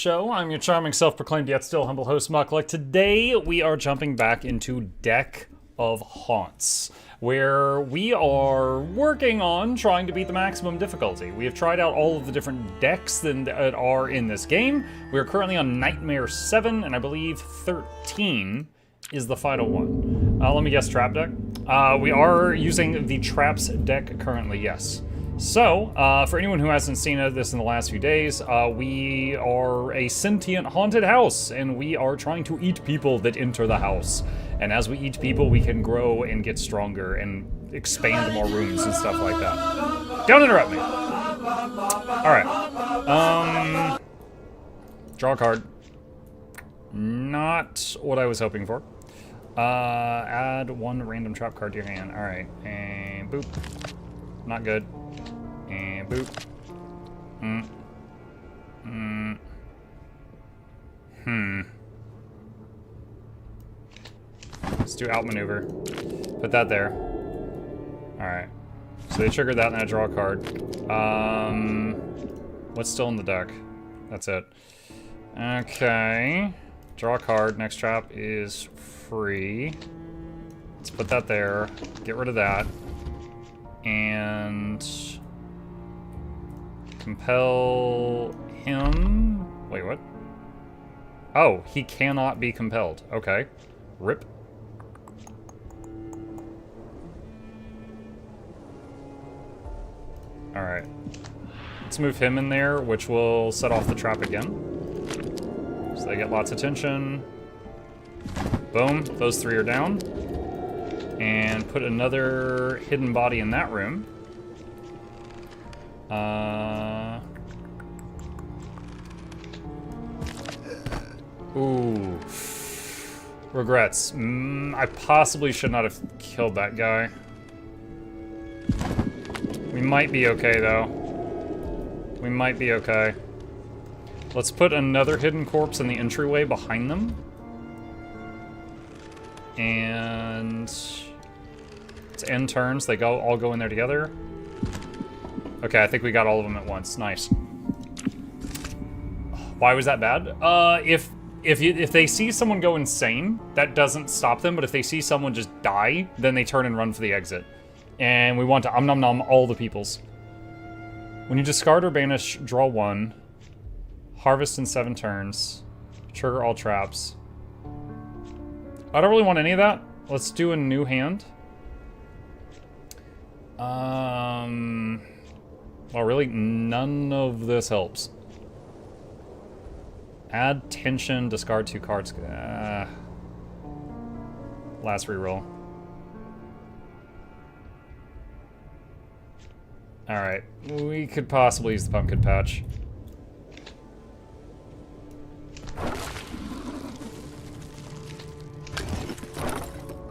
Show. I'm your charming, self-proclaimed yet still humble host, Mukluk. Today we are jumping back into Deck of Haunts, where we are working on trying to beat the maximum difficulty. We have tried out all of the different decks that are in this game. We are currently on Nightmare 7, and I believe 13 is the final one. Let me guess, Trap deck? We are using the Traps deck currently, yes. So, for anyone who hasn't seen this in the last few days, we are a sentient haunted house, and we are trying to eat people that enter the house. And as we eat people, we can grow and get stronger and expand more rooms and stuff like that. Don't interrupt me! Alright. Draw a card. Not what I was hoping for. Add one random trap card to your hand. Alright, and boop. Not good. And boop. Let's do outmaneuver. Put that there. Alright. So they triggered that and I draw a card. What's still in the deck? That's it. Okay. Draw a card. Next trap is free. Let's put that there. Get rid of that. And compel him. Wait, what? Oh, he cannot be compelled. Okay. Rip. Alright. Let's move him in there, which will set off the trap again. So they get lots of tension. Boom. Those three are down. And put another hidden body in that room. Ooh. Regrets. I possibly should not have killed that guy. We might be okay, though. We might be okay. Let's put another hidden corpse in the entryway behind them. And it's end turns. They all go in there together. Okay, I think we got all of them at once. Nice. Why was that bad? If they see someone go insane, that doesn't stop them. But if they see someone just die, then they turn and run for the exit. And we want to nom all the peoples. When you discard or banish, draw one. Harvest in 7 turns. Trigger all traps. I don't really want any of that. Let's do a new hand. Well, really, none of this helps. Add tension, discard 2 cards. Last reroll. Alright, we could possibly use the pumpkin patch.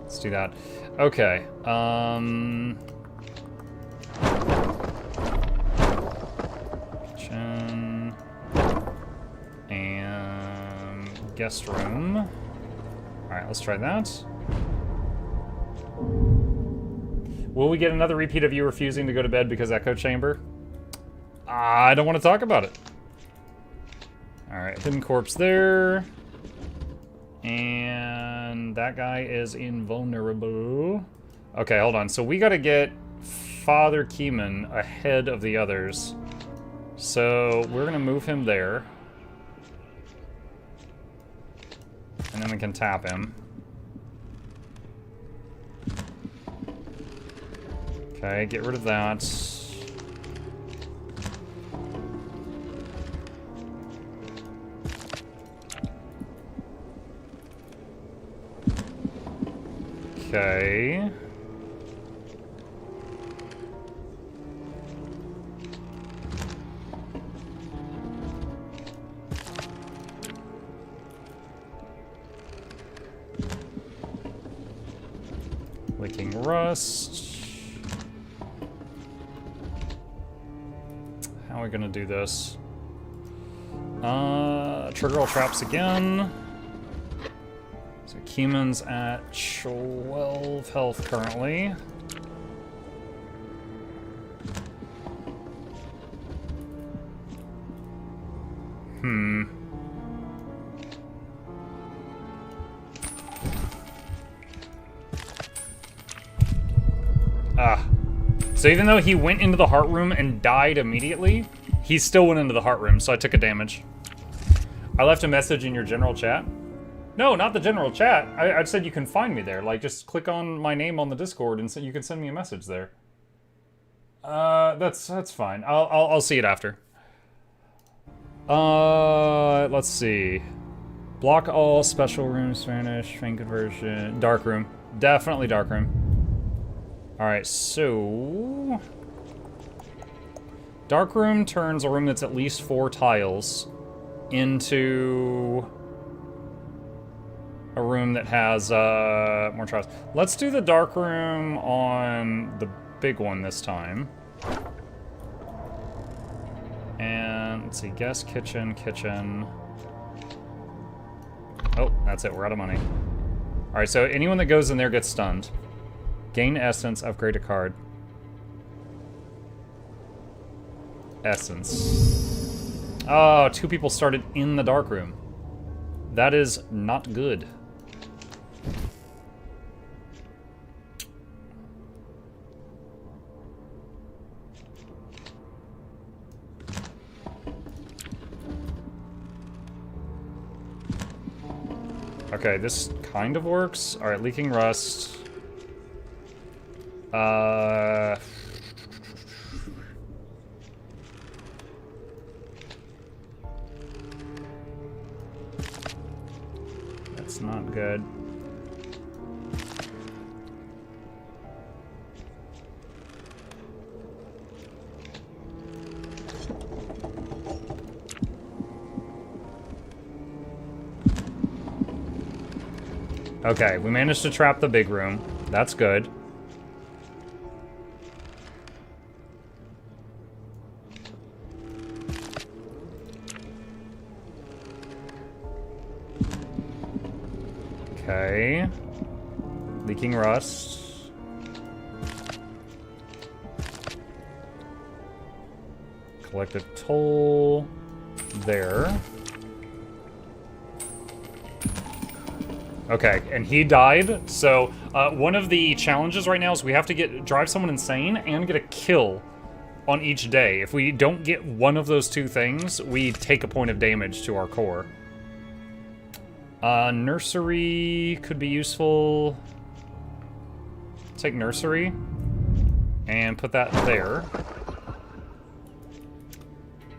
Let's do that. Okay, kitchen and guest room. Alright, let's try that. Will we get another repeat of you refusing to go to bed because echo chamber? I don't want to talk about it. Alright, hidden corpse there. And that guy is invulnerable. Okay, hold on. So we gotta get Father Keeman ahead of the others. So we're gonna move him there. And then we can tap him. Okay, get rid of that. Okay. Licking rust. How are we gonna do this? Trigger all traps again. So Keeman's at 12 health currently. So even though he went into the heart room and died immediately, he still went into the heart room, so I took a damage. I left a message in your general chat. No, not the general chat. I said you can find me there. Like, just click on my name on the Discord and you can send me a message there. That's fine. I'll see it after. Let's see. Block all special rooms, Spanish, train conversion, dark room. Definitely dark room. Alright, so... Dark room turns a room that's at least 4 tiles into a room that has more tiles. Let's do the dark room on the big one this time. And let's see, guest, kitchen, kitchen. Oh, that's it, we're out of money. Alright, so anyone that goes in there gets stunned. Gain essence, upgrade a card. Essence. Oh, 2 people started in the dark room. That is not good. Okay, this kind of works. Alright, leaking rust. That's not good. Okay, we managed to trap the big room. That's good. Okay. Leaking rust. Collect a toll there. Okay, and he died. So one of the challenges right now is we have to drive someone insane and get a kill on each day. If we don't get one of those 2 things, we take a point of damage to our core. Nursery could be useful. Take nursery and put that there.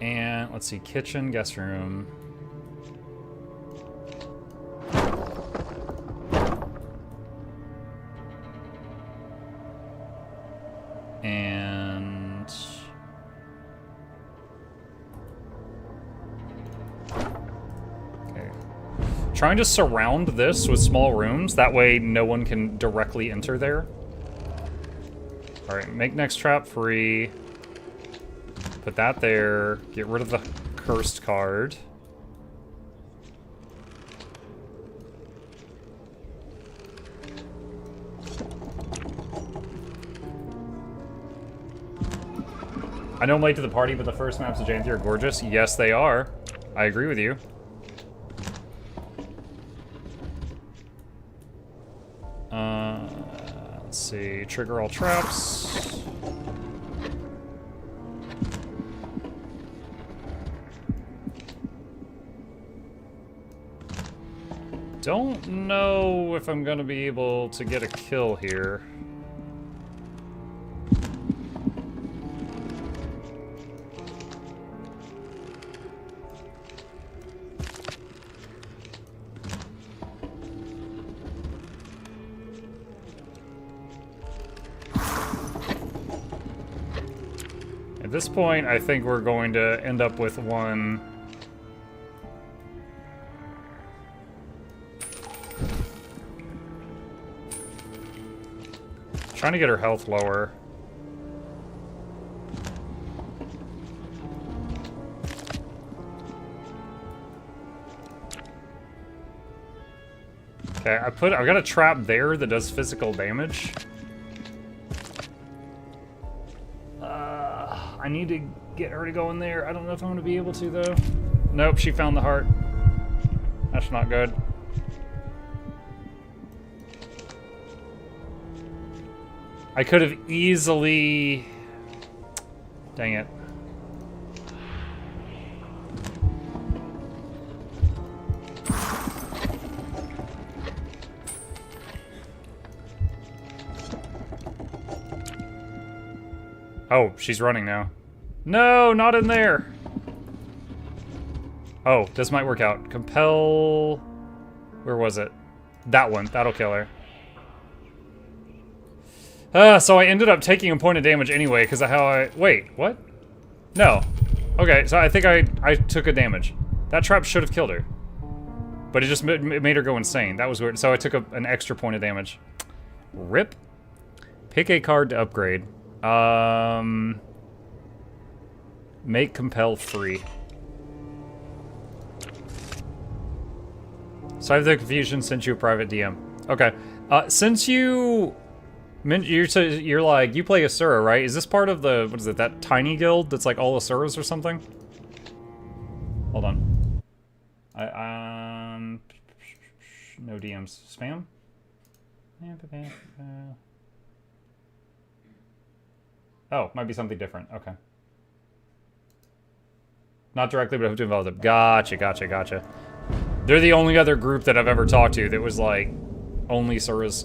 And let's see, kitchen, guest room. And okay. Trying to surround this with small rooms, that way no one can directly enter there. Alright, make next trap free. Put that there. Get rid of the cursed card. I know I'm late to the party, but the first maps of J&T are gorgeous. Yes, they are. I agree with you. Let's see. Trigger all traps. Don't know if I'm gonna be able to get a kill here. At this point, I think we're going to end up with one. Trying to get her health lower. Okay, I've got a trap there that does physical damage. I need to get her to go in there. I don't know if I'm going to be able to, though. Nope, she found the heart. That's not good. I could have easily... Dang it. Oh, she's running now. No, not in there. Oh, this might work out. Compel... Where was it? That one. That'll kill her. So I ended up taking a point of damage anyway, because of how I... Wait, what? No. Okay, so I think I took a damage. That trap should have killed her. But it just made her go insane. That was weird. So I took an extra point of damage. Rip. Pick a card to upgrade. Make compel free. Solve the confusion, sent you a private DM. Okay. Since you're like, you play Asura, right? Is this part of the, what is it, that tiny guild that's like all Asuras or something? Hold on. No DMs. Spam? Oh, might be something different. Okay. Not directly, but I hope to involve them. Gotcha, gotcha, gotcha. They're the only other group that I've ever talked to that was like, only Suras.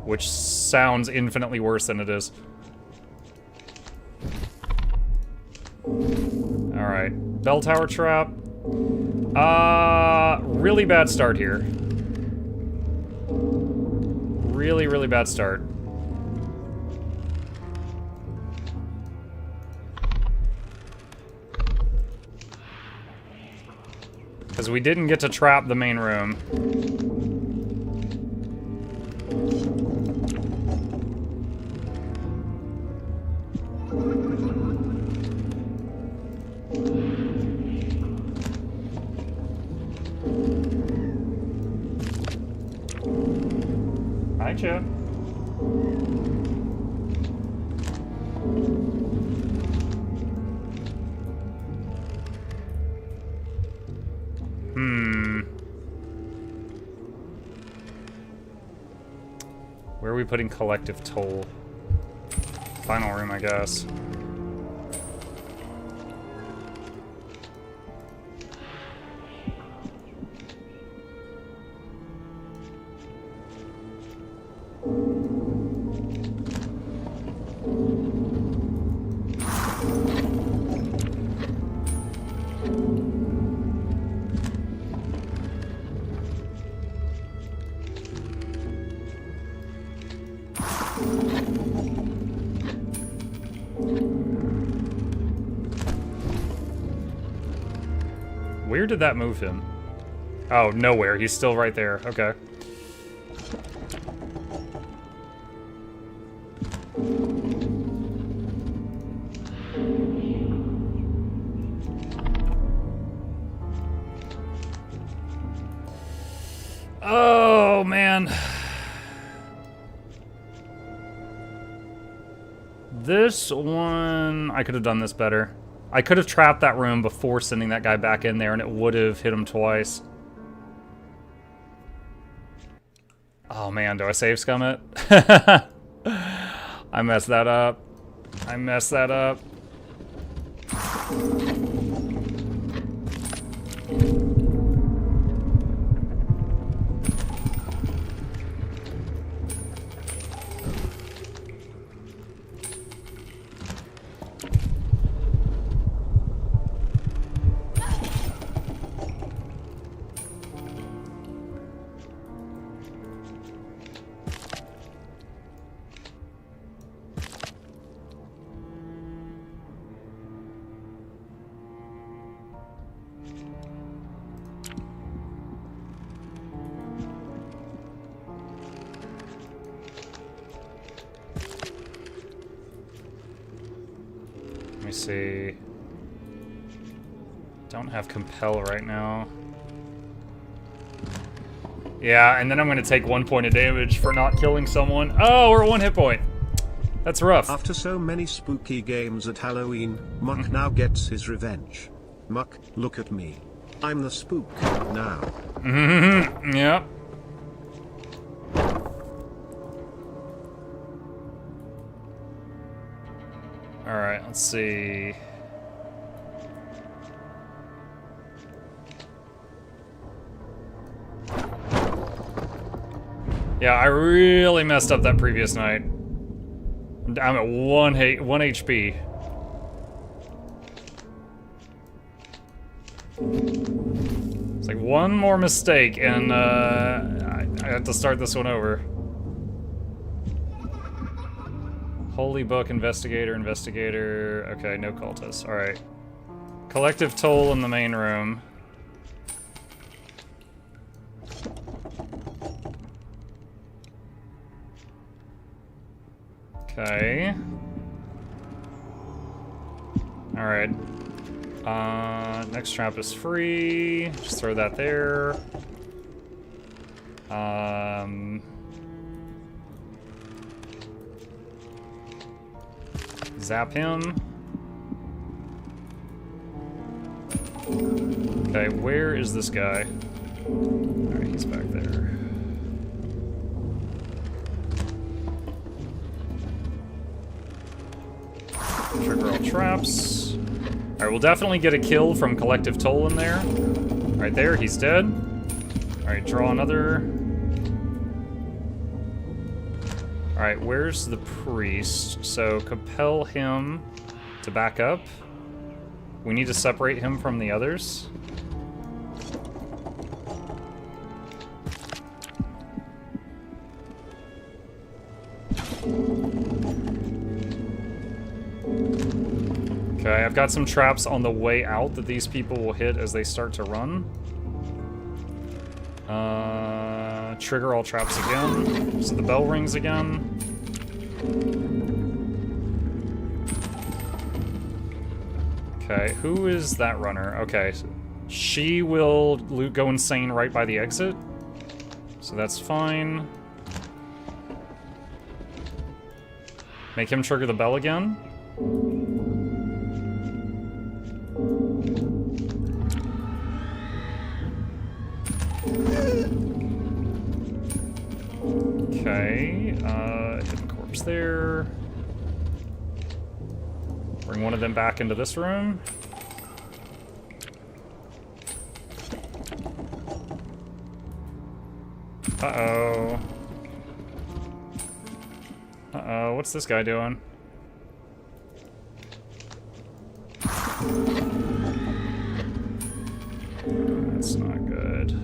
Which sounds infinitely worse than it is. Alright. Bell tower trap. Really bad start here. Really, really bad start. Because we didn't get to trap the main room. Hi, Chip. Where are we putting collective toll? Final room, I guess. Where did that move him? Oh, nowhere. He's still right there. Okay. Oh, man. This one... I could have done this better. I could have trapped that room before sending that guy back in there, and it would have hit him twice. Oh man, do I save scum it? I messed that up. I messed that up. See. Don't have compel right now. Yeah, and then I'm gonna take 1 point of damage for not killing someone. Oh, we're at 1 hit point. That's rough. After so many spooky games at Halloween, Muck now gets his revenge. Muck, look at me. I'm the spook now. Yep. Let's see. Yeah, I really messed up that previous night. I'm at 1 HP. It's like one more mistake, and I have to start this one over. Holy Book, Investigator. Okay, no cultists. Alright. Collective Toll in the main room. Okay. Alright. Next trap is free. Just throw that there. Zap him. Okay, where is this guy? Alright, he's back there. Trigger all traps. Alright, we'll definitely get a kill from Collective Toll in there. Right there, he's dead. Alright, draw another. Alright, where's the priest? So, compel him to back up. We need to separate him from the others. Okay, I've got some traps on the way out that these people will hit as they start to run. Trigger all traps again. So the bell rings again. Okay, who is that runner? Okay, she will go insane right by the exit. So that's fine. Make him trigger the bell again. Okay, hidden corpse there. Bring one of them back into this room. Uh-oh. Uh-oh, what's this guy doing? That's not good.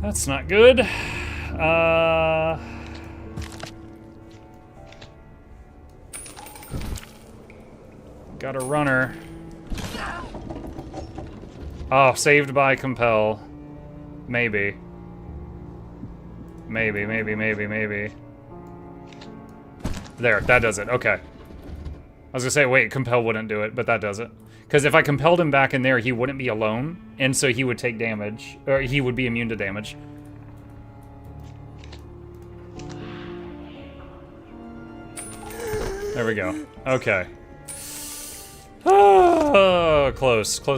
That's not good. Got a runner. Oh, saved by compel. Maybe. Maybe. There, that does it. Okay. I was gonna say, wait, compel wouldn't do it, but that does it. Because if I compelled him back in there, he wouldn't be alone, and so he would take damage, or he would be immune to damage. There we go. Okay. Oh, close. Hey,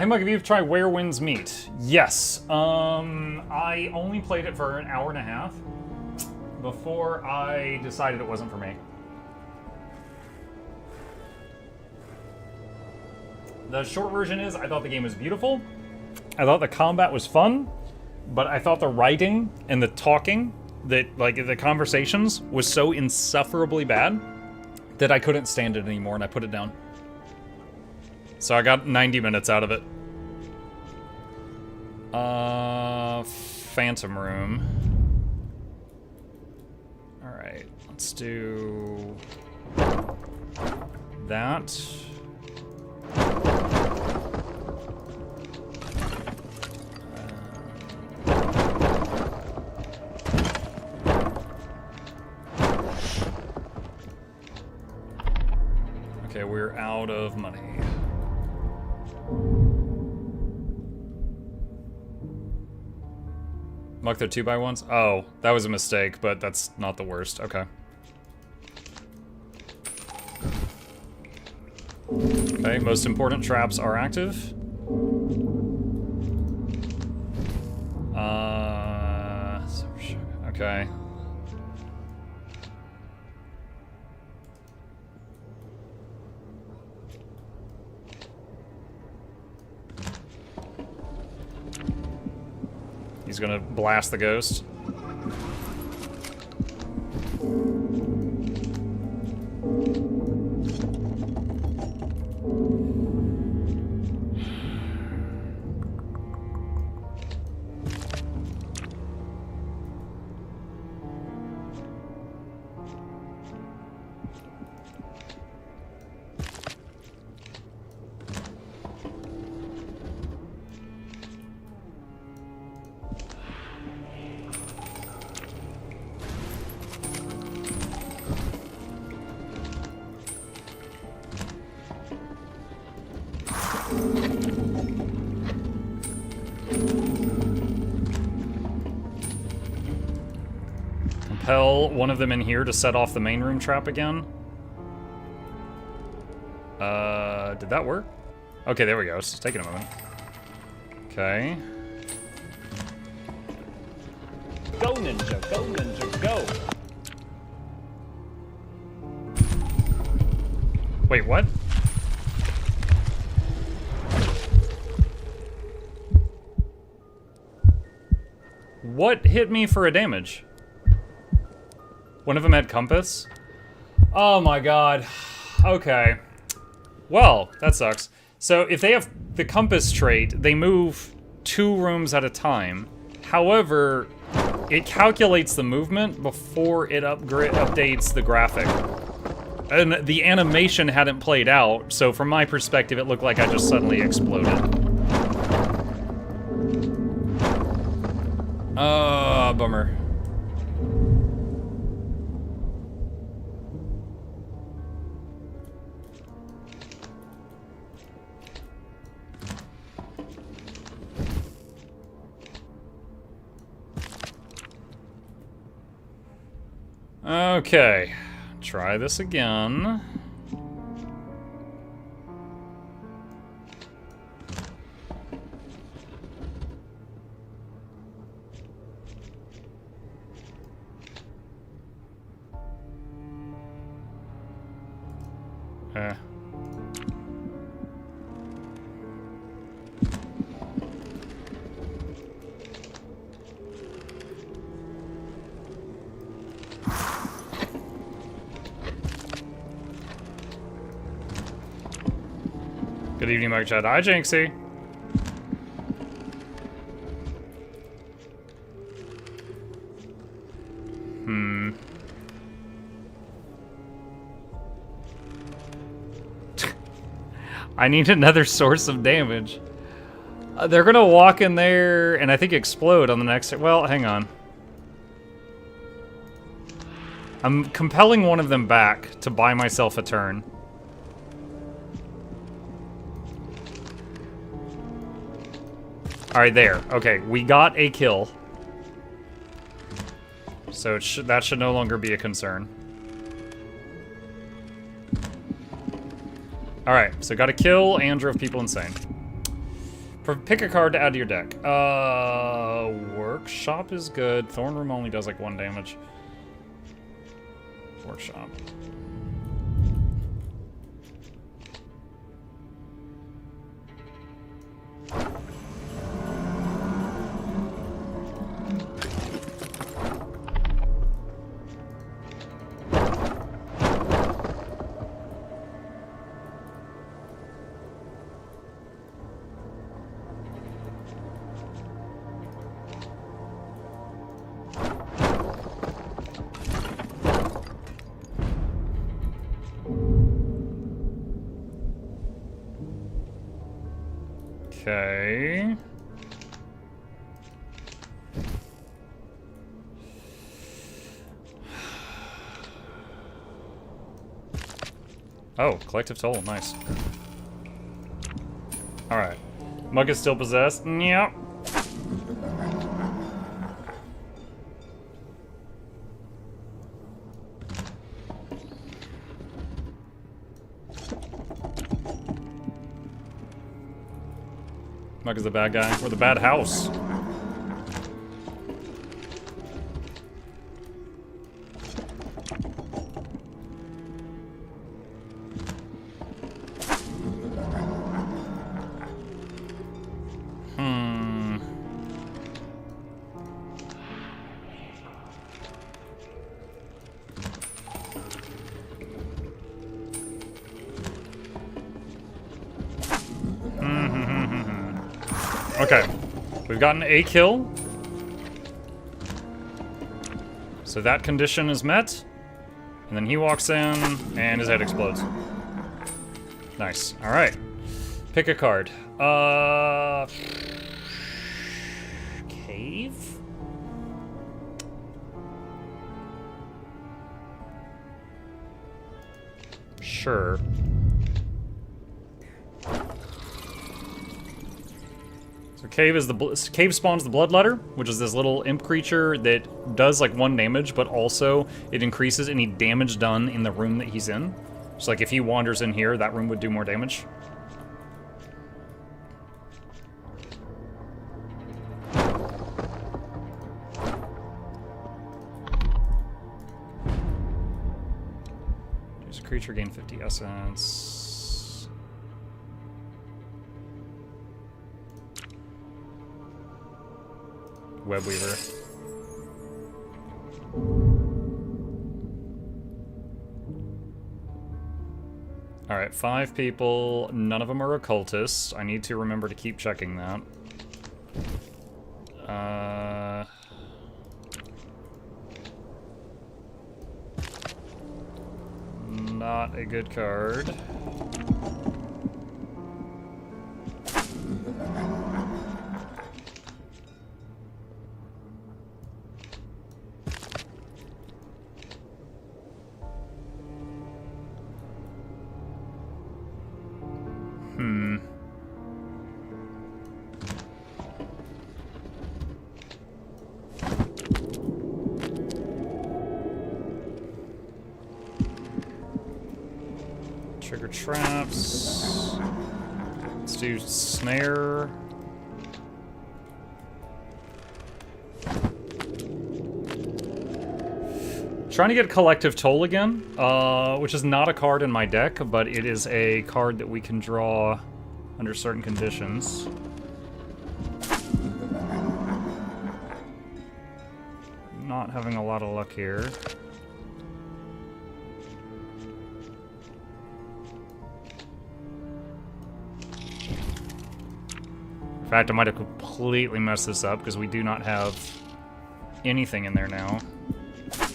Mug, have you tried Where Winds Meet? Yes. I only played it for an hour and a half before I decided it wasn't for me. The short version is, I thought the game was beautiful. I thought the combat was fun, but I thought the writing and the talking, the conversations, was so insufferably bad that I couldn't stand it anymore, and I put it down. So I got 90 minutes out of it. Phantom Room. Alright, let's do that. Okay, we're out of money. Muck the 2x1s? Oh, that was a mistake, but that's not the worst. Okay. Okay, most important traps are active. Okay. He's gonna blast the ghost. Compel one of them in here to set off the main room trap again. Did that work? Okay, there we go. It's just taking a moment. Okay. Go, ninja, go, ninja, go! Wait, what? What hit me for a damage? One of them had compass? Oh my god. Okay. Well, that sucks. So if they have the compass trait, they move 2 rooms at a time. However, it calculates the movement before it updates the graphic. And the animation hadn't played out, so from my perspective, it looked like I just suddenly exploded. Bummer. Okay, try this again. Good evening, Mike Chad. Hi, Jinxie. I need another source of damage. They're gonna walk in there and I think explode on the next... Well, hang on. I'm compelling one of them back to buy myself a turn. Alright, there. Okay, we got a kill. So that should no longer be a concern. Alright, so got a kill and drove people insane. Pick a card to add to your deck. Workshop is good. Thorn Room only does like 1 damage. Workshop. Okay. Oh, collective toll, nice. Alright. Mug is still possessed? Yep. Mug is the bad guy, or the bad house. Okay. We've gotten a kill. So that condition is met. And then he walks in, and his head explodes. Nice. Alright. Pick a card. Cave? Sure. So cave spawns the bloodletter, which is this little imp creature that does like 1 damage, but also it increases any damage done in the room that he's in. So like if he wanders in here, that room would do more damage. Choose a creature, gain 50 essence. Webweaver. Alright, 5 people. None of them are occultists. I need to remember to keep checking that. Not a good card. Trigger traps. Let's do snare. Trying to get Collective Toll again, which is not a card in my deck, but it is a card that we can draw under certain conditions. Not having a lot of luck here. In fact, I might have completely messed this up because we do not have anything in there now. Oh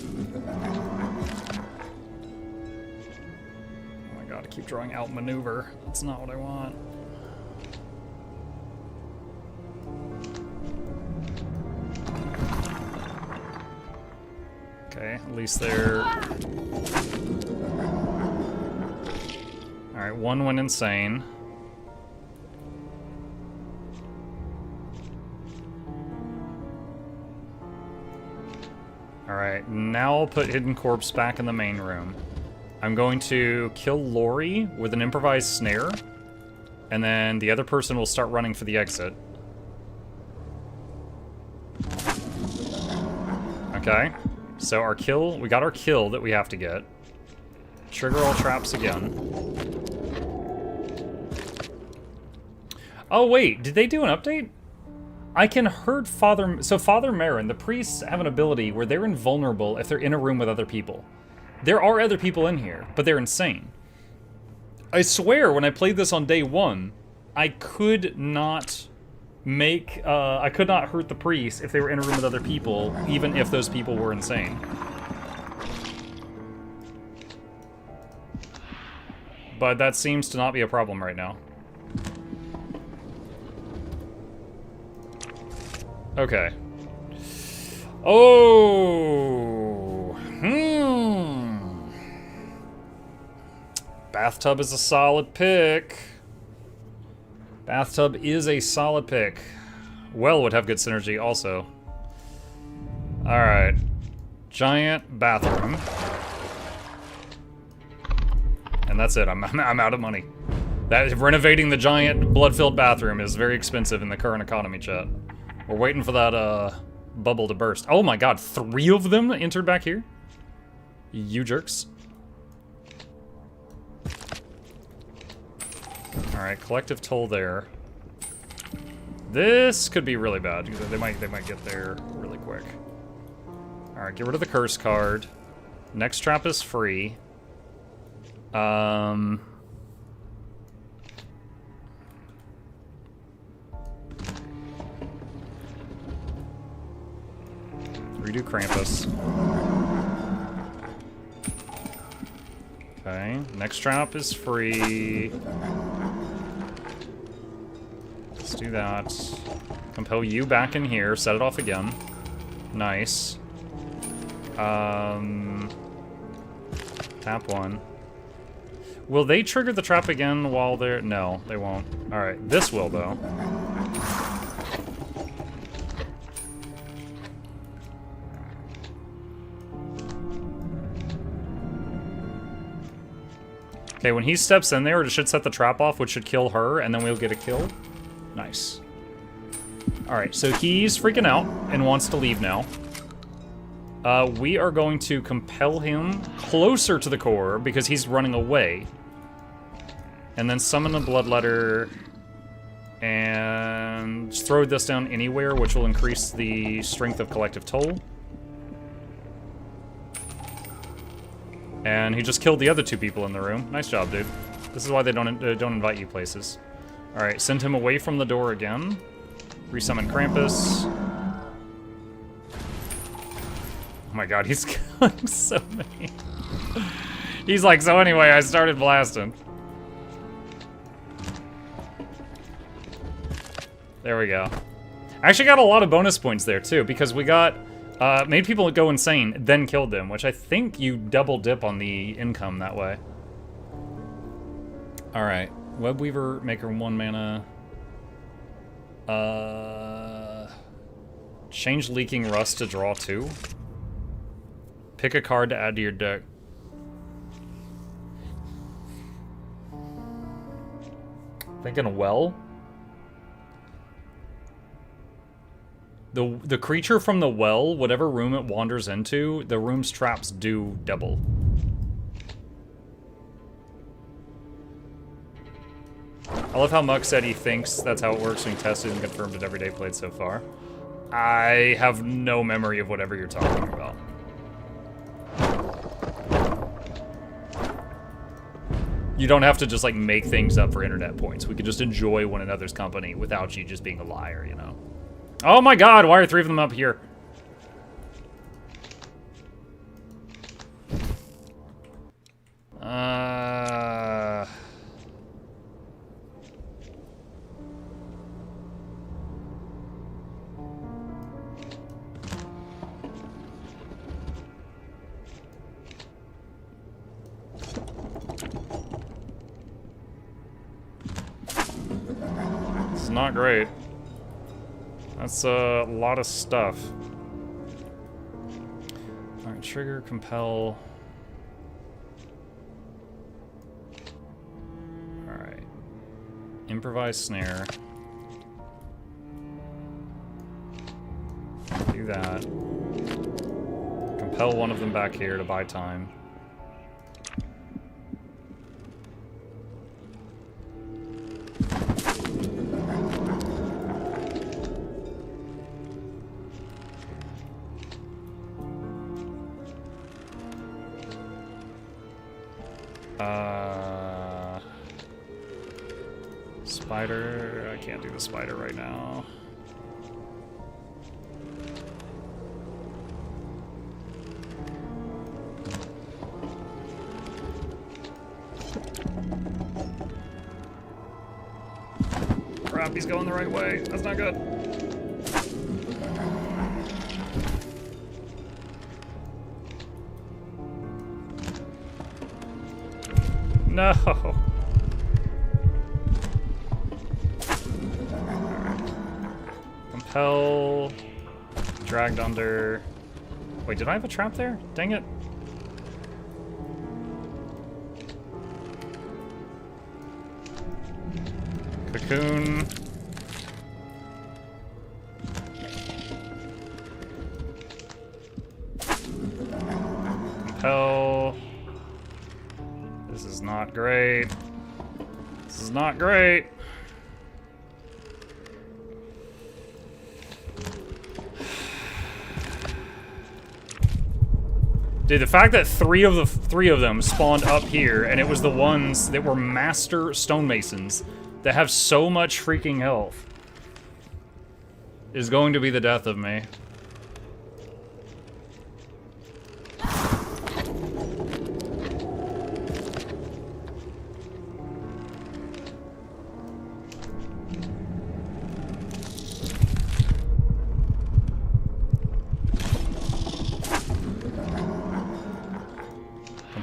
my god, I keep drawing outmaneuver. That's not what I want. Okay, at least they're... Alright, 1 went insane. Alright, now I'll put Hidden Corpse back in the main room. I'm going to kill Lori with an improvised snare, and then the other person will start running for the exit. Okay, so our kill, we got our kill that we have to get. Trigger all traps again. Oh wait, did they do an update? I can hurt Father... So Father Marin, the priests have an ability where they're invulnerable if they're in a room with other people. There are other people in here, but they're insane. I swear, when I played this on day 1, I could not make... I could not hurt the priests if they were in a room with other people, even if those people were insane. But that seems to not be a problem right now. Okay. Oh. Bathtub is a solid pick. Bathtub is a solid pick. Well would have good synergy also. Alright. Giant bathroom. And that's it. I'm out of money. Renovating the giant blood-filled bathroom is very expensive in the current economy, chat. We're waiting for that bubble to burst. Oh my god, 3 of them entered back here? You jerks. Alright, Collective Toll there. This could be really bad. They might get there really quick. Alright, get rid of the curse card. Next trap is free. Redo Krampus. Okay, next trap is free. Let's do that. Compel you back in here, set it off again. Nice. Tap one. Will they trigger the trap again while they're... No, they won't. Alright, this will, though. Okay, when he steps in there, it should set the trap off, which should kill her, and then we'll get a kill. Nice. Alright, so he's freaking out and wants to leave now. We are going to compel him closer to the core because he's running away. And then summon a bloodletter and throw this down anywhere, which will increase the strength of collective toll. And he just killed the other two people in the room. Nice job, dude. This is why they don't invite you places. All right, send him away from the door again. Resummon Krampus. Oh my god, he's killing so many. He's like, so anyway, I started blasting. There we go. I actually got a lot of bonus points there, too, because we got... made people go insane, then killed them, which I think you double dip on the income that way. Alright. Webweaver, Maker 1 mana. Change Leaking Rust to draw 2. Pick a card to add to your deck. Thinking well. The creature from the well, whatever room it wanders into, the room's traps do double. I love how Muck said he thinks that's how it works when he tested and confirmed it every day played so far. I have no memory of whatever you're talking about. You don't have to just, like, make things up for internet points. We can just enjoy one another's company without you just being a liar, you know? Oh my god, why are 3 of them up here? This is not great. That's a lot of stuff. Alright, trigger, compel. Alright. Improvise snare. Do that. Compel one of them back here to buy time. Spider. I can't do the spider right now. Crap, he's going the right way. That's not good. No. Compel. Dragged under. Wait, did I have a trap there? Dang it. Cocoon. Compel. This is not great. This is not great. Dude, the fact that three of them spawned up here, and it was the ones that were master stonemasons that have so much freaking health, is going to be the death of me.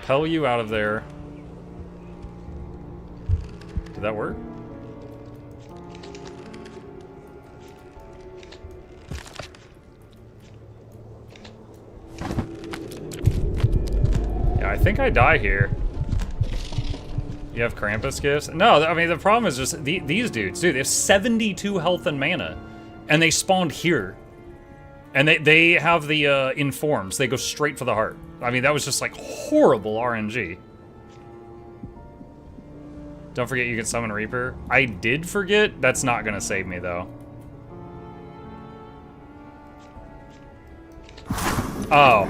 compel you out of there. Did that work? Yeah, I think I die here. You have Krampus gifts? No, I mean, the problem is just these dudes. Dude, they have 72 health and mana. And they spawned here. And they have the informs. They go straight for the heart. I mean, that was just like horrible RNG. Don't forget you can summon Reaper. I did forget. That's not gonna save me though. Oh.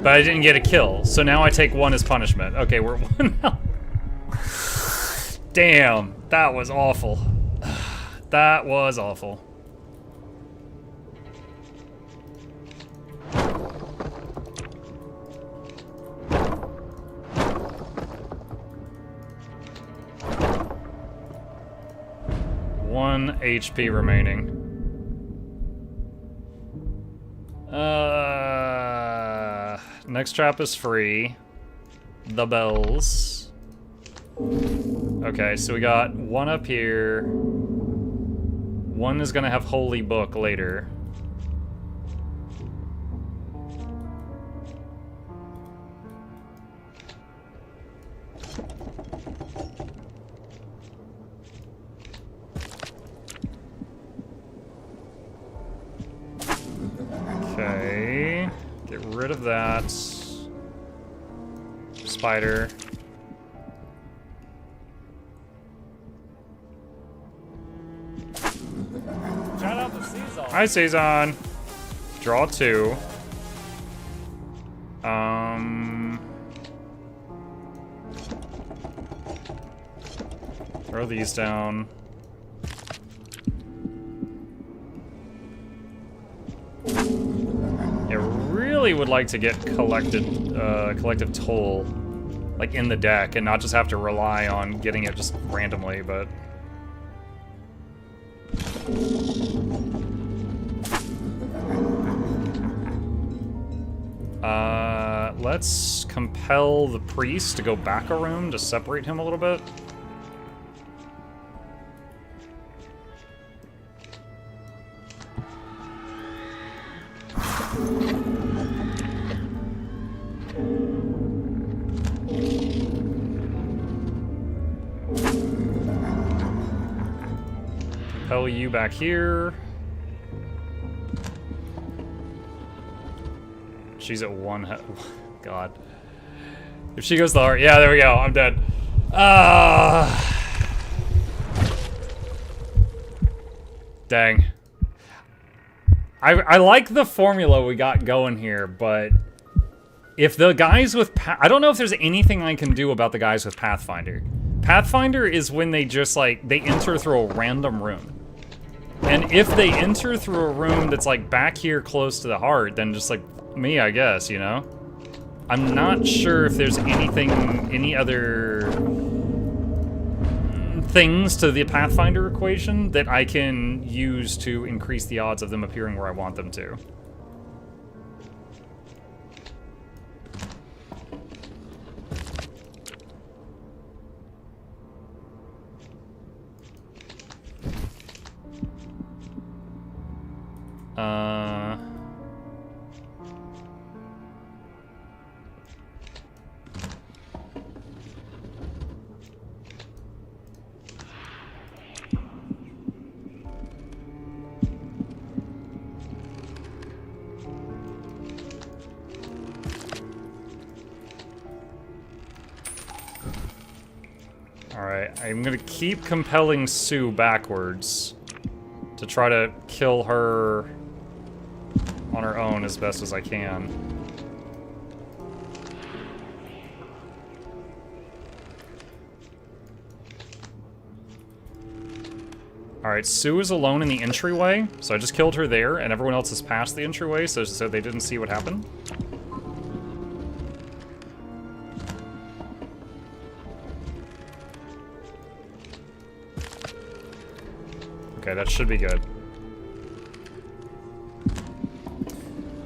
But I didn't get a kill. So now I take 1 as punishment. Okay, we're 1 now. Damn, that was awful. That was awful. One HP remaining. Next trap is free. The bells. Okay, so we got 1 up here. 1 is gonna have Holy Book later. Okay, get rid of that. Spider. Shout out to Cezanne. Hi, Cezanne. Draw 2. Throw these down. I really would like to get collective toll, like in the deck, and not just have to rely on getting it just randomly, but. Let's compel the priest to go back a room to separate him a little bit. Compel you back here. She's at 1 God. If she goes to the heart, yeah, there we go. I'm dead. Dang. I like the formula we got going here, but if the guys with I don't know if there's anything I can do about the guys with Pathfinder. Pathfinder is when they just like they enter through a random room. And if they enter through a room that's like back here close to the heart, then just like me, I guess, you know? I'm not sure if there's any other things to the Pathfinder equation that I can use to increase the odds of them appearing where I want them to. Alright, I'm gonna keep compelling Sue backwards to try to kill her on her own as best as I can. Alright, Sue is alone in the entryway, so I just killed her there, and everyone else is past the entryway, so they didn't see what happened. Okay, that should be good.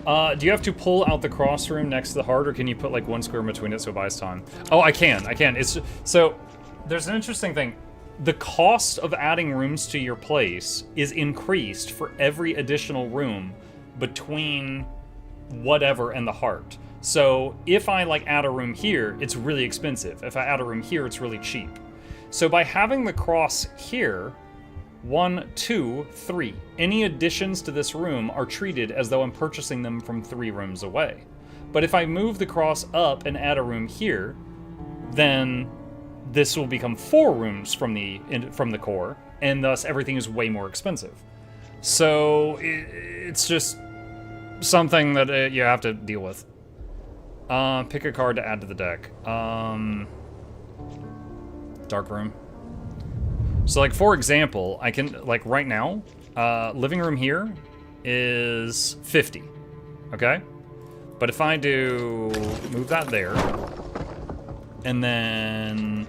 Do you have to pull out the cross room next to the heart, or can you put like one square in between it so it buys time? Oh, I can. It's so there's an interesting thing. The cost of adding rooms to your place is increased for every additional room between whatever and the heart. So if I like add a room here, it's really expensive. If I add a room here, it's really cheap. So by having the cross here, 1, 2, 3, any additions to this room are treated as though I'm purchasing them from 3 rooms away. But if I move the cross up and add a room here, then this will become 4 rooms from the core, and thus everything is way more expensive. So it's just something that you have to deal with. Pick a card to add to the deck. Dark room. So like, for example, I can, like right now, living room here is 50, okay? But if I do, move that there, and then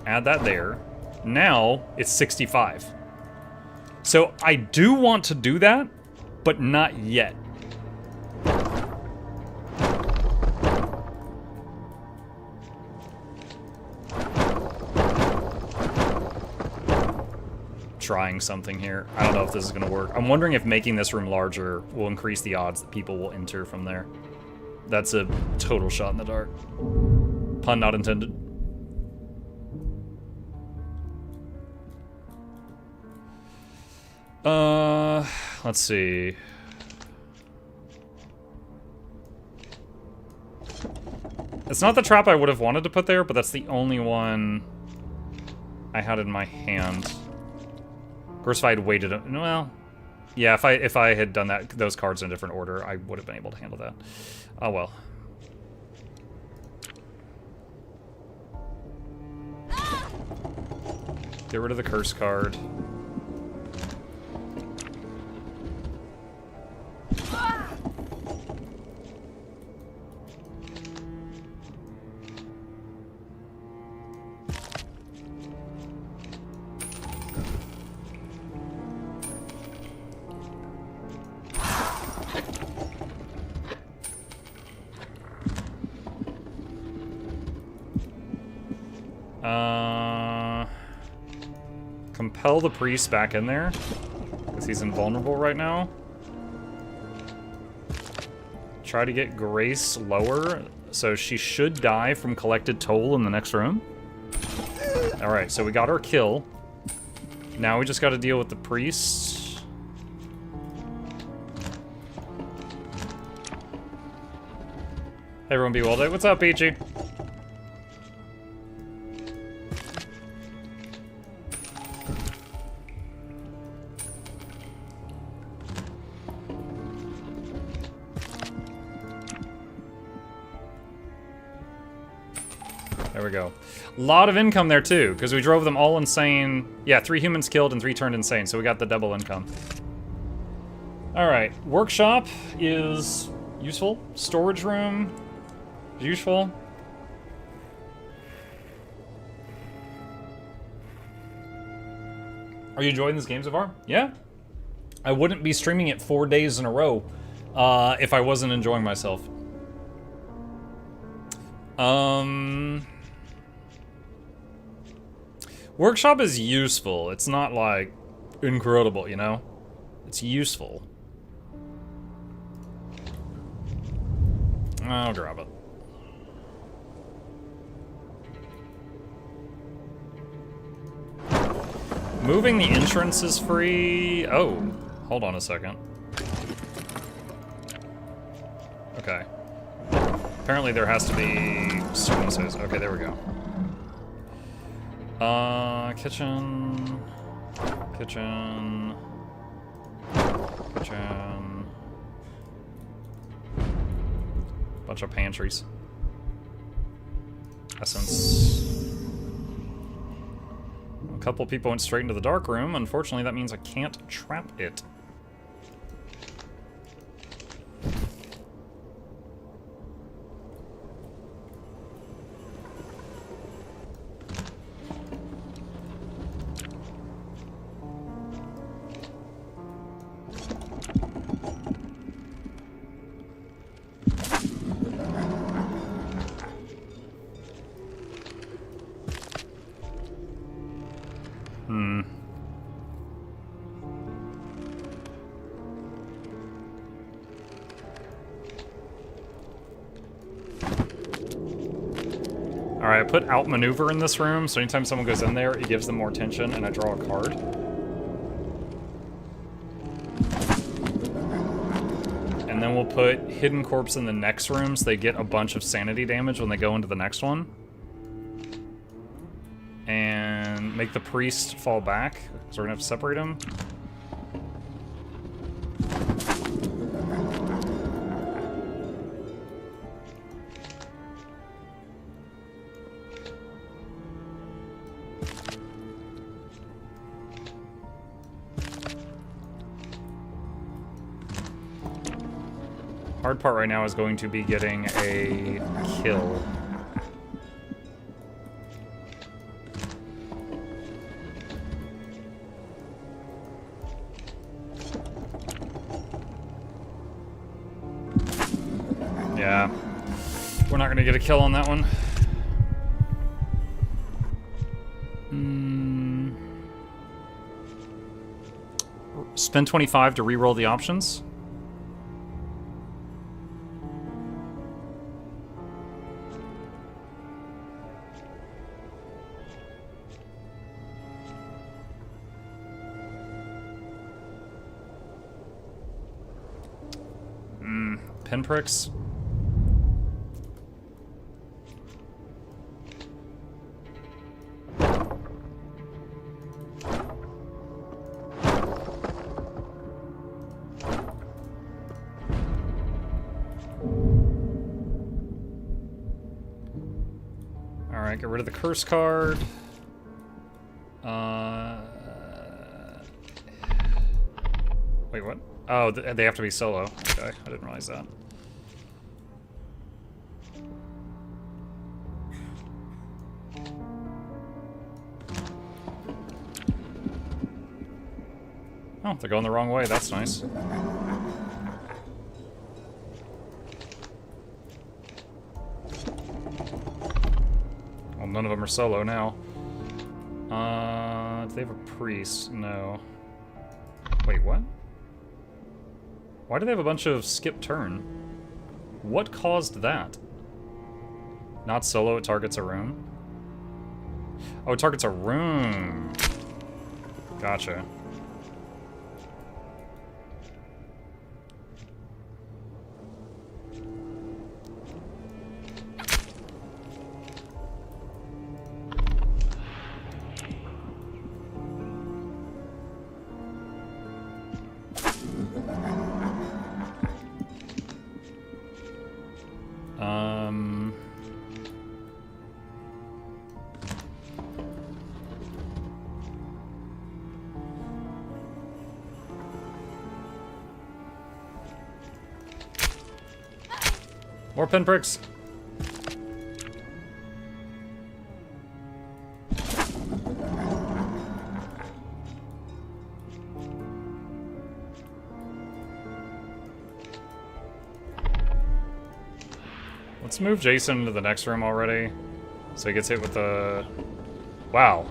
add that there, now it's 65. So I do want to do that, but not yet. Trying something here. I don't know if this is gonna work. I'm wondering if making this room larger will increase the odds that people will enter from there. That's a total shot in the dark. Pun not intended. Let's see. It's not the trap I would have wanted to put there, but that's the only one I had in my hand. Of course, if I had waited, well, yeah, if I had done that, those cards in a different order, I would have been able to handle that. Oh well. Get rid of the curse card. Compel the priest back in there, because he's invulnerable right now. Try to get Grace lower, so she should die from collected toll in the next room. Alright, so we got our kill. Now we just gotta deal with the priest. Hey everyone, be well day. What's up, Peachy? There we go. A lot of income there too, because we drove them all insane. Yeah, 3 humans killed and 3 turned insane, so we got the double income. Alright, workshop is useful. Storage room is useful. Are you enjoying this game so far? Yeah. I wouldn't be streaming it 4 days in a row if I wasn't enjoying myself. Workshop is useful. It's not, like, incredible, you know? It's useful. I'll grab it. Moving the entrance is free. Oh, hold on a second. Okay. Apparently there has to be certain size. Okay, there we go. Kitchen. Kitchen. Kitchen. Bunch of pantries. Essence. A couple people went straight into the dark room. Unfortunately, that means I can't trap it. Alright, I put outmaneuver in this room, so anytime someone goes in there, it gives them more tension, and I draw a card. And then we'll put hidden corpse in the next room, so they get a bunch of sanity damage when they go into the next one. And make the priest fall back, so we're gonna have to separate him. Hard part right now is going to be getting a kill. Yeah, we're not going to get a kill on that one. Spend 25 to reroll the options. Pinpricks. Alright, get rid of the curse card. Wait, what? Oh, they have to be solo. Okay, I didn't realize that. Oh, they're going the wrong way. That's nice. Well, none of them are solo now. Do they have a priest? No. Wait, what? Why do they have a bunch of skip turn? What caused that? Not solo, it targets a room? Oh, it targets a room. Gotcha. More pinpricks. Let's move Jason into the next room already, so he gets hit with the... Wow.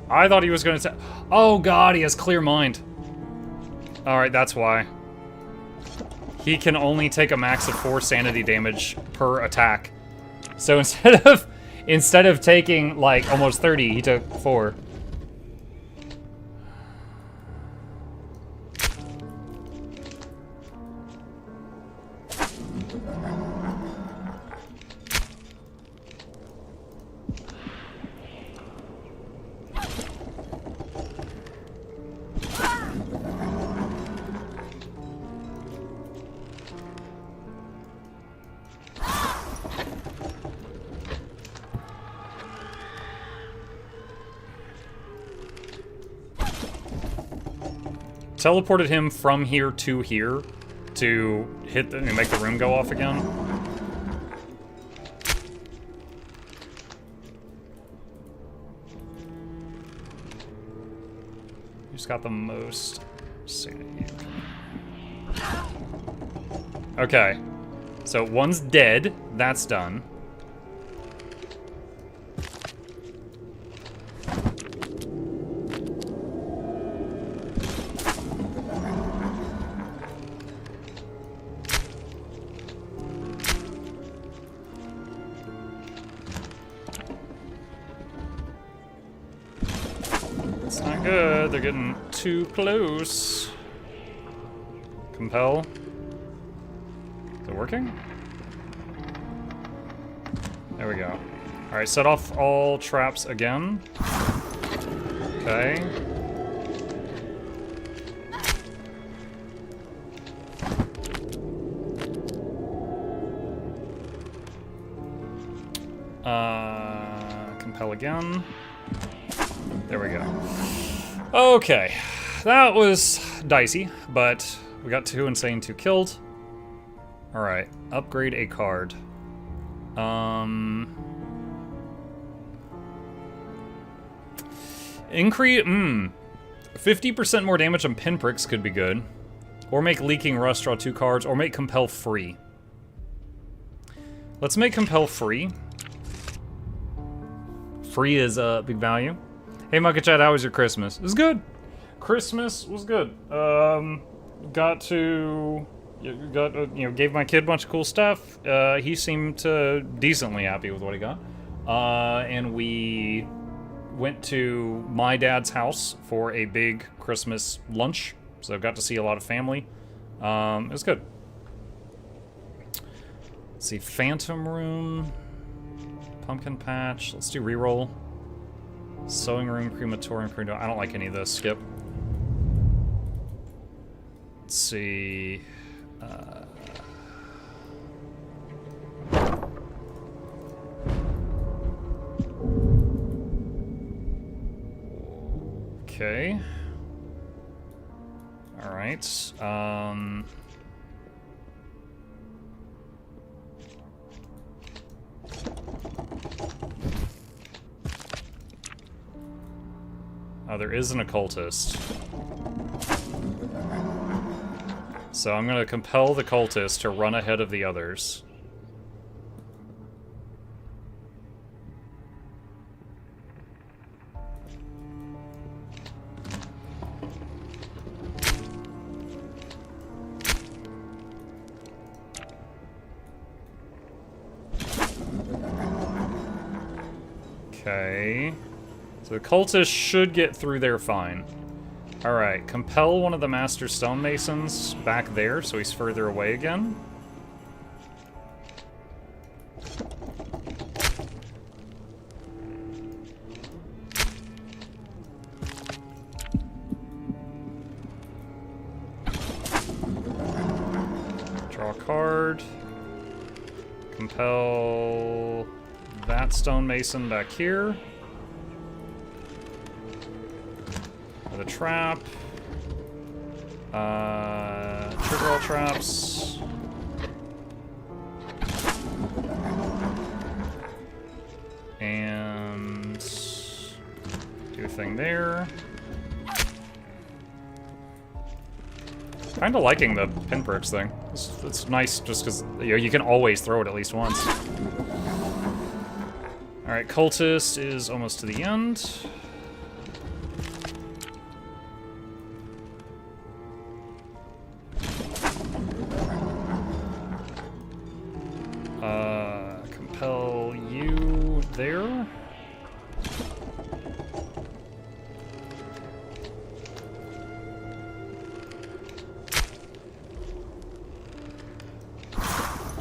I thought he was going to... Oh god, he has clear mind. Alright, that's why. He can only take a max of 4 sanity damage per attack. So instead of taking like almost 30, he took 4. Teleported him from here to here to hit and make the room go off again. Who's got the most sanity? Okay, so one's dead. That's done. Not good. They're getting too close. Compel. Is it working? There we go. Alright, set off all traps again. Okay. Compel again. There we go. Okay. That was dicey, but we got 2 insane, 2 killed. Alright, upgrade a card. Increase, 50% more damage on pinpricks could be good. Or make leaking rust, draw 2 cards, or make compel free. Let's make compel free. Free is a big value. Hey MuklukChat, how was your Christmas? It was good. Christmas was good. Got to, gave my kid a bunch of cool stuff. He seemed decently happy with what he got. And we went to my dad's house for a big Christmas lunch. So I got to see a lot of family. It was good. Let's see, Phantom Room, Pumpkin Patch. Let's do reroll. Sewing Room, Crematorium, I don't like any of this. Skip. Let's see. Okay. All right. Oh, there is an occultist. So I'm gonna compel the cultist to run ahead of the others. Okay. So the cultist should get through there fine. Alright, compel one of the master stonemasons back there so he's further away again. Draw a card. Compel that stonemason back here. The trap. Trigger all traps. And do a thing there. Kinda liking the pinpricks thing. It's nice just because you can always throw it at least once. Alright, cultist is almost to the end. Compel you there.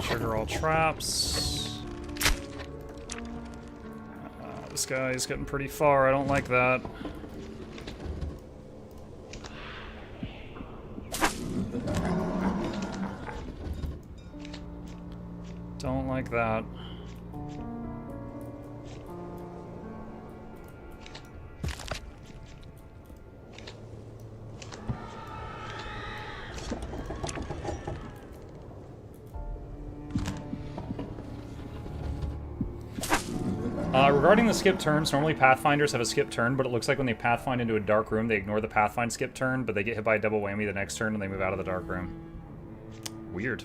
Trigger all traps. This guy's getting pretty far. I don't like that. Don't like that. Regarding the skip turns, normally Pathfinders have a skip turn, but it looks like when they Pathfind into a dark room, they ignore the Pathfind skip turn, but they get hit by a double whammy the next turn and they move out of the dark room. Weird.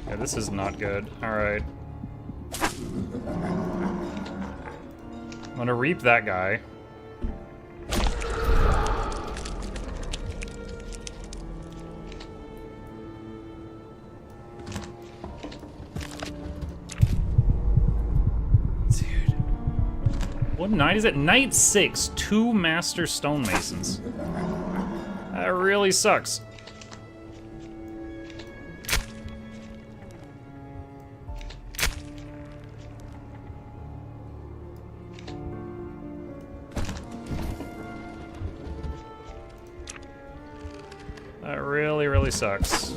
Yeah, this is not good. Alright. gonna reap that guy. Dude. What night is it? Night 6. 2 Master Stonemasons. That really sucks. That really, really sucks.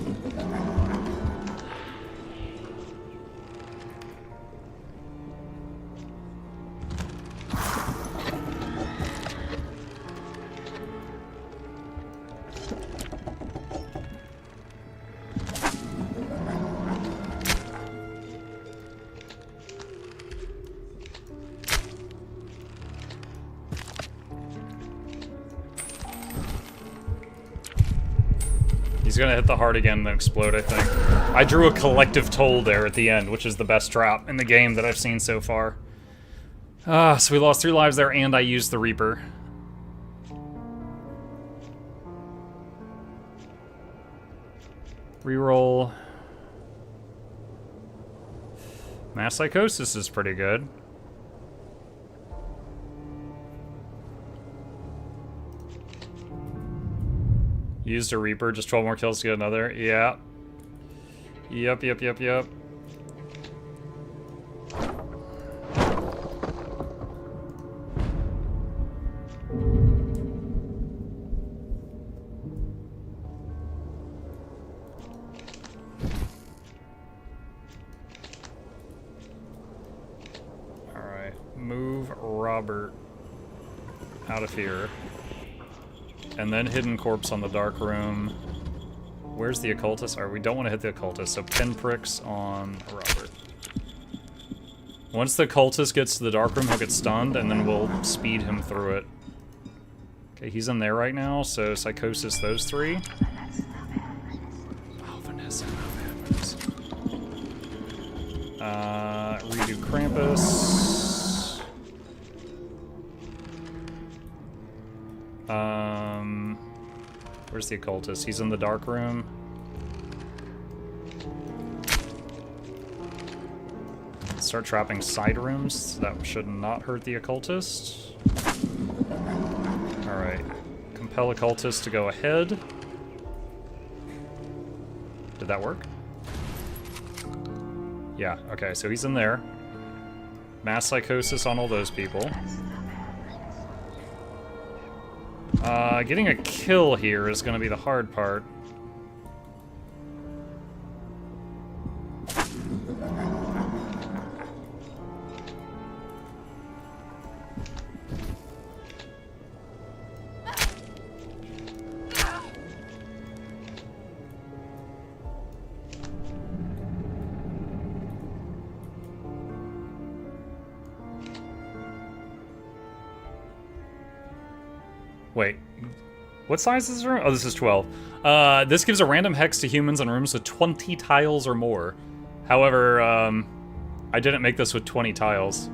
He's gonna hit the heart again and then explode, I think. I drew a collective toll there at the end, which is the best trap in the game that I've seen so far. So we lost 3 lives there, and I used the Reaper. Reroll. Mass Psychosis is pretty good. Used a Reaper, just 12 more kills to get another. Yeah. Yep. Alright, move Robert out of here. And then Hidden Corpse on the Dark Room. Where's the Occultist? Alright, we don't want to hit the Occultist, so pinpricks on Robert. Once the Occultist gets to the Dark Room, he'll get stunned, and then we'll speed him through it. Okay, he's in there right now, so Psychosis those 3. Oh, Vanessa, not bad. Redo Krampus. Where's the Occultist? He's in the Dark Room. Start trapping side rooms. That should not hurt the Occultist. Alright. Compel Occultist to go ahead. Did that work? Yeah, okay, so he's in there. Mass Psychosis on all those people. Getting a kill here is going to be the hard part. Wait, what size is this room? Oh, this is 12. This gives a random hex to humans in rooms with 20 tiles or more. However, I didn't make this with 20 tiles.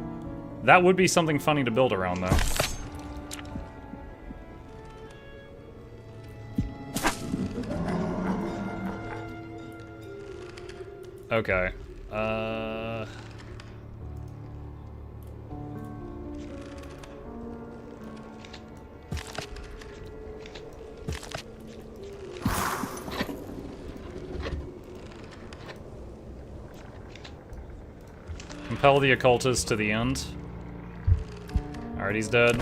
That would be something funny to build around, though. Okay. Compel the Occultist to the end. Alright, he's dead.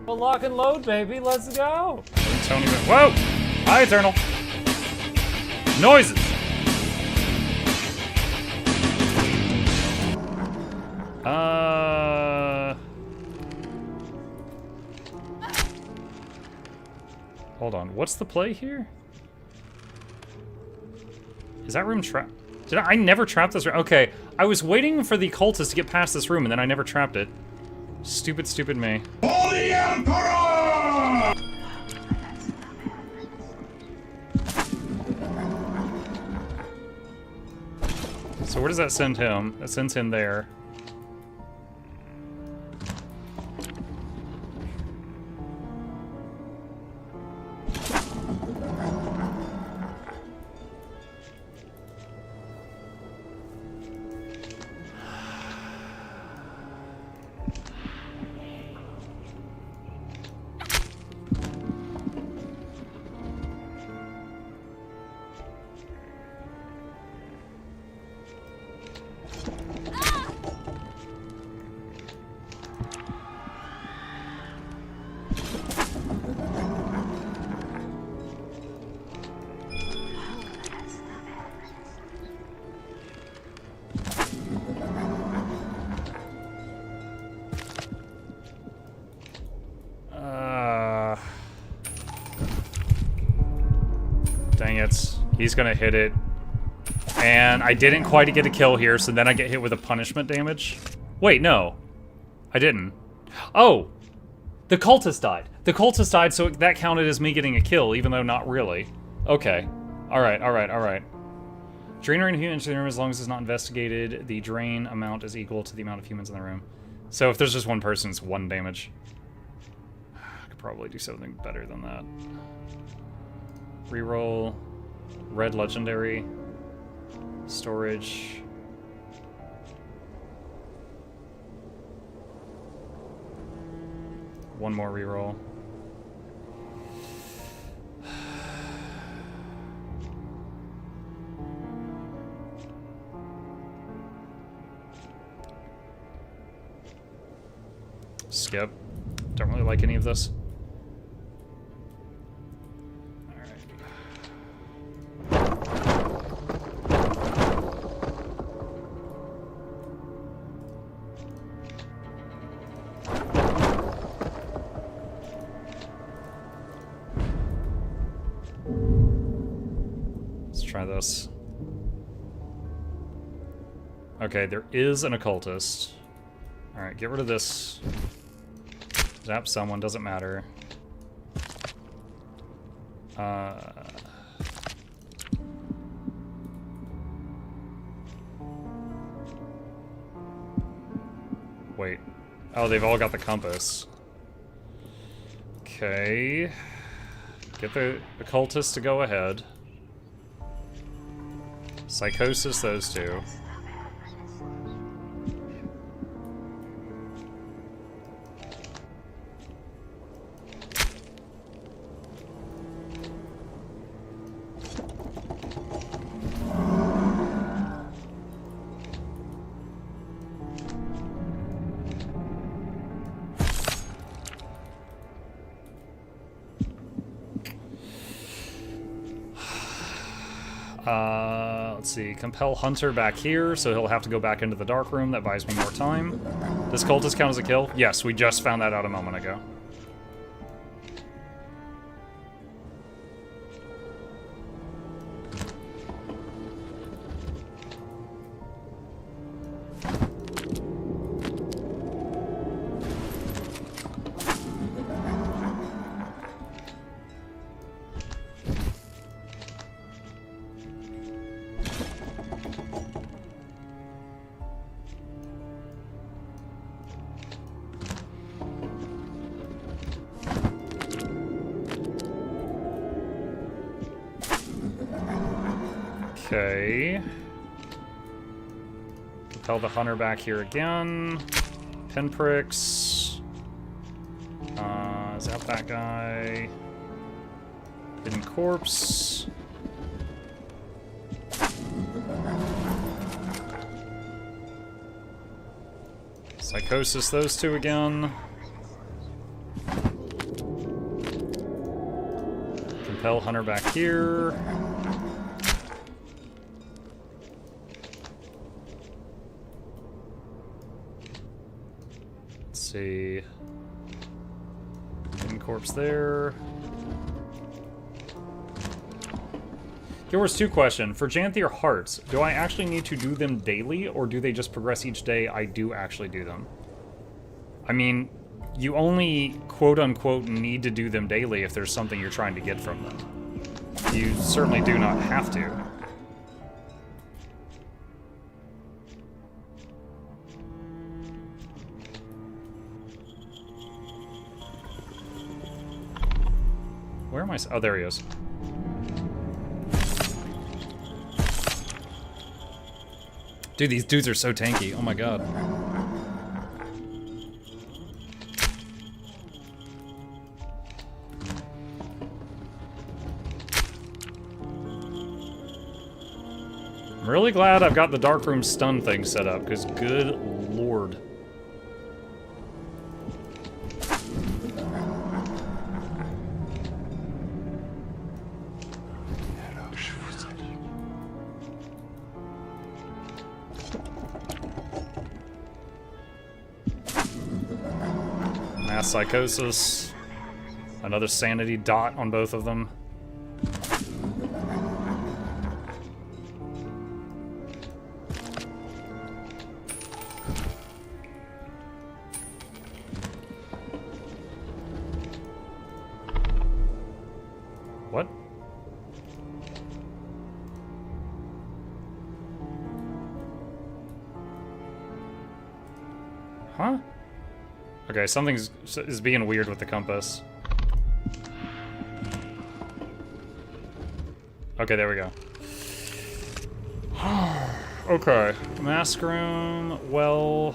Well, lock and load, baby. Let's go. Tony, whoa! Hi, Eternal. Noises. Hold on. What's the play here? Is that room trapped? I never trapped this room? Okay, I was waiting for the cultist to get past this room, and then I never trapped it. Stupid, stupid me. For the Emperor! So where does that send him? That sends him there. Dang it. He's gonna hit it. And I didn't quite get a kill here, so then I get hit with a punishment damage. Wait, no. I didn't. Oh! The cultist died. The cultist died, so that counted as me getting a kill, even though not really. Okay. Alright, alright, alright. Drain rate of humans in the room as long as it's not investigated. The drain amount is equal to the amount of humans in the room. So if there's just one person, it's 1 damage. I could probably do something better than that. Reroll. Red legendary. Storage. One more reroll. Skip. Don't really like any of this. Try this. Okay, there is an occultist. Alright, get rid of this. Zap someone, doesn't matter. Wait. Oh, they've all got the compass. Okay. Get the occultist to go ahead. Psychosis, those two. Let's see, compel Hunter back here, so he'll have to go back into the dark room. That buys me more time. Does cultist count as a kill? Yes, we just found that out a moment ago. Okay. Compel the hunter back here again. Pinpricks. Zap that guy. Hidden corpse. Psychosis, those two again. Compel hunter back here. See. Hidden corpse there. Here was 2 questions. For Janthier hearts, do I actually need to do them daily, or do they just progress each day I do actually do them? I mean, you only quote-unquote need to do them daily if there's something you're trying to get from them. You certainly do not have to. Where am I? Oh, there he is. Dude, these dudes are so tanky. Oh my god. I'm really glad I've got the Darkroom stun thing set up, because good lord. Mass Psychosis. Another sanity dot on both of them. What? Huh? Okay, something is being weird with the compass. Okay, there we go. Okay, mask room. Well.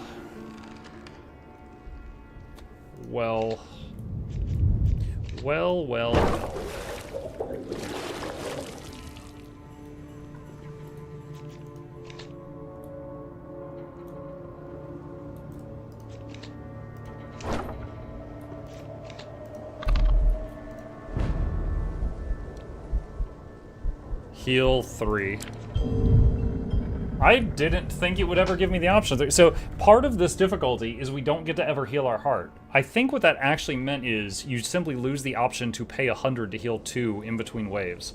Heal 3. I didn't think it would ever give me the option. So part of this difficulty is we don't get to ever heal our heart. I think what that actually meant is you simply lose the option to pay 100 to heal 2 in between waves.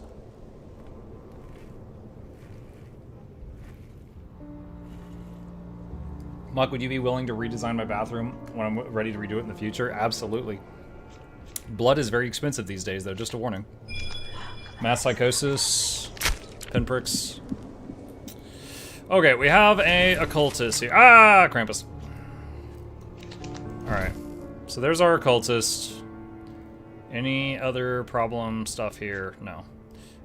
Muck, would you be willing to redesign my bathroom when I'm ready to redo it in the future? Absolutely. Blood is very expensive these days, though, just a warning. Mass Psychosis, pinpricks. Okay, we have a occultist here. Ah, Krampus. Alright, so there's our occultist. Any other problem stuff here? No.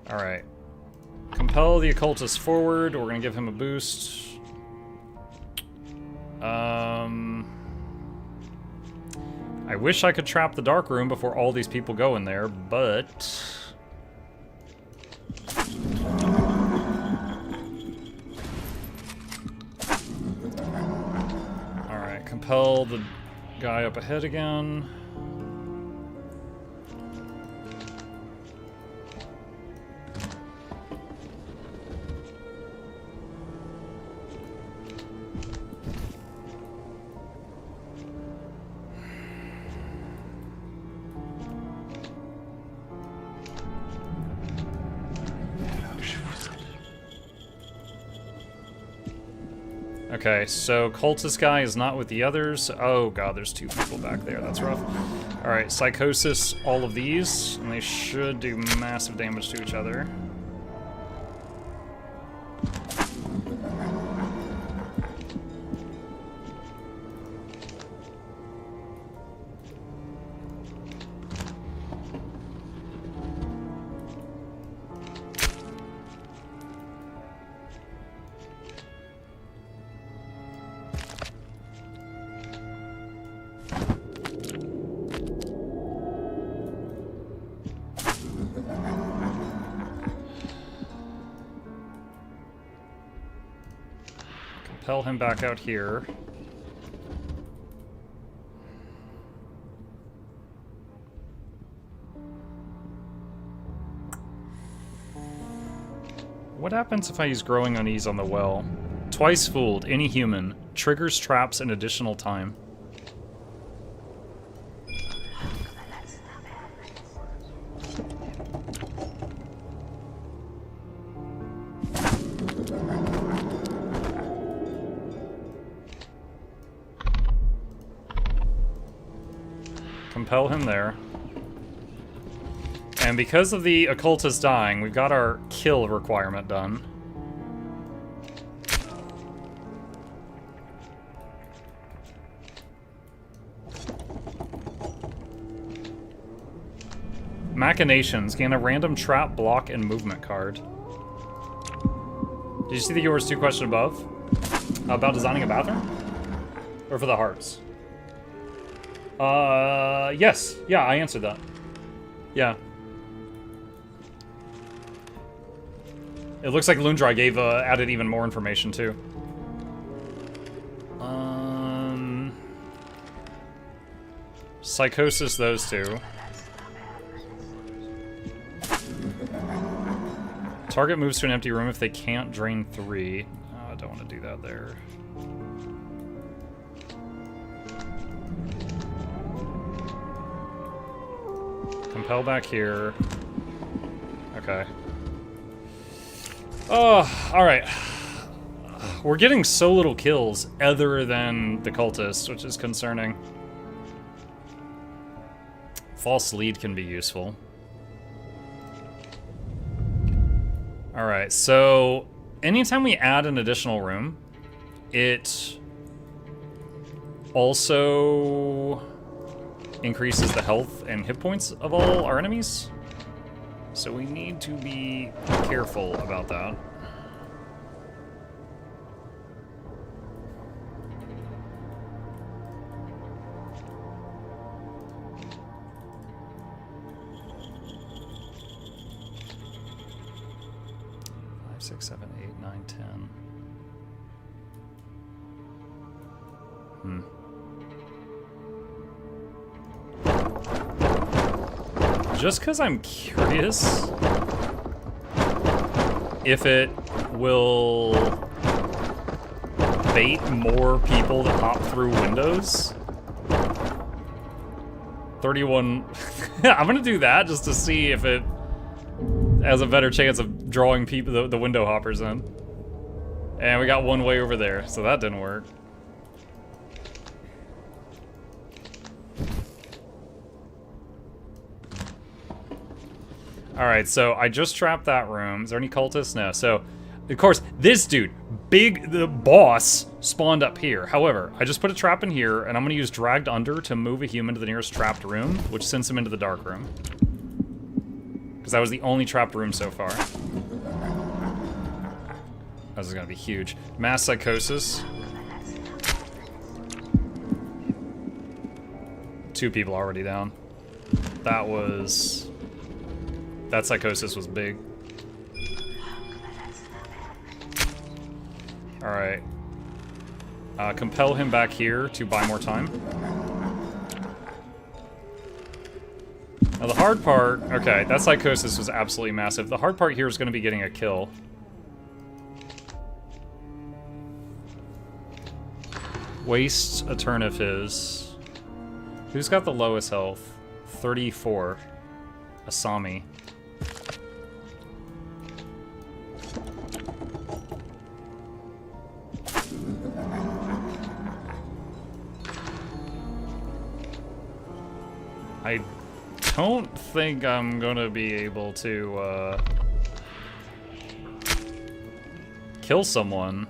Alright. Compel the occultist forward. We're gonna give him a boost. I wish I could trap the dark room before all these people go in there, but... Alright, compel the guy up ahead again. Okay, so cultist guy is not with the others. Oh god, there's 2 people back there. That's rough. Alright, psychosis, all of these, and they should do massive damage to each other. Compel him back out here. What happens if I use Growing Unease on the well? Twice fooled, any human. Triggers traps an additional time. Compel him there. And because of the occultist dying, we've got our kill requirement done. Machinations. Gain a random trap, block, and movement card. Did you see the yours 2 question above? About designing a bathroom? Or for the hearts? Yes. Yeah, I answered that. Yeah. It looks like Loondry gave, added even more information, too. Psychosis, those 2. Target moves to an empty room if they can't drain 3. Oh, I don't want to do that there. Compel back here. Okay. Oh, alright. We're getting so little kills other than the cultist, which is concerning. False lead can be useful. Alright, so anytime we add an additional room, it also increases the health and hit points of all our enemies. So we need to be careful about that. Six, 7, 8, 9, 10. Just because I'm curious if it will bait more people to hop through windows. 31. I'm gonna do that just to see if it has a better chance of drawing people, the window hoppers in. And we got one way over there, so that didn't work. Alright, so I just trapped that room. Is there any cultists? No. So, of course, this dude, the boss, spawned up here. However, I just put a trap in here, and I'm gonna use dragged under to move a human to the nearest trapped room, which sends him into the dark room. Because that was the only trapped room so far. This is gonna be huge. Mass psychosis. 2 people already down. That psychosis was big. Alright. Compel him back here to buy more time. Now the hard part, okay, that psychosis was absolutely massive. The hard part here is going to be getting a kill. Waste a turn of his. Who's got the lowest health? 34. Asami. I don't think I'm gonna be able to kill someone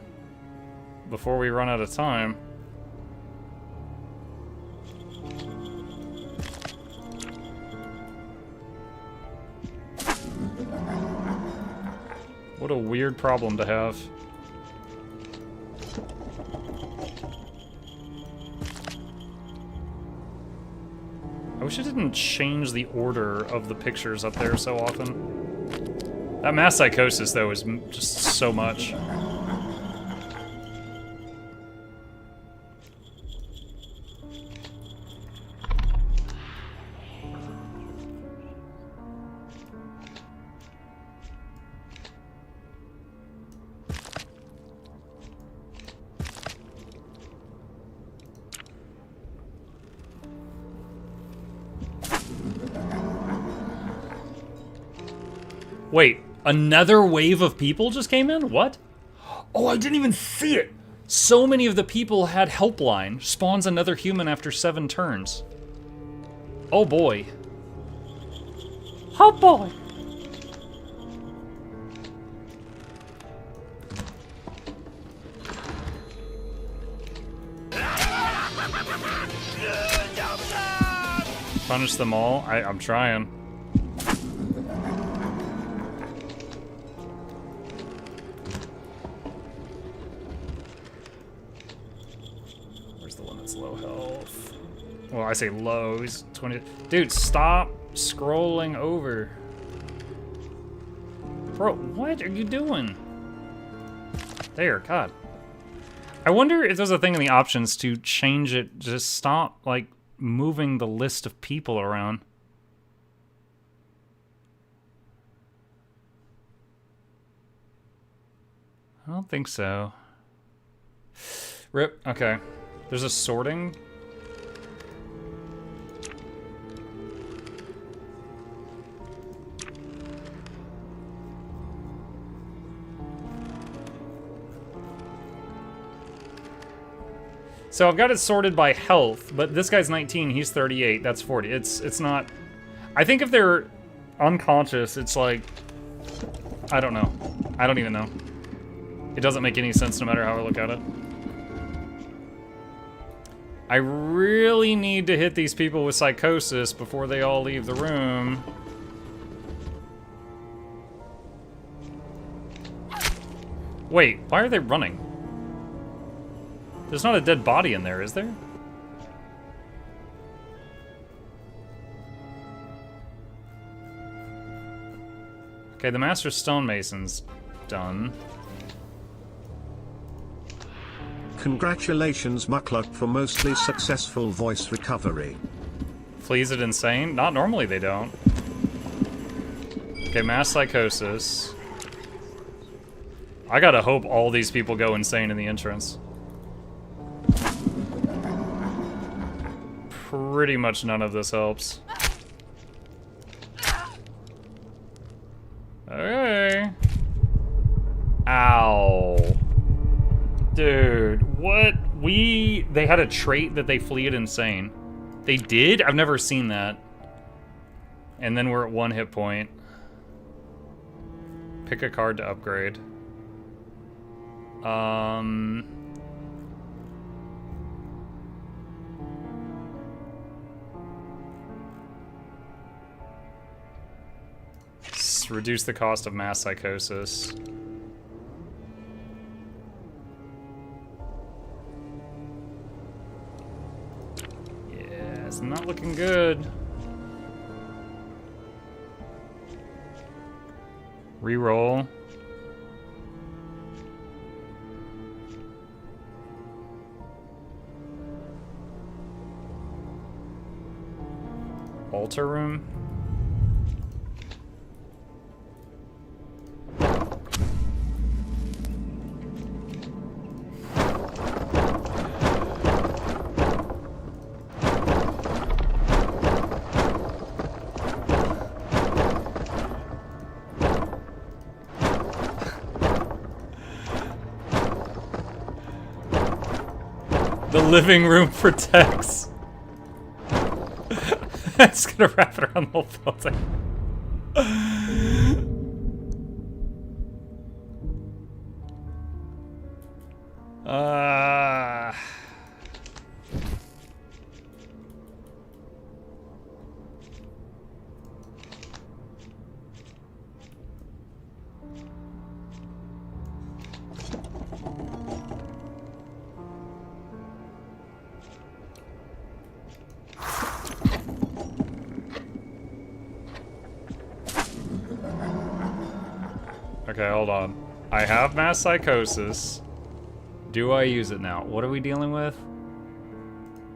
before we run out of time. What a weird problem to have. I wish it didn't change the order of the pictures up there so often. That mass psychosis, though, is just so much. Wait, another wave of people just came in? What? Oh, I didn't even see it! So many of the people had helpline. Spawns another human after 7 turns. Oh boy. Oh boy. Punish them all? I'm trying. Where's the one that's low health? Well, I say low, he's 20. Dude, stop scrolling over. Bro, what are you doing? There, God. I wonder if there's a thing in the options to change it, just stop, like, moving the list of people around. I don't think so. Rip, okay. There's a sorting. So I've got it sorted by health, but this guy's 19, he's 38, that's 40. It's not... I think if they're unconscious, it's like... I don't know. I don't even know. It doesn't make any sense no matter how I look at it. I really need to hit these people with psychosis before they all leave the room. Wait, why are they running? There's not a dead body in there, is there? Okay, the Master Stonemason's done. Congratulations, Mukluk, for mostly successful voice recovery. Flees it insane? Not normally they don't. Okay, mass psychosis. I gotta hope all these people go insane in the entrance. Pretty much none of this helps. Okay. Ow. Dude, what? They had a trait that they flee it insane. They did? I've never seen that. And then we're at 1 hit point. Pick a card to upgrade. Reduce the cost of mass psychosis. Yeah, it's not looking good. Reroll. Altar room. The living room protects. It's gonna wrap it around the whole building. Okay, hold on. I have mass psychosis. Do I use it now? What are we dealing with?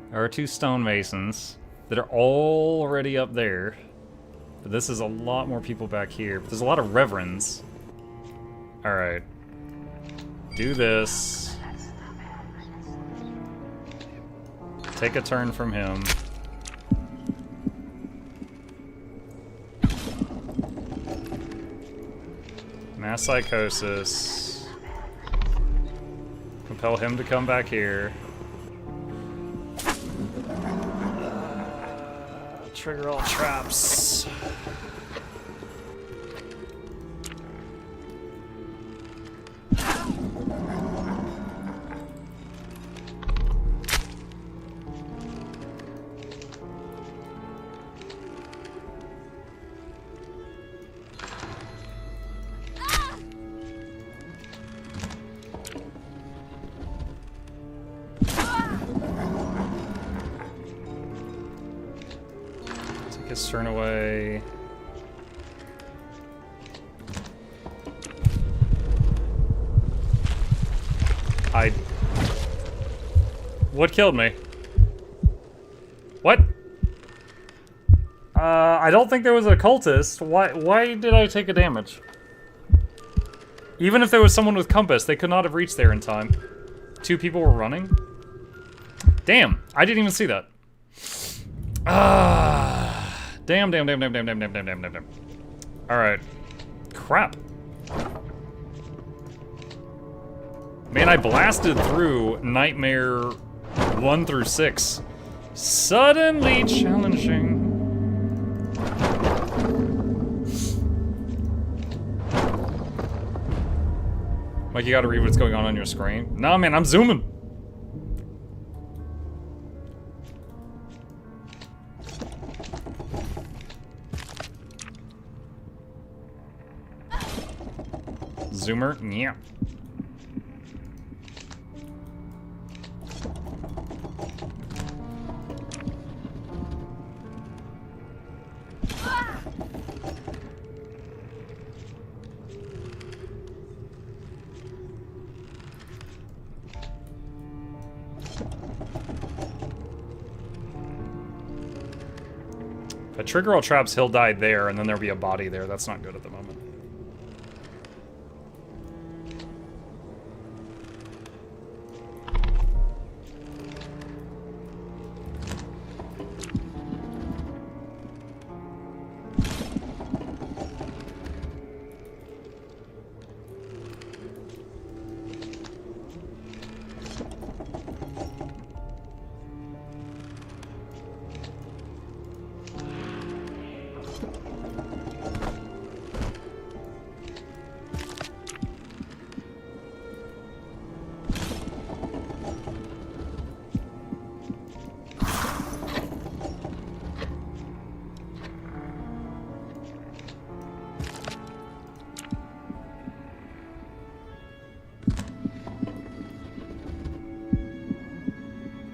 There are 2 stonemasons that are already up there. But this is a lot more people back here. But there's a lot of reverends. Alright. Do this. Take a turn from him. Mass psychosis. Compel him to come back here. Trigger all traps. Turn away. What killed me? What? I don't think there was a cultist. Why did I take a damage? Even if there was someone with compass, they could not have reached there in time. 2 people were running? Damn, I didn't even see that. Damn. Alright. Crap. Man, I blasted through Nightmare 1 through 6. Suddenly challenging. Like, you gotta read what's going on your screen. Nah, man, I'm zooming. Zoomer? Yeah. If I trigger all traps, he'll die there, and then there'll be a body there. That's not good at the moment.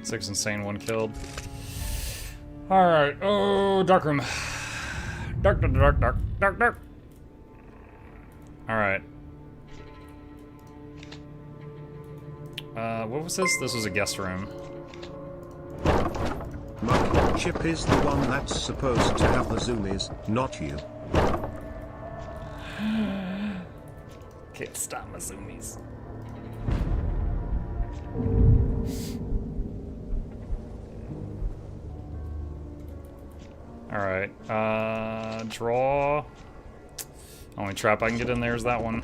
Six insane, 1 killed. Alright, oh, dark room. Dark. Alright. What was this? This was a guest room. Muck, Chip is the one that's supposed to have the zoomies, not you. Can't stop my zoomies. Alright, draw. Only trap I can get in there is that one.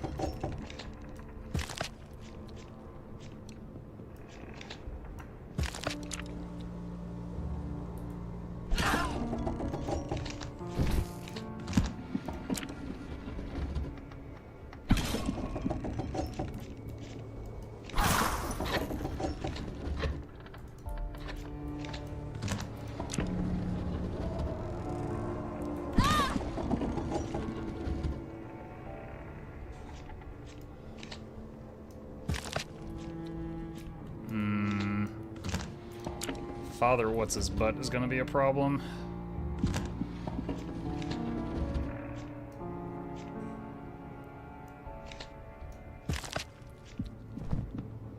Father, what's his butt is gonna be a problem.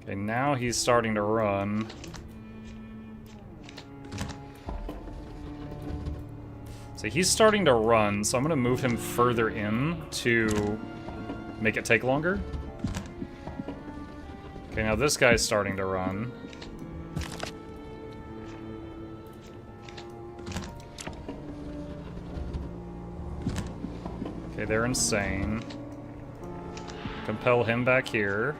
Okay, now he's starting to run. So he's starting to run, so I'm gonna move him further in to make it take longer. Okay, now this guy's starting to run. Okay, they're insane. Compel him back here.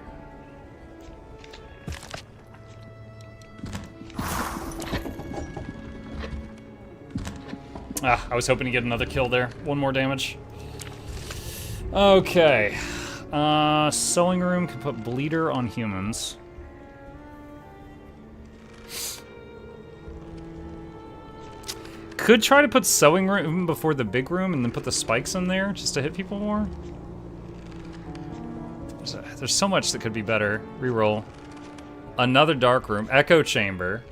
Ah, I was hoping to get another kill there. One more damage. Okay. Sewing room can put bleeder on humans. Could try to put sewing room before the big room and then put the spikes in there just to hit people more. There's so much that could be better. Reroll. Another dark room. Echo chamber.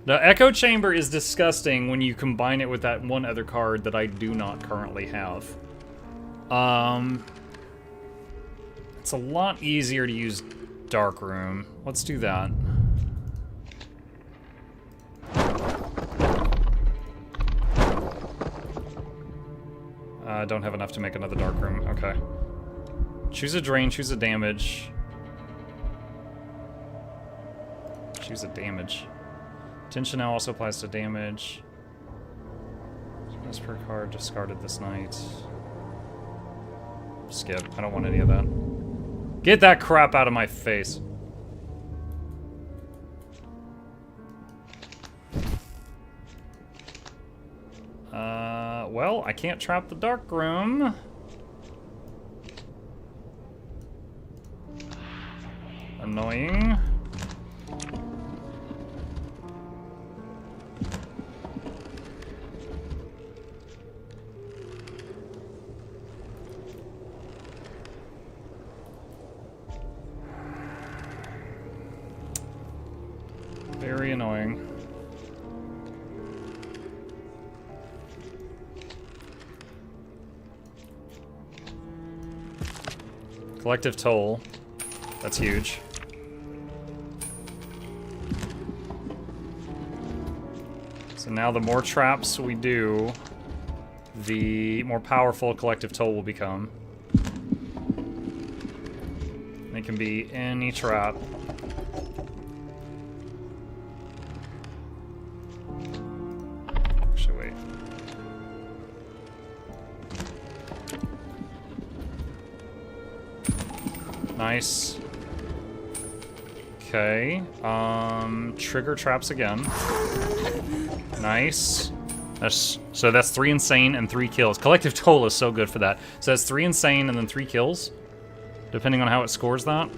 The echo chamber is disgusting when you combine it with that one other card that I do not currently have. It's a lot easier to use dark room. Let's do that. I don't have enough to make another dark room. Okay. Choose a drain, choose a damage. Choose a damage. Tension now also applies to damage. This per card discarded this night. Skip. I don't want any of that. Get that crap out of my face. Well, I can't trap the dark room. Annoying. Very annoying. Collective toll. That's huge. So now the more traps we do, the more powerful collective toll will become. It can be any trap. Actually, wait. Nice. Okay. Trigger traps again. Nice. So that's 3 insane and 3 kills. Collective toll is so good for that. So that's 3 insane and then 3 kills, depending on how it scores that.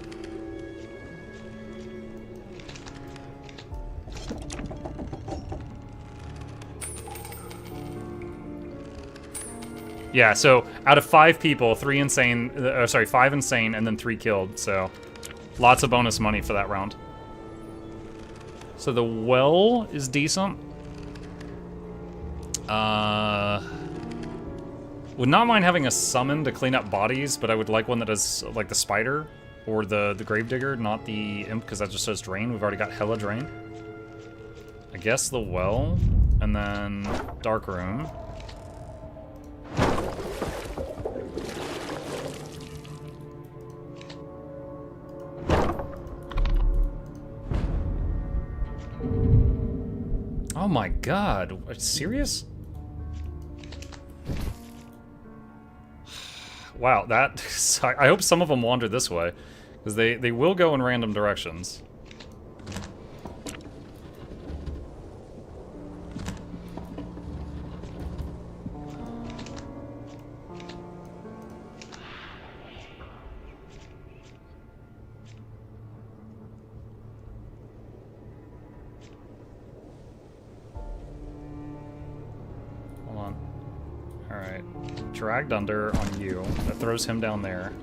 Yeah, so out of 5 people, 3 insane, 5 insane and then 3 killed, so lots of bonus money for that round. So the well is decent. Would not mind having a summon to clean up bodies, but I would like one that does like the spider or the gravedigger, not the imp, because that just says drain. We've already got hella drain. I guess the well, and then dark room. Oh my god, are you serious? Wow, that... I hope some of them wander this way, because they will go in random directions. Dragged under on you. That throws him down there.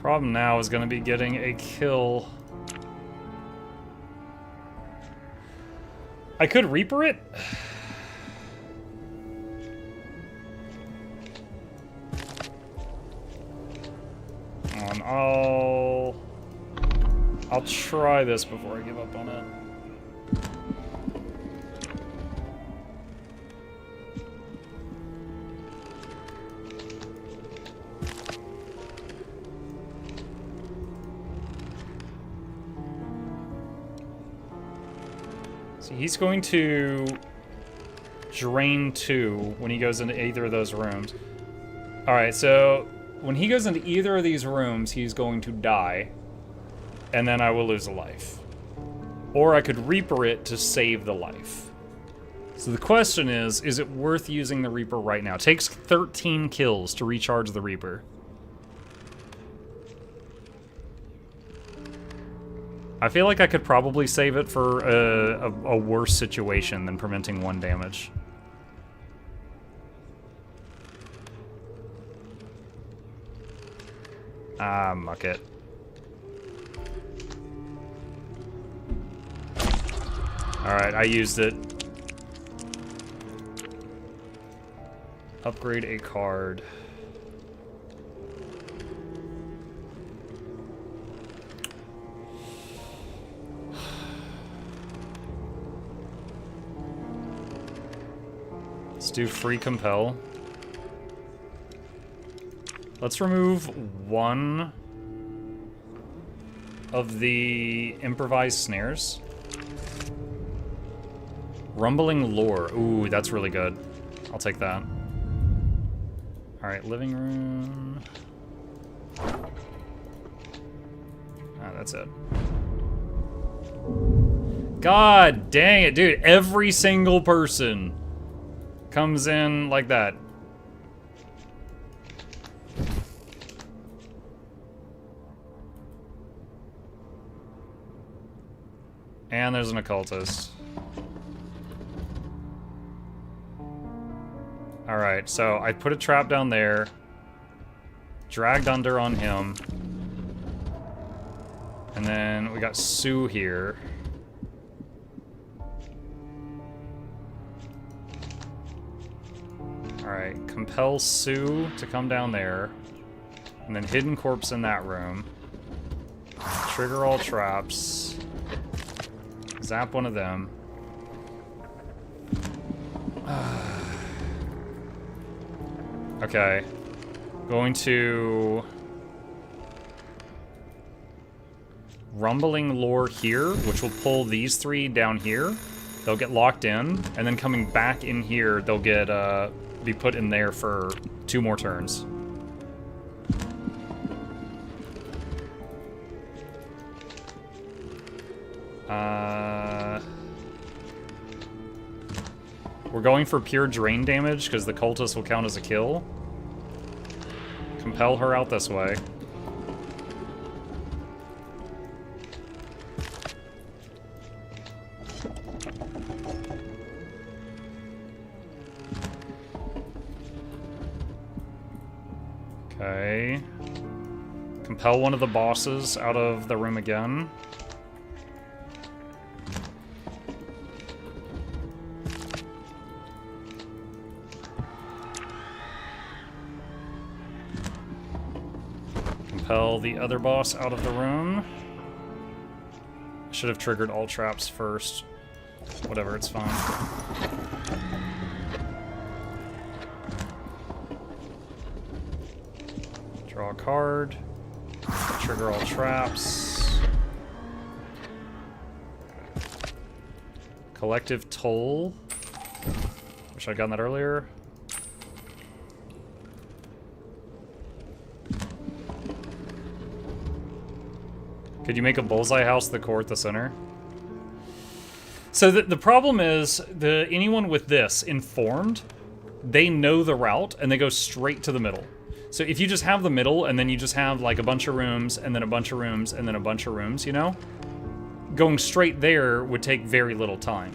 Problem now is going to be getting a kill. I could Reaper it. I'll try this before I give up on it. So he's going to drain 2 when he goes into either of those rooms. Alright, so when he goes into either of these rooms, he's going to die. And then I will lose a life. Or I could Reaper it to save the life. So the question is it worth using the Reaper right now? It takes 13 kills to recharge the Reaper. I feel like I could probably save it for a worse situation than preventing 1 damage. Ah, muck it. Alright, I used it. Upgrade a card. Let's do free compel. Let's remove 1 of the improvised snares. Rumbling lore. Ooh, that's really good. I'll take that. Alright, living room. Ah, that's it. God dang it, dude. Every single person comes in like that. And there's an occultist. Alright, so I put a trap down there. Dragged under on him. And then we got Sue here. Alright, compel Sue to come down there. And then hidden corpse in that room. Trigger all traps. Zap one of them. Okay. Going to... Rumbling lore here, which will pull these 3 down here. They'll get locked in, and then coming back in here, they'll get, be put in there for 2 more turns. We're going for pure drain damage, because the cultist will count as a kill. Compel her out this way. Okay. Compel one of the bosses out of the room again. Compel the other boss out of the room. Should have triggered all traps first. Whatever, it's fine. Draw a card. Trigger all traps. Collective toll. Wish I'd gotten that earlier. Could you make a bullseye house the core at the center? So the problem is, anyone with this informed, they know the route and they go straight to the middle. So if you just have the middle and then you just have like a bunch of rooms and then a bunch of rooms and then a bunch of rooms, you know? Going straight there would take very little time.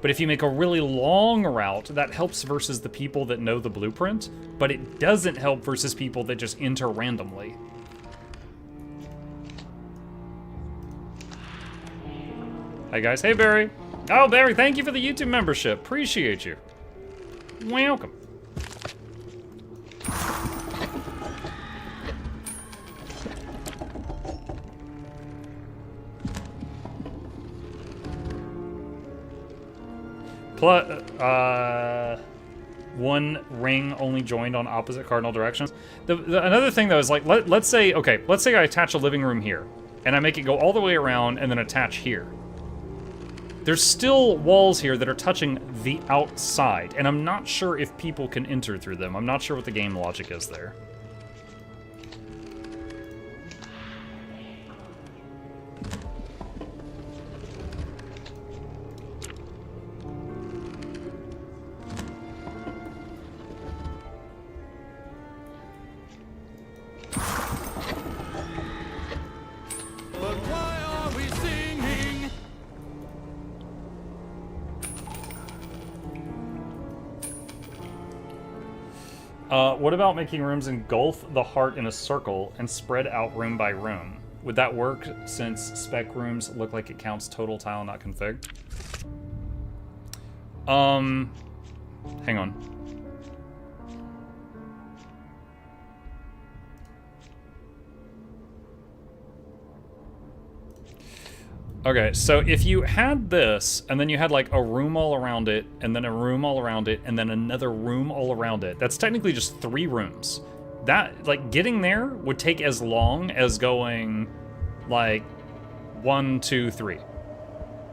But if you make a really long route, that helps versus the people that know the blueprint, but it doesn't help versus people that just enter randomly. Hi guys, hey Barry. Oh, Barry, thank you for the YouTube membership. Appreciate you. Welcome. Plus, one ring only joined on opposite cardinal directions. Another thing though is like, let's say I attach a living room here, and I make it go all the way around and then attach here. There's still walls here that are touching the outside, and I'm not sure if people can enter through them. I'm not sure what the game logic is there. What about making rooms engulf the heart in a circle and spread out room by room? Would that work since spec rooms look like it counts total tile, not config? Hang on. Okay, so if you had this, and then you had like a room all around it, and then a room all around it, and then another room all around it, that's technically just 3 rooms. That, like, getting there would take as long as going, like, 1, 2, 3.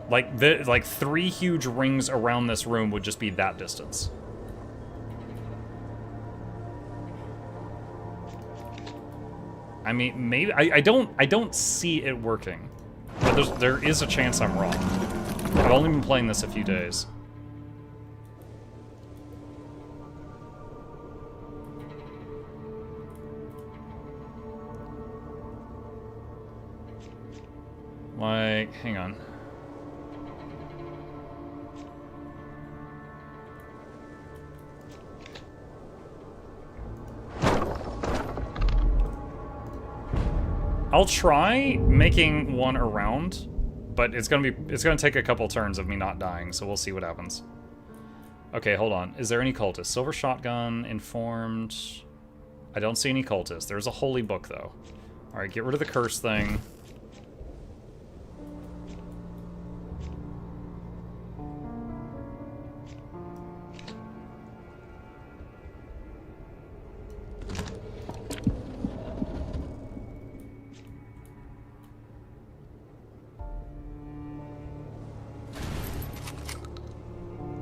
Like 3 huge rings around this room would just be that distance. I mean, maybe, I don't see it working. But there is a chance I'm wrong. I've only been playing this a few days. Like, hang on. I'll try making one around, but it's gonna take a couple turns of me not dying, so we'll see what happens. Okay, hold on. Is there any cultists? Silver shotgun, informed. I don't see any cultists. There's a holy book though. Alright, get rid of the curse thing.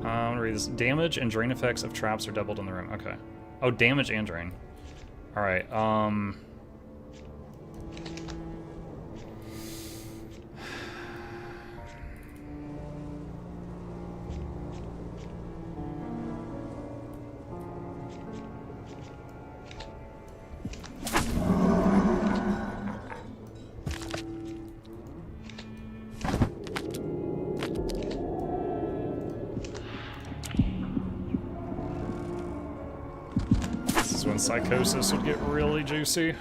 I'm gonna read this. Damage and drain effects of traps are doubled in the room. Okay. Oh, damage and drain. Alright, Psychosis would get really juicy.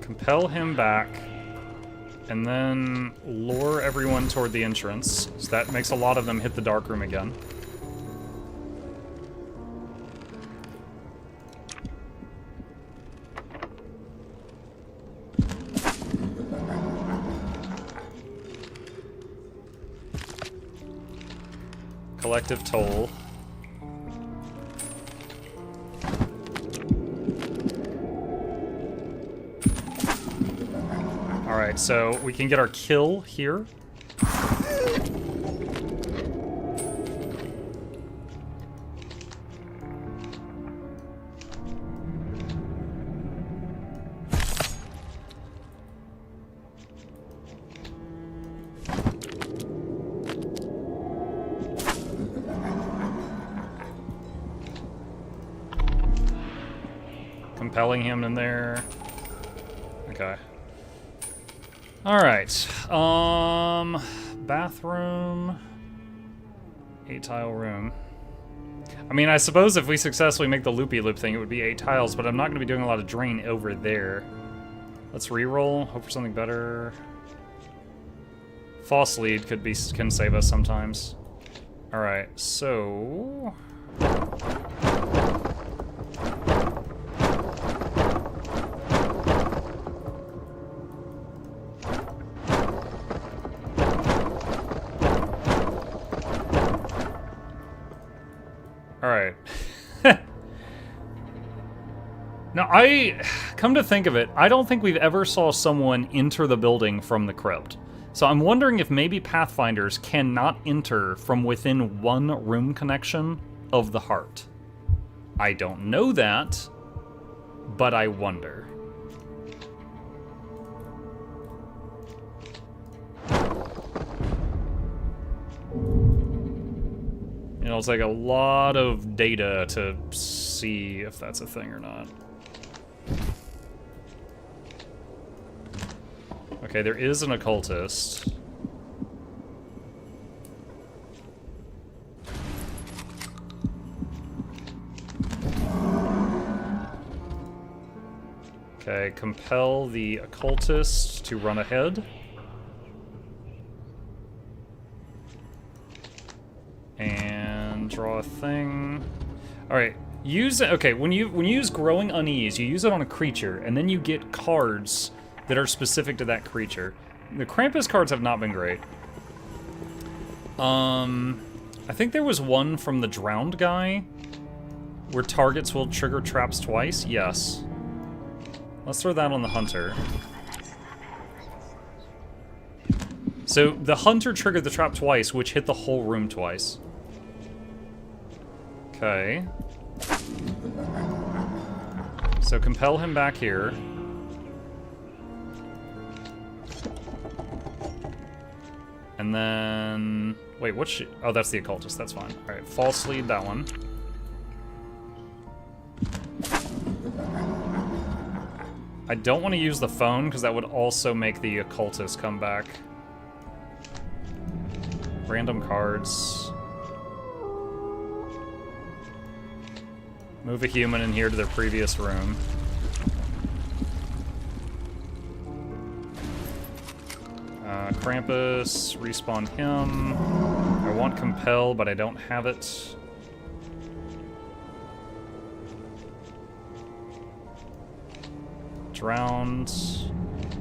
Compel him back, and then lure everyone toward the entrance. So that makes a lot of them hit the dark room again. Collective toll. Alright, so we can get our kill here. Compelling him in there. Okay. Alright. Bathroom. 8-tile room. I mean, I suppose if we successfully make the loopy-loop thing, it would be 8 tiles, but I'm not going to be doing a lot of drain over there. Let's re-roll. Hope for something better. False lead can save us sometimes. Alright, so... Alright. Now, come to think of it, I don't think we've ever saw someone enter the building from the crypt. So I'm wondering if maybe Pathfinders cannot enter from within one room connection of the heart. I don't know that, but I wonder. It'll take a lot of data to see if that's a thing or not. Okay, there is an occultist. Okay, compel the occultist to run ahead. And draw a thing. Alright, when you use Growing Unease, you use it on a creature, and then you get cards that are specific to that creature. The Krampus cards have not been great. I think there was one from the Drowned guy, where targets will trigger traps twice. Yes. Let's throw that on the Hunter. So, the Hunter triggered the trap twice, which hit the whole room twice. Okay. So, compel him back here. And then... Wait, oh, that's the occultist, that's fine. Alright, false lead that one. I don't want to use the phone, because that would also make the occultist come back. Random cards. Move a human in here to their previous room. Krampus, respawn him. I want compel, but I don't have it. Drowned.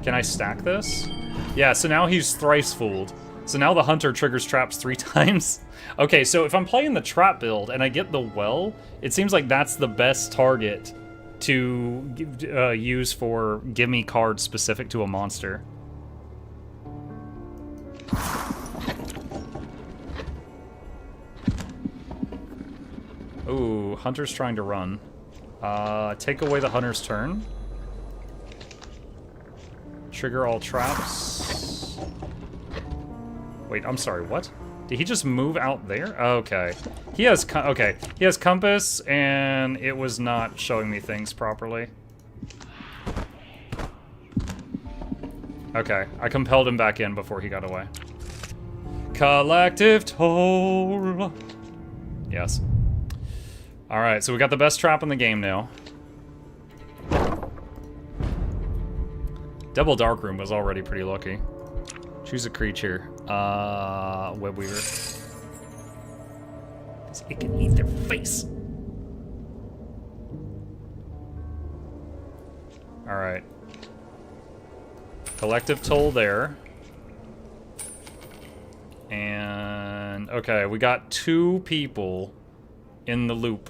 Can I stack this? Yeah, so now he's thrice fooled. So now the Hunter triggers traps 3 times. Okay, so if I'm playing the trap build and I get the well, it seems like that's the best target to use for give me cards specific to a monster. Ooh, Hunter's trying to run. Take away the Hunter's turn. Trigger all traps. Wait, I'm sorry, what? Did he just move out there? Okay. He has compass, and it was not showing me things properly. Okay, I compelled him back in before he got away. Collective toll. Yes. Alright, so we got the best trap in the game now. Double Dark Room was already pretty lucky. Choose a creature. Web Weaver. Because it can eat their face. Alright. Collective toll there. And... okay, we got 2 people in the loop.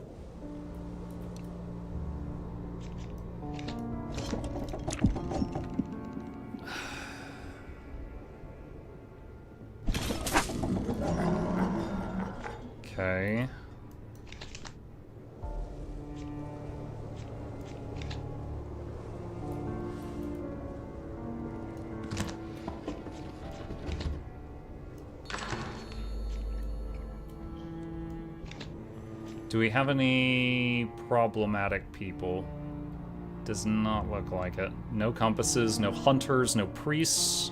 Okay. Do we have any problematic people? Does not look like it. No compasses, no hunters, no priests.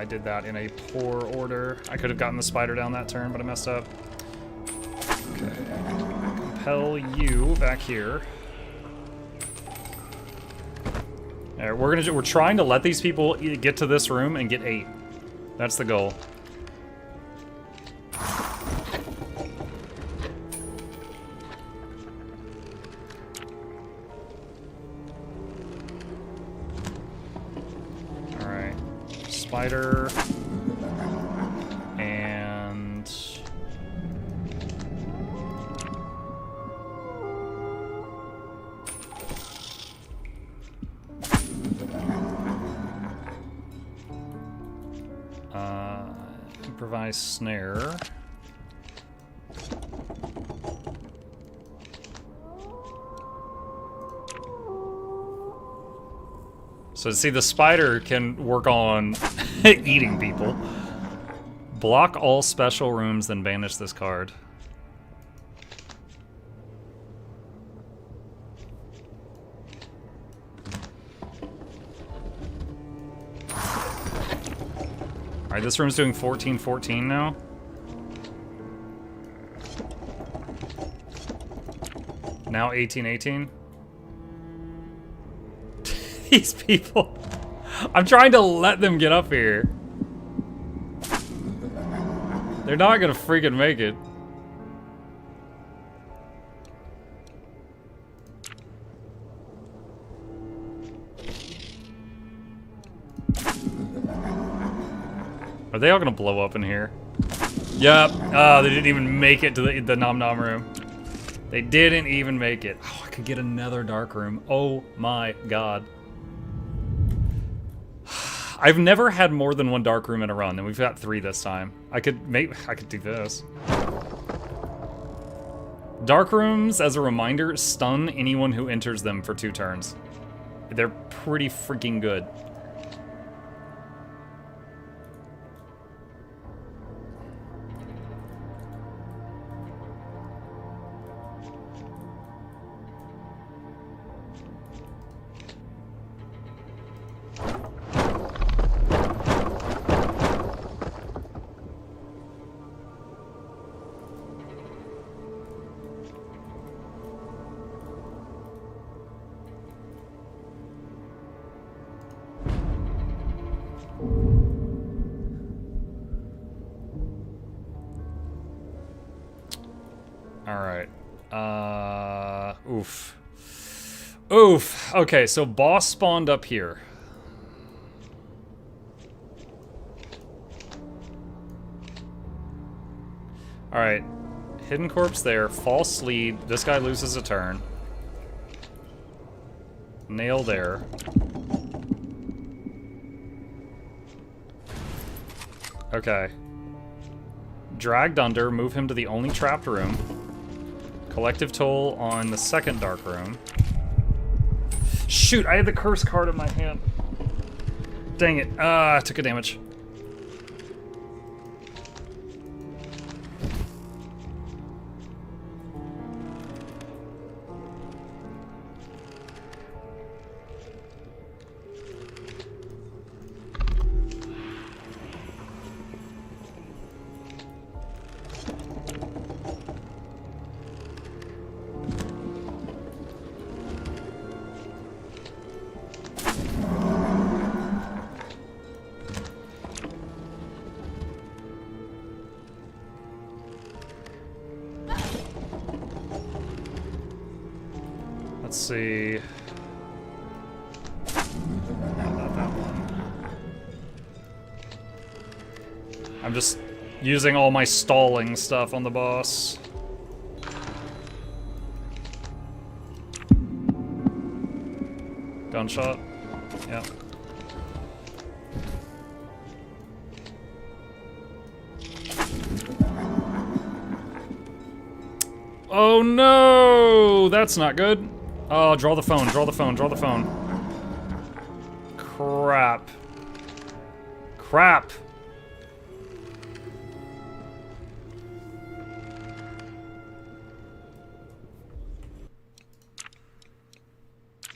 I did that in a poor order. I could have gotten the spider down that turn, but I messed up. Okay. Compel you back here. Alright, we're trying to let these people get to this room and get 8. That's the goal. Spider and improvise snare. So see, the spider can work on eating people. Block all special rooms, then banish this card. Alright, this room's doing 14-14 now. Now 18-18. These people. I'm trying to let them get up here. They're not gonna freaking make it. Are they all gonna blow up in here? Yep. Oh, they didn't even make it to the Nom Nom room. They didn't even make it. Oh, I could get another dark room. Oh my god. I've never had more than one dark room in a run, and we've got 3 this time. I could do this. Dark rooms, as a reminder, stun anyone who enters them for 2 turns. They're pretty freaking good. Alright. Oof. Oof. Okay, so boss spawned up here. Alright. Hidden corpse there. False lead. This guy loses a turn. Nail there. Okay. Dragged under. Move him to the only trapped room. Collective toll on the second dark room. Shoot, I had the curse card in my hand. Dang it. I took a damage. Noxxi. No, not that one. I'm just using all my stalling stuff on the boss. Gunshot. Yeah. Oh no! That's not good. Oh, draw the phone, draw the phone, draw the phone. Crap. Crap!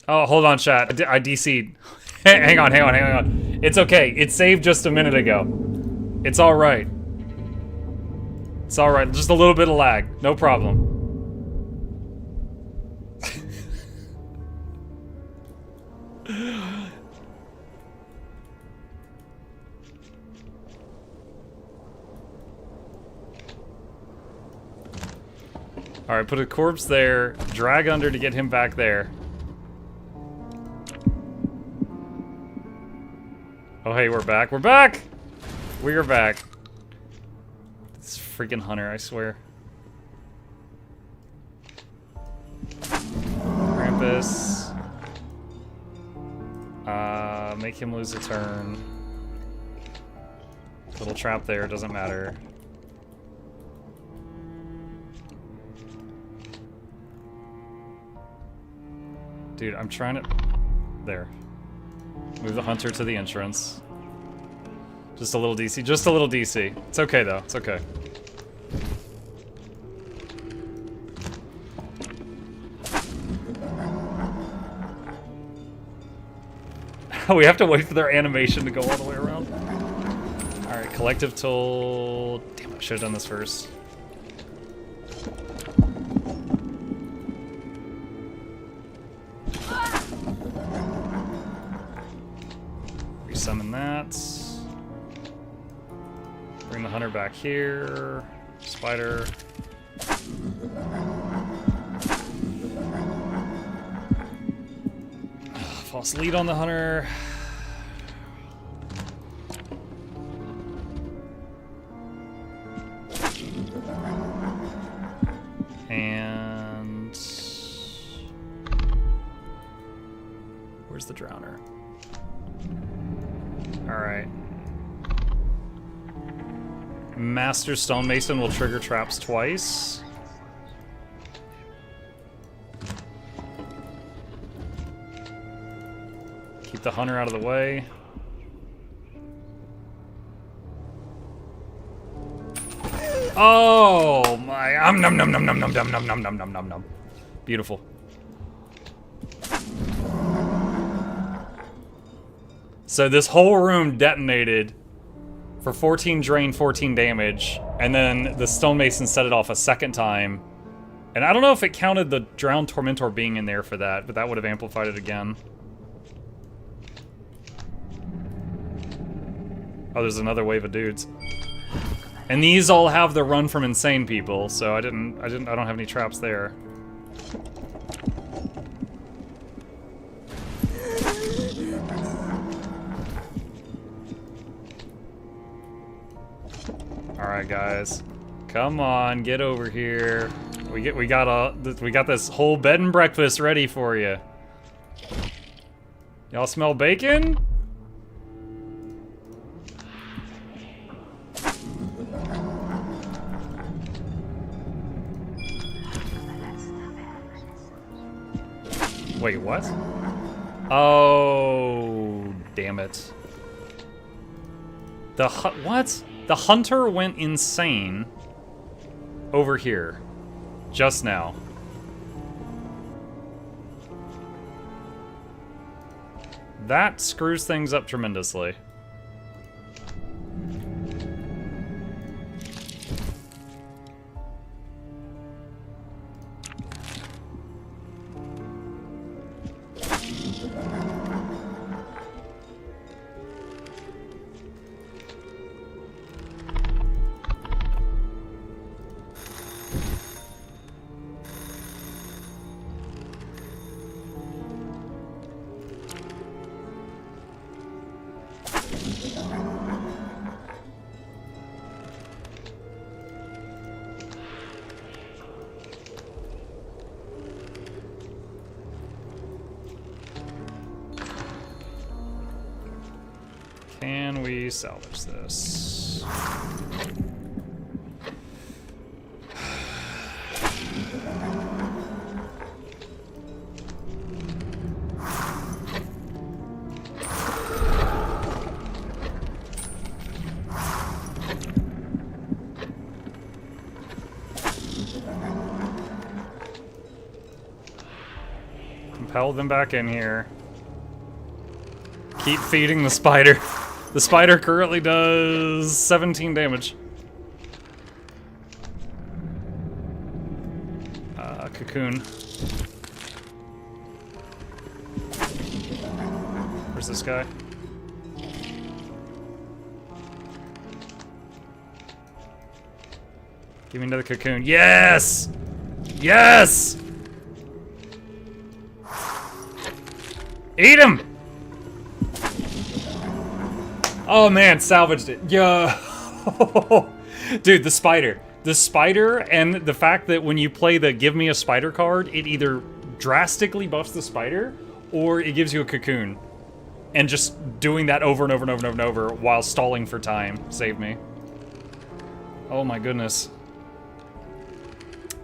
Oh, hold on, chat. I DC'd. Hang on, hang on, hang on. It's okay. It saved just a minute ago. It's alright. It's alright. Just a little bit of lag. No problem. Alright, put a corpse there. Drag under to get him back there. Oh, hey, we're back. We're back! We are back. This freaking hunter, I swear. Krampus. Make him lose a turn. Little trap there, doesn't matter. Dude, I'm trying to... There. Move the hunter to the entrance. Just a little DC. Just a little DC. It's okay, though. It's okay. We have to wait for their animation to go all the way around. Alright, collective toll... Damn, I should have done this first. Resummon that. Bring the hunter back here. Spider. False lead on the hunter. And... Where's the drowner? Alright. Master Stonemason will trigger traps twice. Keep the hunter out of the way. Oh my! Num num num num num num num num num num num num. Beautiful. So this whole room detonated for 14 drain, 14 damage, and then the stonemason set it off a second time. And I don't know if it counted the drowned tormentor being in there for that, but that would have amplified it again. Oh, there's another wave of dudes. And these all have the run from insane people, so I don't have any traps there. Alright, guys. Come on, get over here. We got this whole bed and breakfast ready for you. Y'all smell bacon? Wait, what? Oh, damn it. What? The hunter went insane over here just now. That screws things up tremendously. Can we salvage this? Compel them back in here. Keep feeding the spider. The spider currently does 17 damage. Cocoon. Where's this guy? Give me another cocoon. Yes! Yes! Eat him! Oh man, salvaged it. Yeah. Dude, the spider. The spider and the fact that when you play the give me a spider card, it either drastically buffs the spider or it gives you a cocoon. And just doing that over and over and over and over and over while stalling for time saved me. Oh my goodness.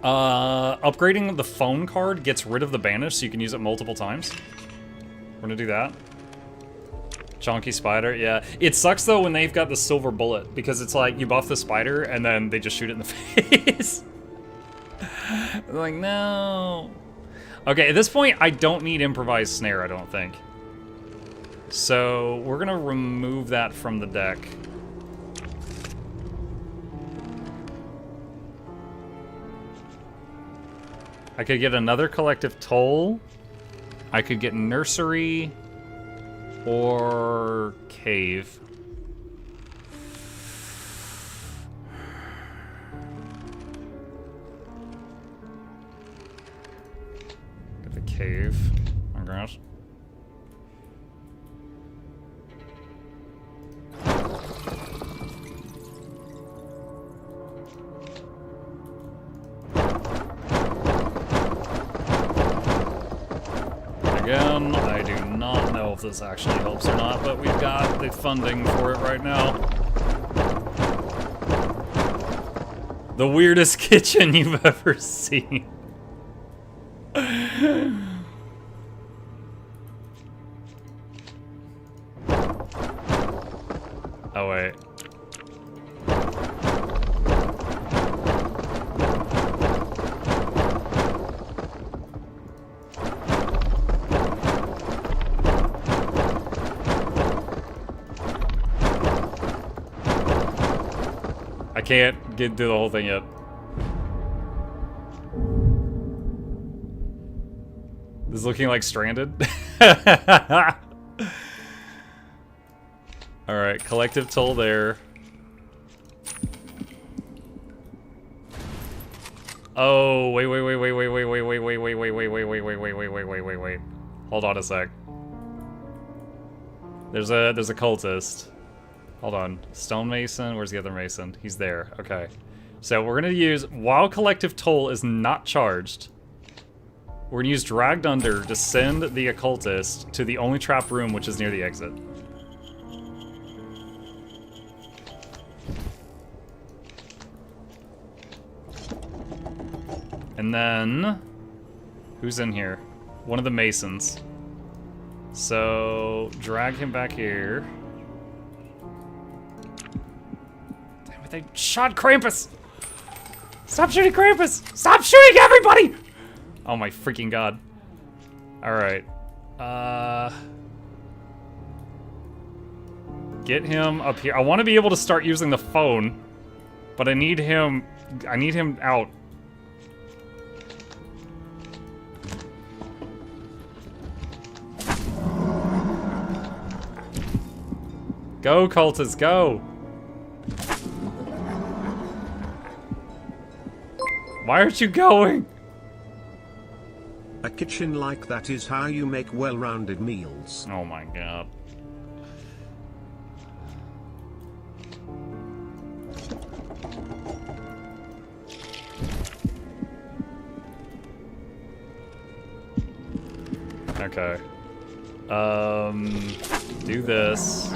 Upgrading the phone card gets rid of the banish so you can use it multiple times. We're gonna do that. Chonky spider, yeah. It sucks though when they've got the silver bullet because it's like you buff the spider and then they just shoot it in the face. I'm like, no. Okay, at this point, I don't need improvised snare, I don't think. So we're gonna remove that from the deck. I could get another collective toll. I could get nursery or cave. Get the cave. Oh gosh. Again, I do not know if this actually helps or not, but we've got the funding for it right now. The weirdest kitchen you've ever seen. Oh, wait. I can't get through the whole thing yet. This is looking like Stranded. Alright, collective toll there. Oh, wait. Hold on a sec. There's a cultist. Hold on. Stonemason, where's the other mason? He's there, okay. So we're gonna use, while collective toll is not charged, we're gonna use dragged under to send the occultist to the only trap room which is near the exit. And then, who's in here? One of the masons. So, drag him back here. Damn it, they shot Krampus! Stop shooting Krampus! Stop shooting everybody! Oh my freaking god. Alright. Get him up here. I want to be able to start using the phone, but I need him out. Go, cultists, go! Why aren't you going? A kitchen like that is how you make well-rounded meals. Oh my god. Okay. Do this.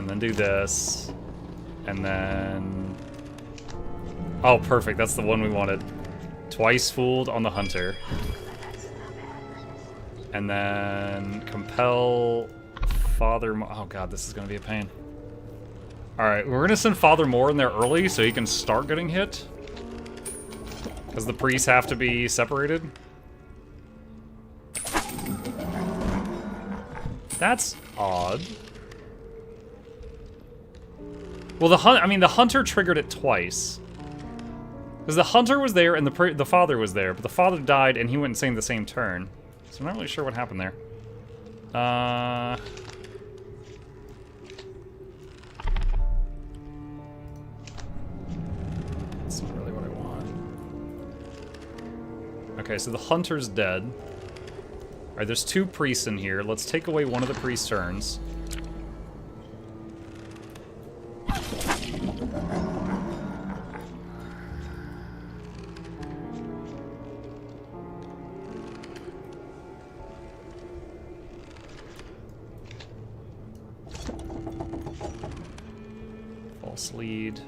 And then do this. And then... Oh, perfect. That's the one we wanted. Twice fooled on the hunter. And then compel Father... Oh god, this is going to be a pain. Alright, we're going to send Father Moore in there early so he can start getting hit. Because the priests have to be separated. That's odd. Well, the hunter triggered it twice. Because the hunter was there and the father was there, but the father died and he went insane the same turn. So I'm not really sure what happened there. That's not really what I want. Okay, so the hunter's dead. Alright, there's 2 priests in here. Let's take away one of the priest's turns. False lead.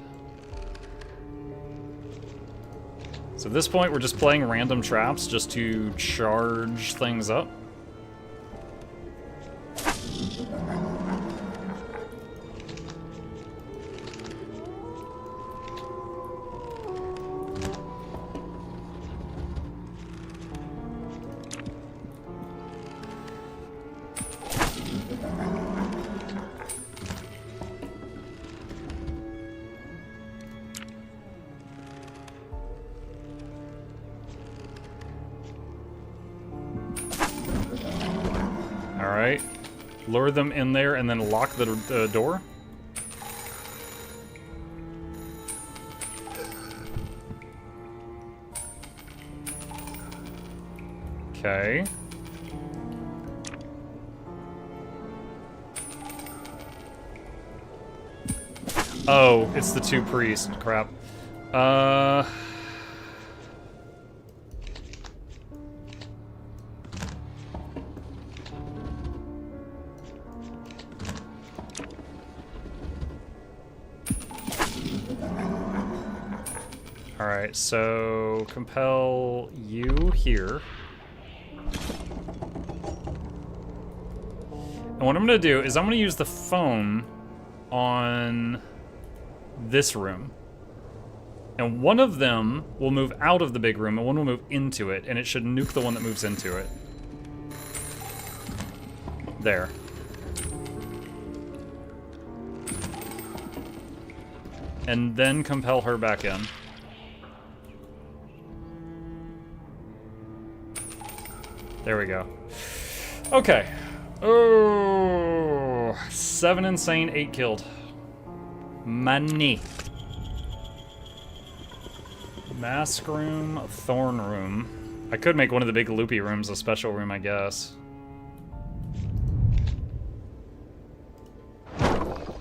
So at this point, we're just playing random traps just to charge things up. Alright. Lure them in there and then lock the door. Okay. Oh, it's the 2 priests. Crap. Alright, so compel you here. And what I'm going to do is I'm going to use the phone on this room. And one of them will move out of the big room and one will move into it, and it should nuke the one that moves into it. There. And then compel her back in. There we go. Okay. Oh, 7 insane, 8 killed. Money. Mask room, thorn room. I could make one of the big loopy rooms a special room, I guess.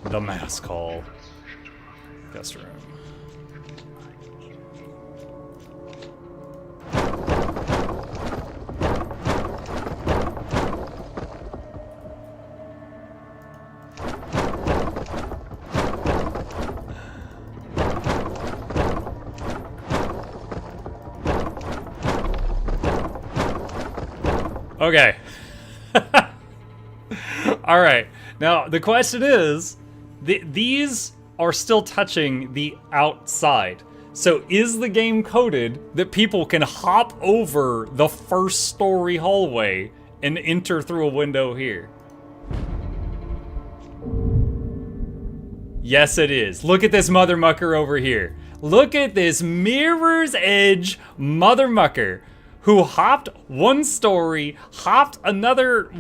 The mask hall. Guest room. Okay. All right. Now, the question is, these are still touching the outside. So is the game coded that people can hop over the first story hallway and enter through a window here? Yes, it is. Look at this mother mucker over here. Look at this Mirror's Edge mother mucker who hopped one story, hopped another,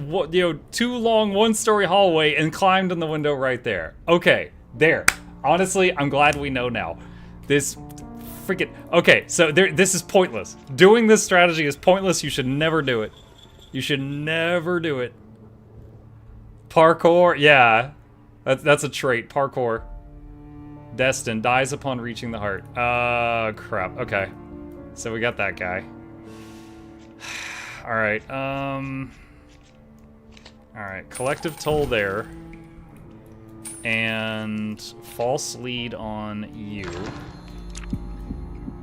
2 long 1-story hallway and climbed in the window right there. Okay, there. Honestly, I'm glad we know now. This freaking... Okay, so this is pointless. Doing this strategy is pointless. You should never do it. You should never do it. Parkour, yeah. That's a trait, parkour. Destin dies upon reaching the heart. Crap, okay. So we got that guy. Alright, alright, collective toll there. And false lead on you.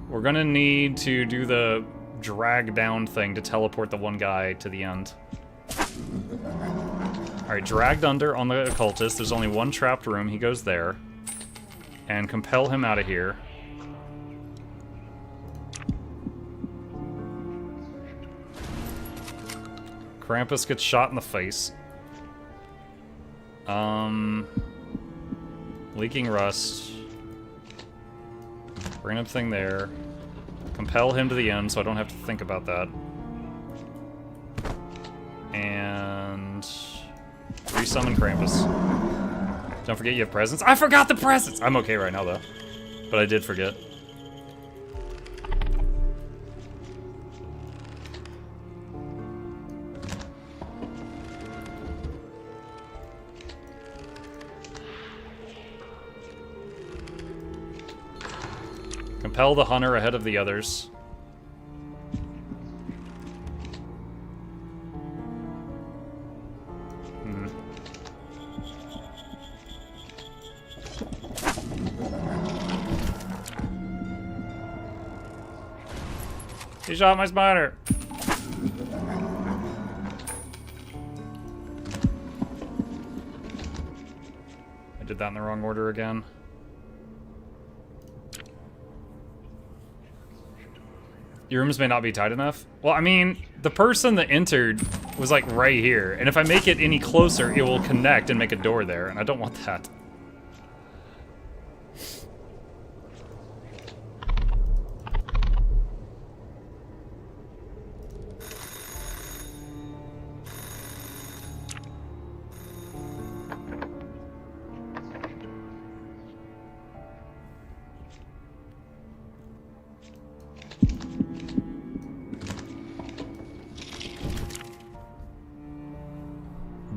We're gonna need to do the drag down thing to teleport the one guy to the end. Alright, dragged under on the occultist. There's only one trapped room. He goes there. And compel him out of here. Krampus gets shot in the face. Leaking rust. Random thing there. Compel him to the end so I don't have to think about that. And resummon Krampus. Don't forget you have presents. I forgot the presents! I'm okay right now though. But I did forget. Compel the hunter ahead of the others. He shot my spider. I did that in the wrong order again. Your rooms may not be tight enough. Well, I mean, the person that entered was like right here. And if I make it any closer, it will connect and make a door there. And I don't want that.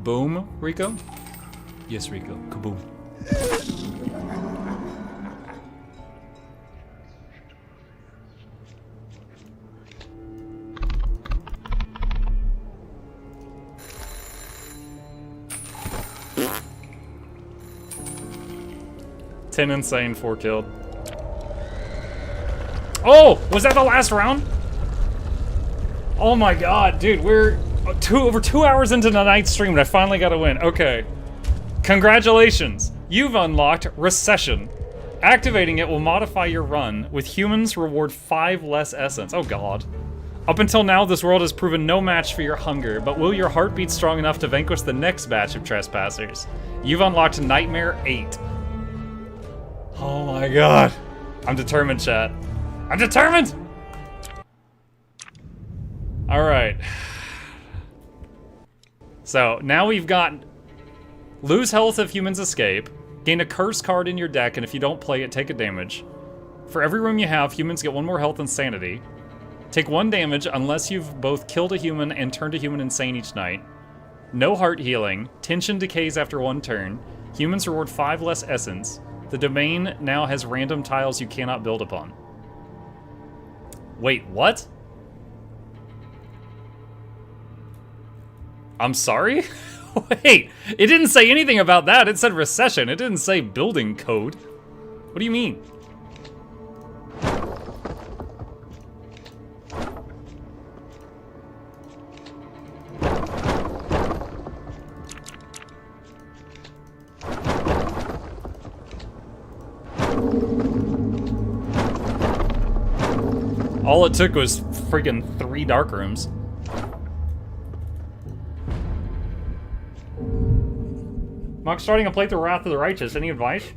Boom, Rico? Yes, Rico. Kaboom. Ten insane, 4 killed. Oh! Was that the last round? Oh my god, dude, we're over 2 hours into the night stream and I finally got a win. Okay. Congratulations. You've unlocked Recession. Activating it will modify your run, with humans reward 5 less essence. Oh god. Up until now, this world has proven no match for your hunger, but will your heart beat strong enough to vanquish the next batch of trespassers? You've unlocked Nightmare 8. Oh my god. I'm determined, chat. I'm determined! Alright. So, now we've got lose health if humans escape, gain a curse card in your deck, and if you don't play it, take a damage. For every room you have, humans get 1 more health and sanity. Take 1 damage unless you've both killed a human and turned a human insane each night. No heart healing. Tension decays after 1 turn. Humans reward 5 less essence. The domain now has random tiles you cannot build upon. Wait, what? I'm sorry? Wait, it didn't say anything about that. It said recession. It didn't say building code. What do you mean? All it took was freaking 3 dark rooms. Mock starting a playthrough Wrath of the Righteous. Any advice?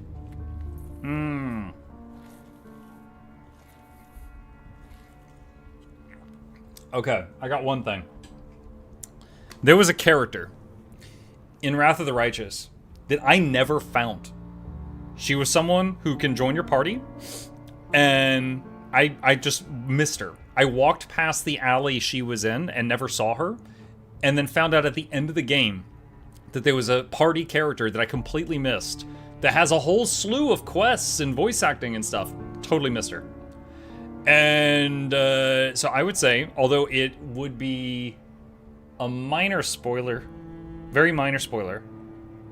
Okay, I got one thing. There was a character in Wrath of the Righteous that I never found. She was someone who can join your party, and I just missed her. I walked past the alley she was in and never saw her, and then found out at the end of the game that there was a party character that I completely missed that has a whole slew of quests and voice acting and stuff. Totally missed her. And so I would say, although it would be a minor spoiler, very minor spoiler,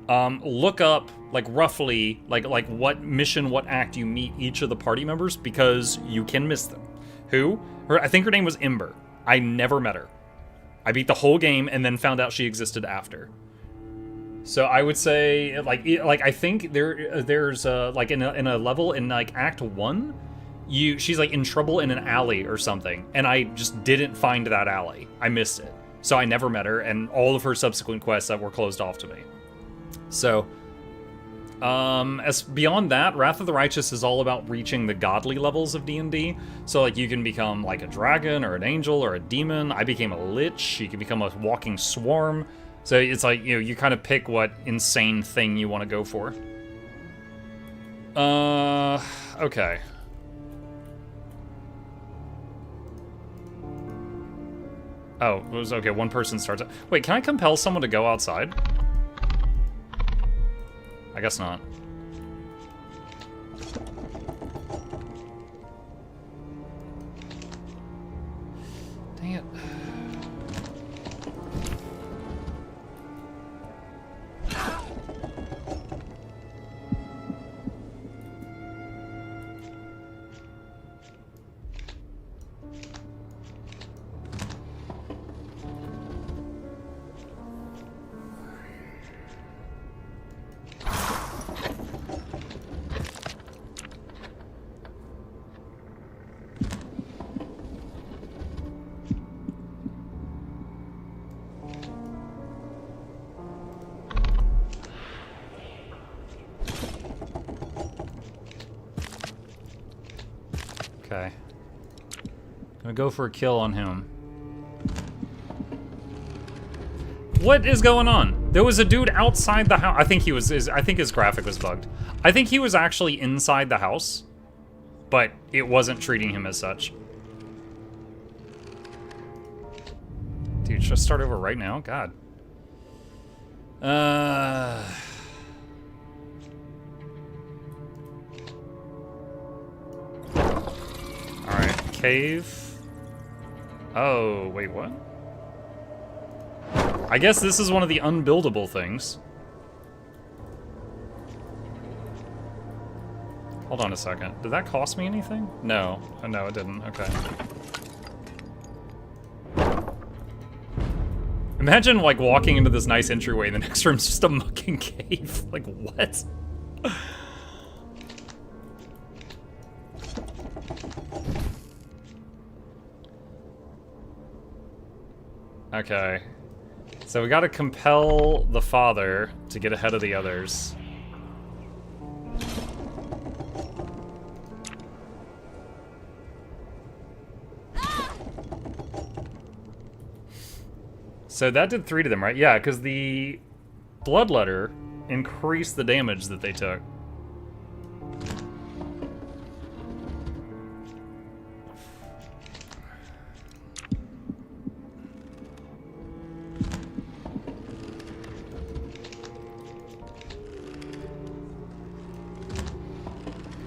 look up, like, roughly, like what mission, what act you meet each of the party members, because you can miss them. I think her name was Ember. I never met her. I beat the whole game and then found out she existed after. So I would say, like I think there's like in a level in like Act 1, she's like in trouble in an alley or something, and I just didn't find that alley. I missed it, so I never met her, and all of her subsequent quests that were closed off to me. So, as beyond that, Wrath of the Righteous is all about reaching the godly levels of D&D. So, like, you can become like a dragon or an angel or a demon. I became a lich. You can become a walking swarm. So it's like, you know, you kind of pick what insane thing you want to go for. Okay. Oh, it was okay. One person starts. Wait, can I compel someone to go outside? I guess not. Dang it. Okay. Gonna go for a kill on him. What is going on? There was a dude outside the house. I think his graphic was bugged. I think he was actually inside the house, but it wasn't treating him as such. Dude, should I start over right now? God. Alright, cave. Oh, wait, what? I guess this is one of the unbuildable things. Hold on a second. Did that cost me anything? No. Oh, no, it didn't. Okay. Imagine, like, walking into this nice entryway and the next room's just a mucking cave. Like, what? Okay. So we gotta compel the father to get ahead of the others. So that did 3 to them, right? Yeah, because the bloodletter increased the damage that they took.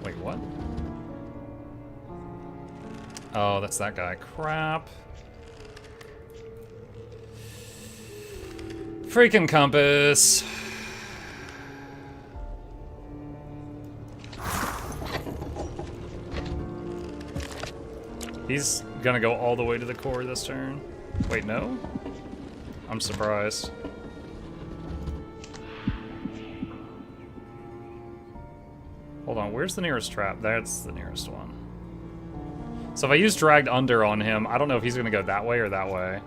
Wait, what? Oh, that's that guy. Crap. Freaking compass. He's gonna go all the way to the core this turn. Wait, no? I'm surprised. Hold on, where's the nearest trap? That's the nearest one. So if I use dragged under on him, I don't know if he's gonna go that way or that way.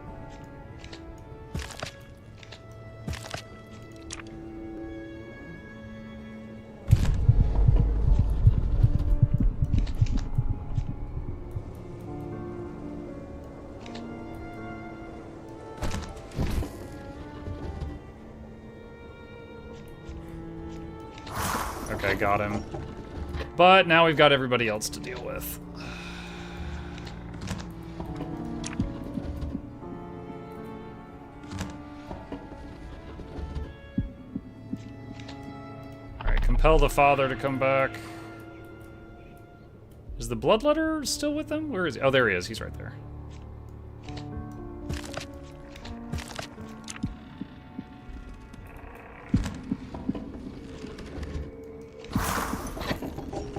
Okay, got him. But now we've got everybody else to deal with. Alright, compel the father to come back. Is the bloodletter still with him? Where is he? Oh, there he is. He's right there.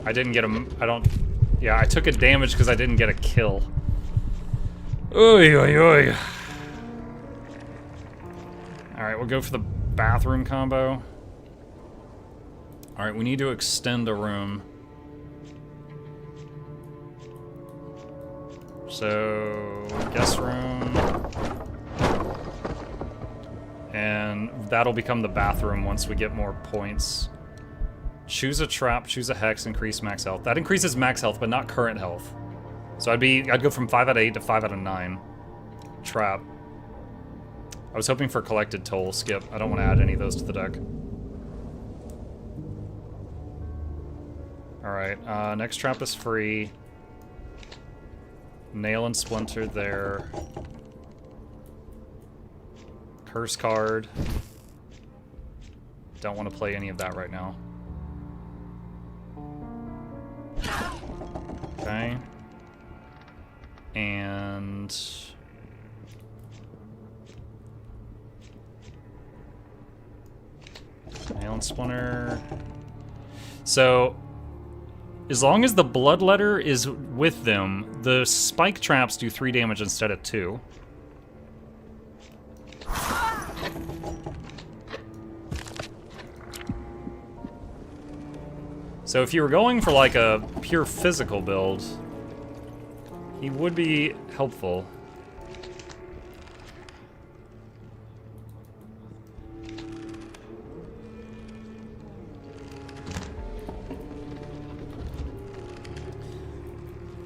I didn't get him. I don't. Yeah, I took a damage because I didn't get a kill. Oy, oy, oy. Alright, we'll go for the bathroom combo. Alright, we need to extend a room. So, guest room. And that'll become the bathroom once we get more points. Choose a trap, choose a hex, increase max health. That increases max health, but not current health. So I'd go from 5 out of 8 to 5 out of 9. Trap. I was hoping for collected toll. Skip. I don't want to add any of those to the deck. Alright, next trap is free. Nail and Splinter there. Curse card. Don't want to play any of that right now. Okay. And... Nail and Splinter. So, as long as the Bloodletter is with them, the spike traps do 3 damage instead of 2. So if you were going for like a pure physical build, he would be helpful.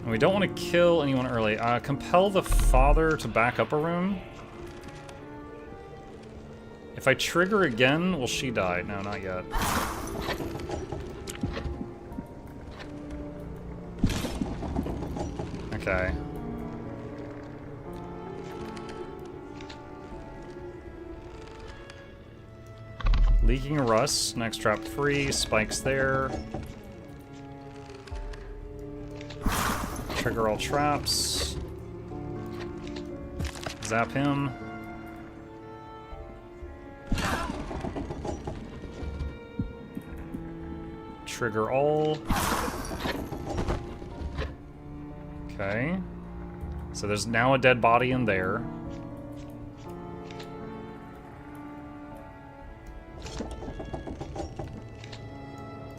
And we don't want to kill anyone early. Compel the father to back up a room. If I trigger again, will she die? No, not yet. Okay. Leaking Rust, next trap free, spikes there. Trigger all traps. Zap him. Trigger all. Okay. So there's now a dead body in there.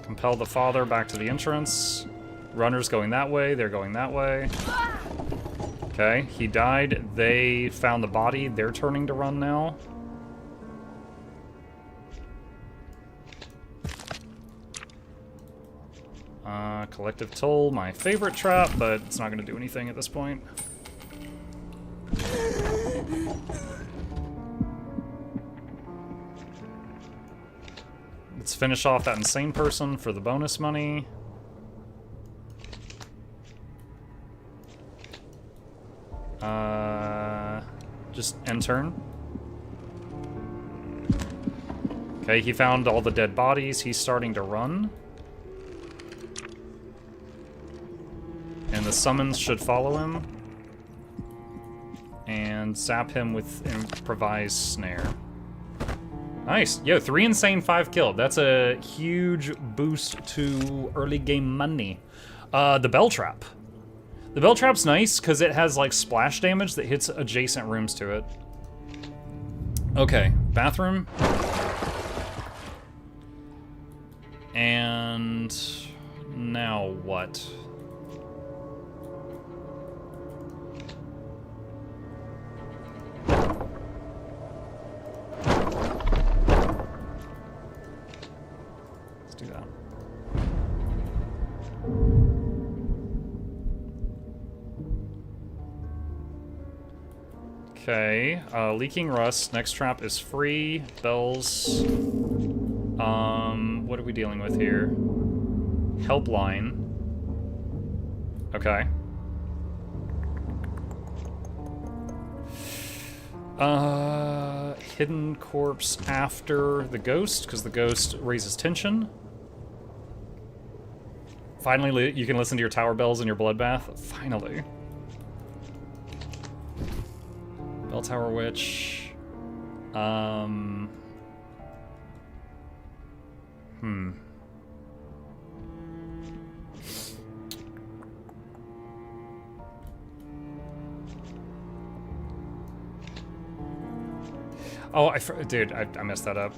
Compel the father back to the entrance. Runner's going that way, they're going that way. Okay, he died. They found the body. They're turning to run now. Collective Toll, my favorite trap, but it's not going to do anything at this point. Let's finish off that insane person for the bonus money. Just end turn. Okay, he found all the dead bodies. He's starting to run. And the summons should follow him. And zap him with improvised snare. Nice. Yo, 3 insane, 5 killed. That's a huge boost to early game money. The Bell Trap. The Bell Trap's nice because it has like splash damage that hits adjacent rooms to it. Okay, bathroom. And now what? Let's do that. Okay, Leaking Rust, next trap is free, bells. What are we dealing with here? Helpline. Okay. Hidden corpse after the ghost, because the ghost raises tension. Finally, you can listen to your tower bells in your bloodbath. Finally. Bell Tower Witch. Oh, dude, I messed that up.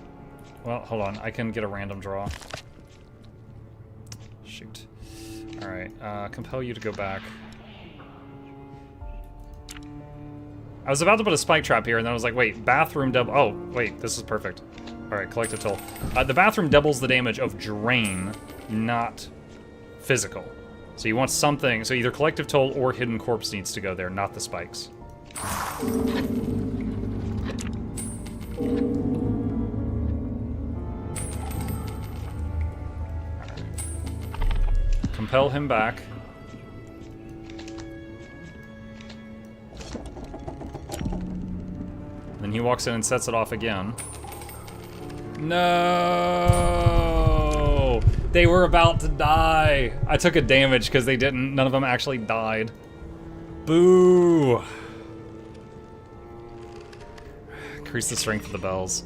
Well, hold on. I can get a random draw. Shoot. Alright, compel you to go back. I was about to put a spike trap here, and then I was like, wait, bathroom double. Oh, wait, this is perfect. Alright, collective toll. The bathroom doubles the damage of drain, not physical. So you want something, so either collective toll or hidden corpse needs to go there, not the spikes. Compel him back. Then he walks in and sets it off again. No! They were about to die. I took a damage because they didn't. None of them actually died. Boo! Increase the strength of the bells.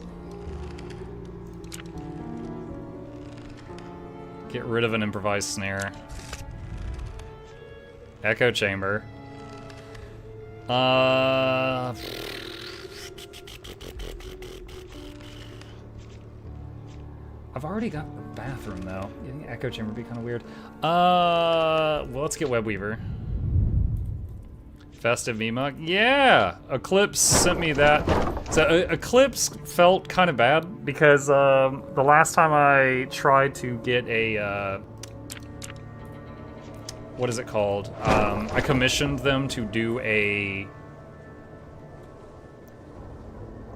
Get rid of an improvised snare. Echo chamber. I've already got the bathroom though. Getting echo chamber would be kind of weird. Well, let's get Web Weaver. Festive Mimuk. Yeah! Eclipse sent me that. So Eclipse felt kind of bad because the last time I tried to get a what is it called? I commissioned them to do a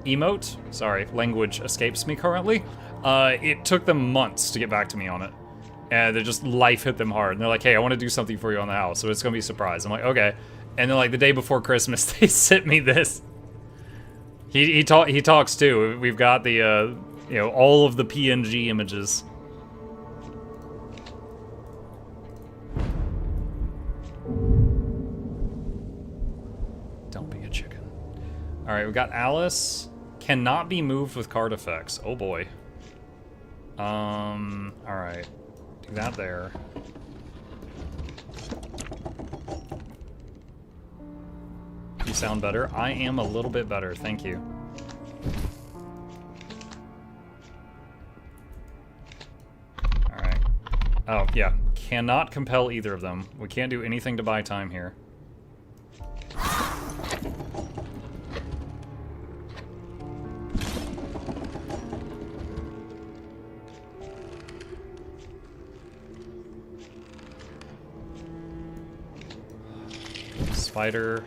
emote. Sorry, language escapes me currently. It took them months to get back to me on it. And they're just, life hit them hard. And they're like, hey, I want to do something for you on the house, so it's gonna be a surprise. I'm like, okay. And then like the day before Christmas, they sent me this. He talks too. We've got the, you know, all of the PNG images. Don't be a chicken. All right, we got Alice. Cannot be moved with card effects. Oh boy. All right. Do that there. You sound better. I am a little bit better. Thank you. All right. Oh, yeah. Cannot compel either of them. We can't do anything to buy time here. Spider.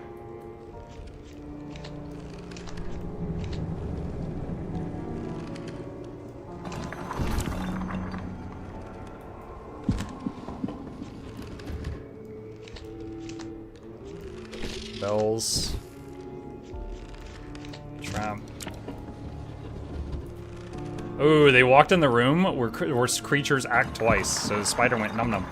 Bells. Trap. Ooh, they walked in the room where creatures act twice, so the spider went num-num.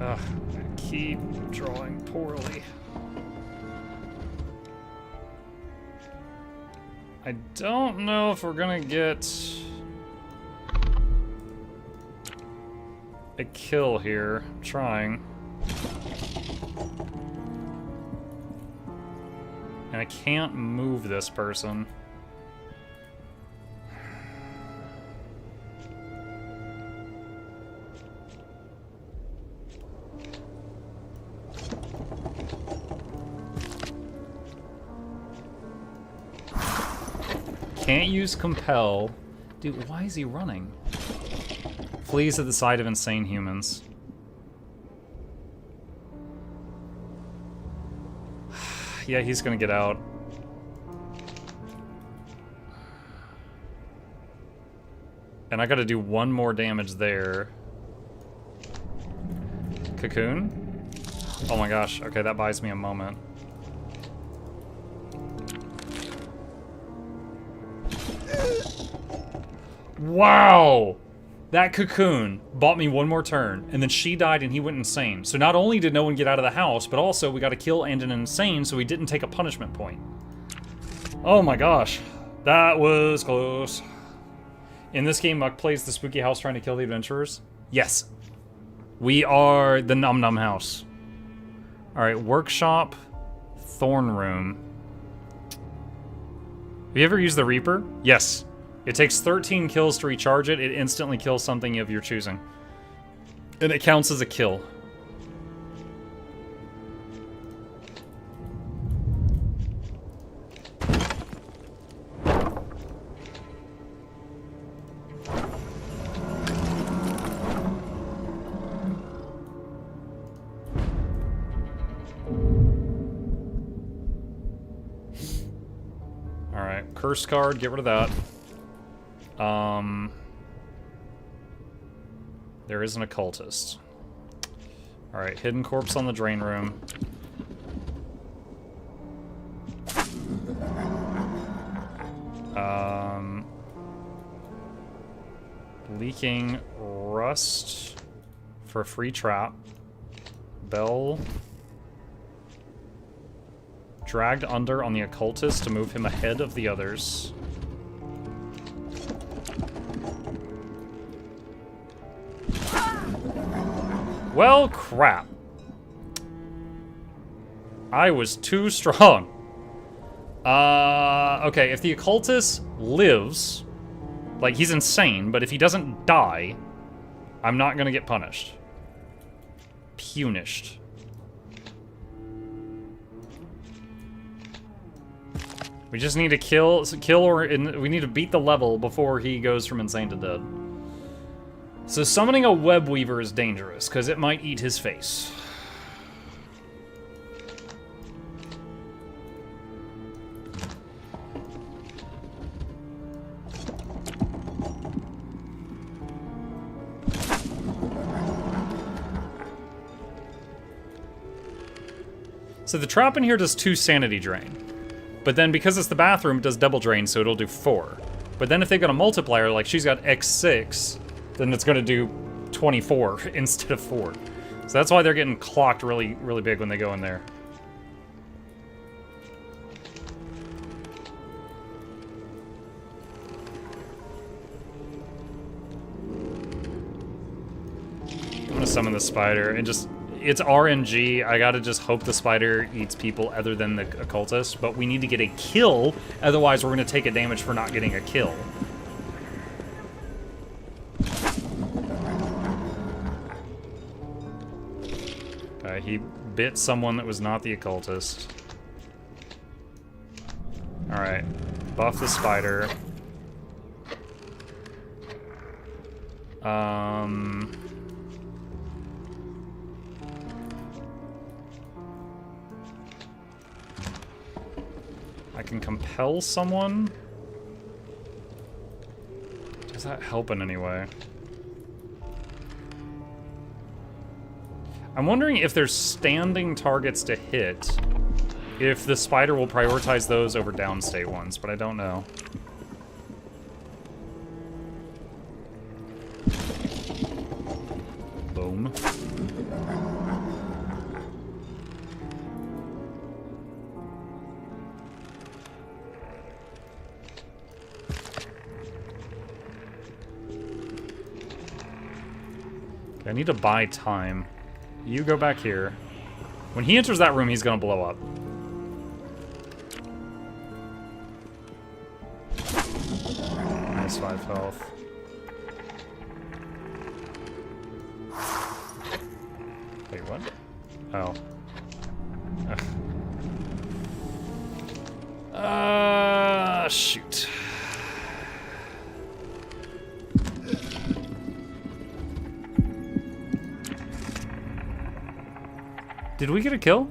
Ugh, I keep drawing poorly. I don't know if we're gonna get a kill here. I'm trying. And I can't move this person. Can't use compel. Dude, why is he running? Flees at the sight of insane humans. Yeah, he's gonna get out. And I gotta do one more damage there. Cocoon? Oh my gosh, okay, that buys me a moment. Wow! That cocoon bought me one more turn, and then she died and he went insane. So not only did no one get out of the house, but also we got a kill and an insane, so he didn't take a punishment point. Oh my gosh. That was close. In this game, Muck plays the spooky house trying to kill the adventurers. Yes. We are the Num Num house. Alright, workshop, thorn room. Have you ever used the Reaper? Yes. It takes 13 kills to recharge it. It instantly kills something of your choosing. And it counts as a kill. Alright, curse card, get rid of that. There is an occultist. Alright, hidden corpse on the drain room. Leaking rust for a free trap. Bell. Dragged under on the occultist to move him ahead of the others. Well, crap. I was too strong. Okay, if the occultist lives, like, he's insane, but if he doesn't die, I'm not gonna get punished. Punished. We just need to kill we need to beat the level before he goes from insane to dead. So summoning a web weaver is dangerous, because it might eat his face. So the trap in here does 2 sanity drain. But then because it's the bathroom, it does double drain, so it'll do 4. But then if they've got a multiplier, like she's got X6, then it's gonna do 24 instead of 4. So that's why they're getting clocked really, really big when they go in there. I'm gonna summon the spider and just... It's RNG. I gotta just hope the spider eats people other than the occultist, but we need to get a kill, otherwise we're gonna take a damage for not getting a kill. Okay, he bit someone that was not the occultist. Alright, buff the spider. I can compel someone? Does that help in any way? I'm wondering if there's standing targets to hit, if the spider will prioritize those over downstate ones, but I don't know. Boom. Okay, I need to buy time. You go back here. When he enters that room, he's gonna blow up. Nice 5 health. Wait, what? Oh. Ugh. Shoot. Did we get a kill?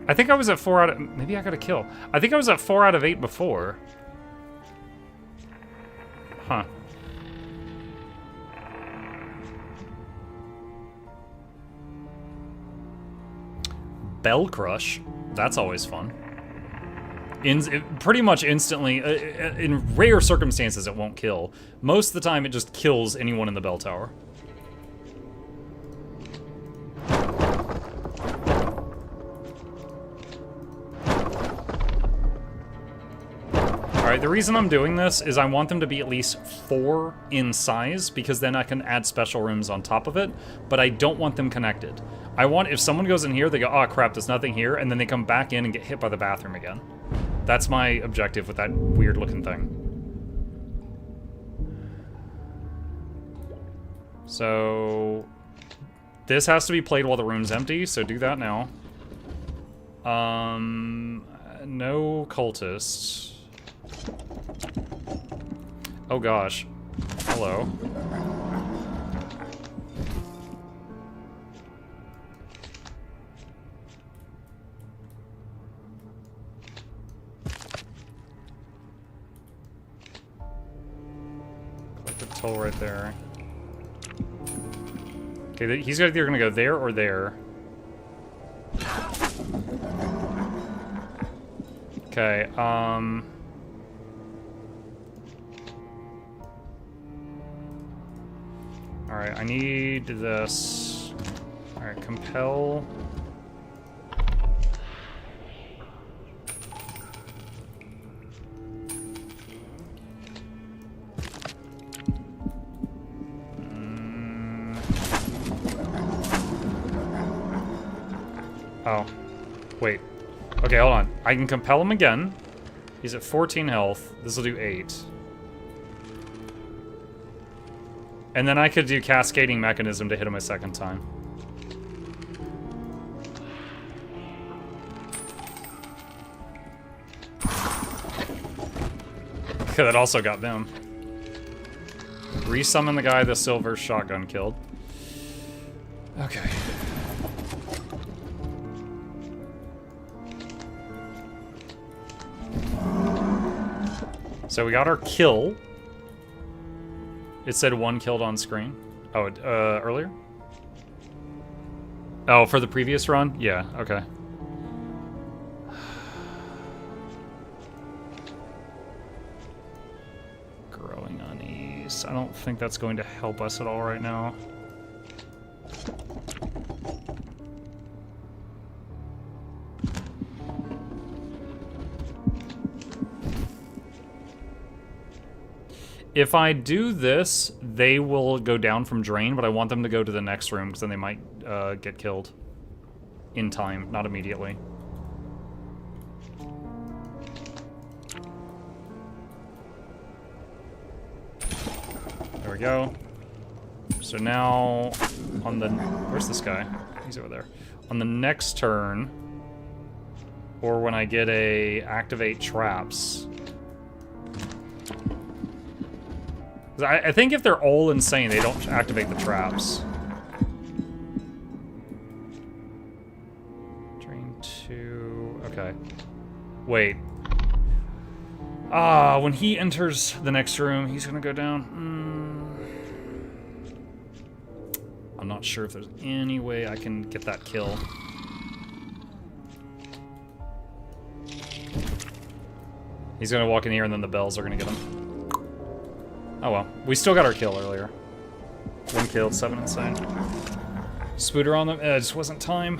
I think I was at 4 out of... Maybe I got a kill. I think I was at 4 out of 8 before. Huh. Bell Crush. That's always fun. Pretty much instantly. In rare circumstances, it won't kill. Most of the time, it just kills anyone in the bell tower. Alright, the reason I'm doing this is I want them to be at least 4 in size, because then I can add special rooms on top of it, but I don't want them connected. I want, if someone goes in here, they go, oh crap, there's nothing here, and then they come back in and get hit by the bathroom again. That's my objective with that weird looking thing. So, this has to be played while the room's empty, so do that now. No cultists. Oh gosh. Hello. Click the toll right there. Okay, he's either gonna go there or there. Okay, alright, I need this. Alright, compel. Oh. Wait. Okay, hold on. I can compel him again. He's at 14 health. This will do 8. And then I could do cascading mechanism to hit him a second time. Okay, that also got them. Resummon the guy the silver shotgun killed. Okay. So we got our kill. It said 1 killed on screen. Oh, earlier? Oh, for the previous run? Yeah, okay. Growing unease. I don't think that's going to help us at all right now. If I do this, they will go down from drain, but I want them to go to the next room, because then they might get killed in time, not immediately. There we go. So now, on the... Where's this guy? He's over there. On the next turn, or when I get a activate traps... I think if they're all insane, they don't activate the traps. Drain 2... Okay. Wait. Ah, when he enters the next room, he's gonna go down. I'm not sure if there's any way I can get that kill. He's gonna walk in here and then the bells are gonna get him. Oh well, we still got our kill earlier. 1 killed, 7 insane. Spooter on them, it just wasn't time.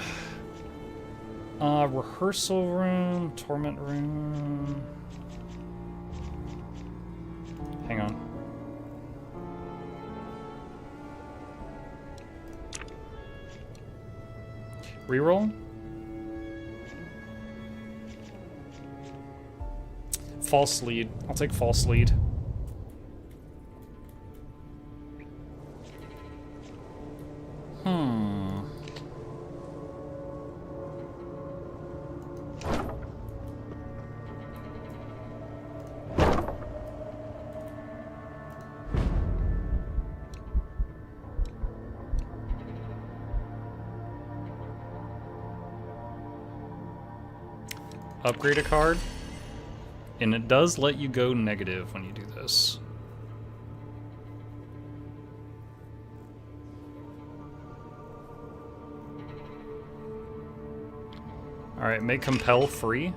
Rehearsal room, torment room. Hang on. Reroll? False lead. I'll take false lead. Upgrade a card, and it does let you go negative when you do this. Alright, make compel free.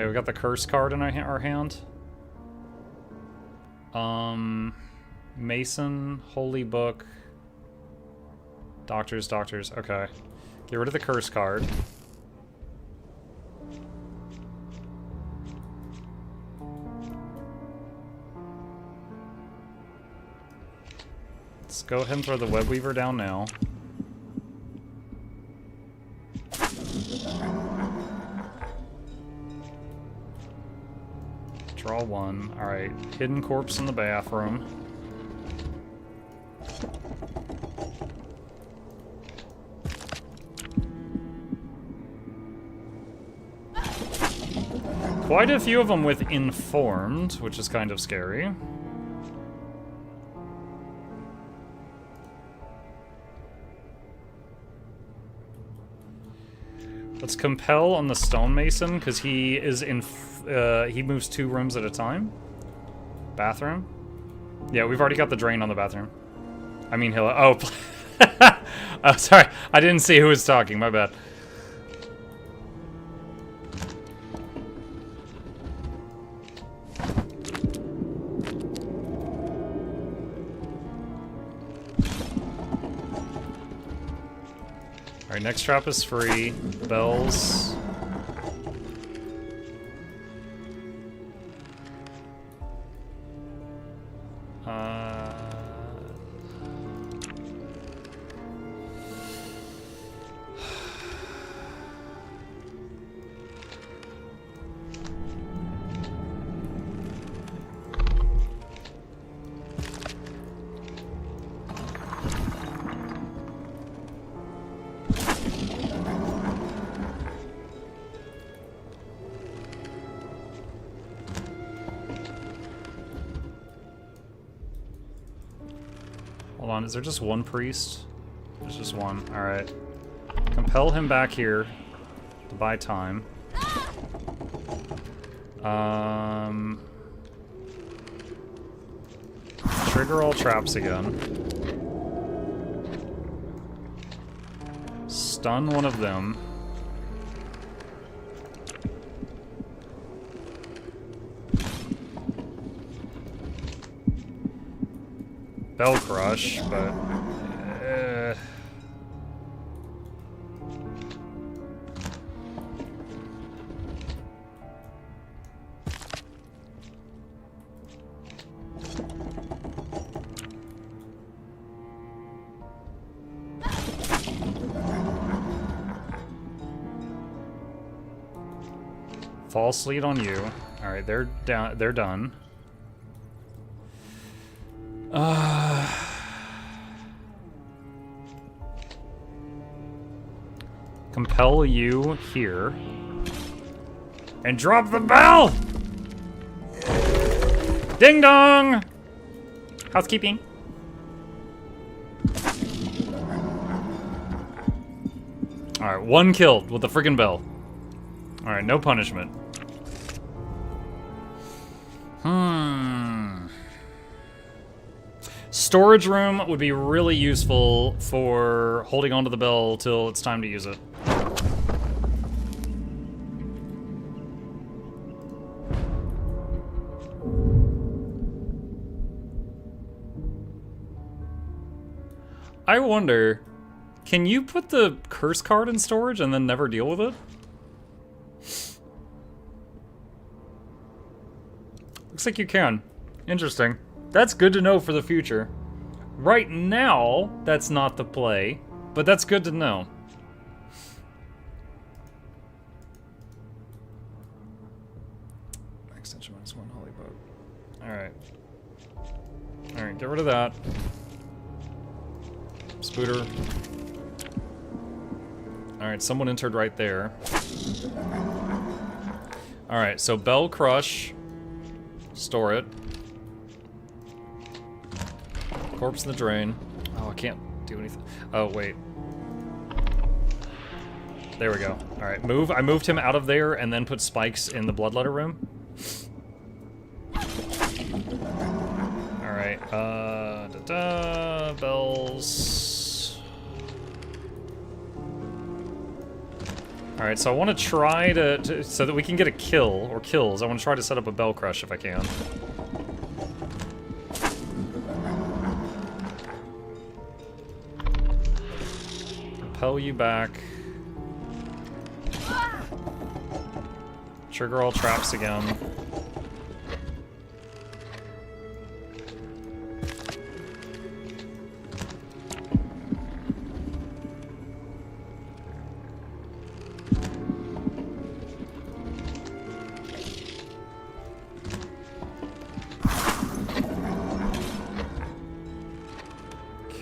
Okay, we got the curse card in our hand. Mason, Holy Book, Doctors. Okay. Get rid of the curse card. Let's go ahead and throw the web weaver down now. Draw one. Alright. Hidden corpse in the bathroom. Quite a few of them with informed, which is kind of scary. Let's compel on the stonemason because he is in. He moves 2 rooms at a time. Bathroom. Yeah, we've already got the drain on the bathroom. I mean, he'll. Oh, oh, sorry. I didn't see who was talking. My bad. Alright, next trap is free. Bells. Hold on, is there just one priest? There's just one. Alright. Compel him back here to buy time. Trigger all traps again. Stun one of them. Bell crush, but false lead on you. All right, they're down. They're done. Compel you here. And drop the bell! Ding dong! Housekeeping. Alright, 1 killed with the friggin' bell. Alright, no punishment. Storage room would be really useful for holding onto the bell till it's time to use it. I wonder, can you put the curse card in storage and then never deal with it? Looks like you can. Interesting. That's good to know for the future. Right now, that's not the play, but that's good to know. Extension -1, holy boat. Alright. Alright, get rid of that. Spooter. Alright, someone entered right there. Alright, so Bell Crush. Store it. Corpse in the drain. Oh, I can't do anything. Oh, wait. There we go. Alright, move. I moved him out of there and then put spikes in the bloodletter room. Alright, bells. Alright, so I want to try to... So that we can get a kill, or kills, I want to try to set up a bell crush if I can. Repel you back. Trigger all traps again.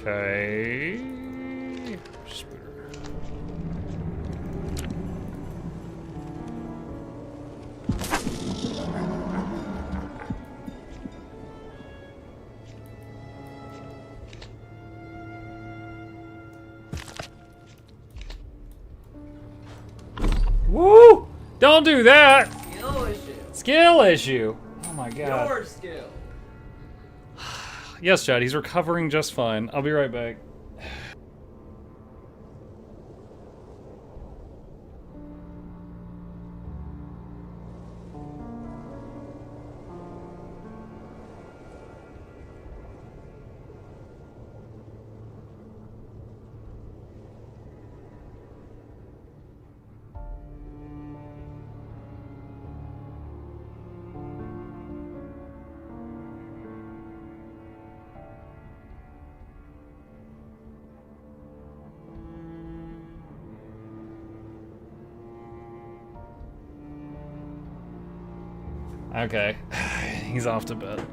Okay. Woo! Don't do that! Skill issue. Skill issue. Oh my god. Your skill. Yes, Chad, he's recovering just fine. I'll be right back. Okay, he's off to bed.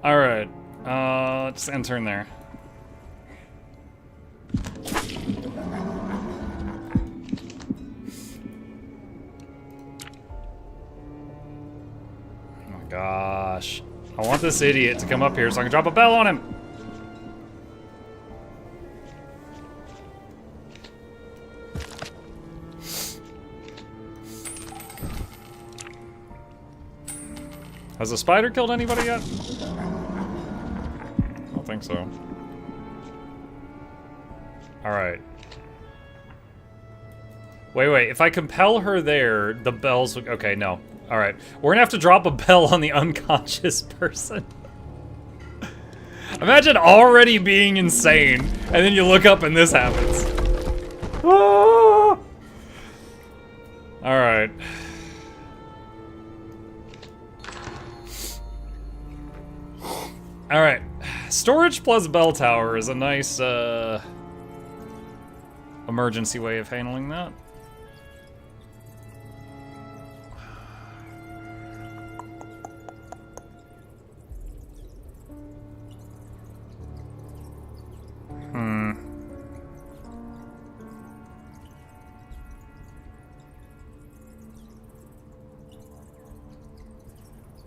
Alright, let's enter in there. Oh my gosh. I want this idiot to come up here so I can drop a bell on him! Has the spider killed anybody yet? I don't think so. Alright. Wait, if I compel her there, the bells... Okay, no. Alright. We're gonna have to drop a bell on the unconscious person. Imagine already being insane, and then you look up and this happens. Ah! Alright. Alright. Storage plus bell tower is a nice, emergency way of handling that.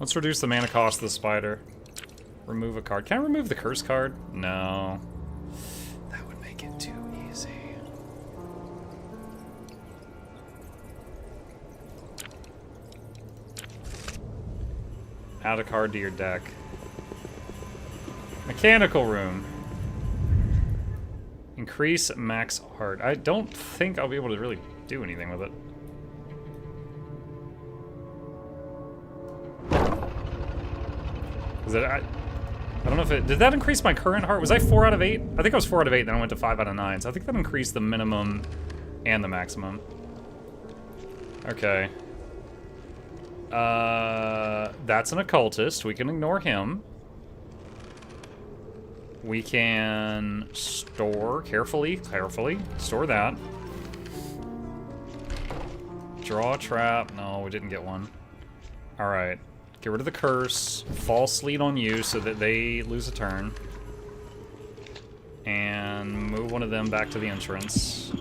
Let's reduce the mana cost of the spider. Remove a card. Can I remove the curse card? No. That would make it too easy. Add a card to your deck. Mechanical room. Increase max heart. I don't think I'll be able to really do anything with it. Is it... I don't know if it... Did that increase my current heart? Was I 4 out of 8? I think I was 4 out of 8, then I went to 5 out of 9. So I think that increased the minimum and the maximum. Okay. That's an occultist. We can ignore him. We can store... Carefully. Store that. Draw a trap. No, we didn't get one. Alright. Get rid of the curse, false lead on you so that they lose a turn. And move one of them back to the entrance.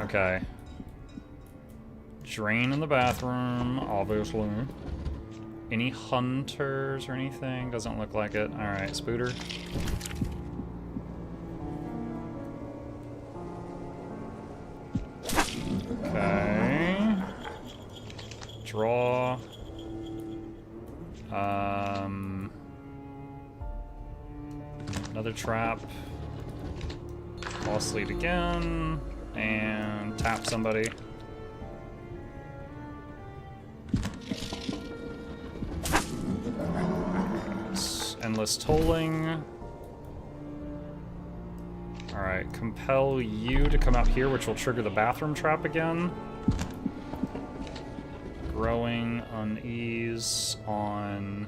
Okay. Drain in the bathroom, obviously. Any hunters or anything? Doesn't look like it. Alright, Spooter. Okay. Draw. Another Another trap. False lead again. And tap somebody. Endless tolling. Alright, compel you to come out here, which will trigger the bathroom trap again. Growing unease on...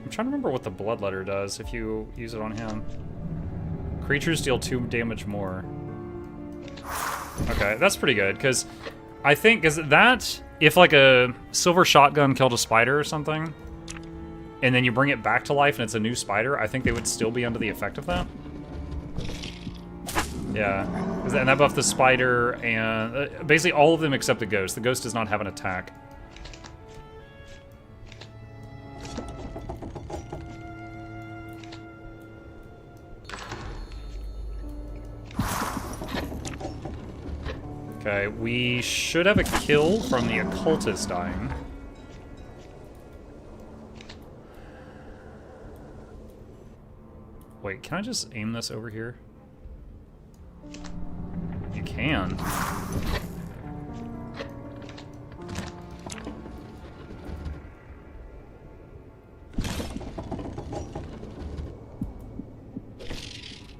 I'm trying to remember what the bloodletter does if you use it on him. Creatures deal 2 damage more. Okay, that's pretty good, because I think, is that, if like a silver shotgun killed a spider or something, and then you bring it back to life and it's a new spider, I think they would still be under the effect of that. Yeah, and that buffed the spider and basically all of them except the ghost. The ghost does not have an attack. Okay, we should have a kill from the occultist dying. Wait, can I just aim this over here? You can.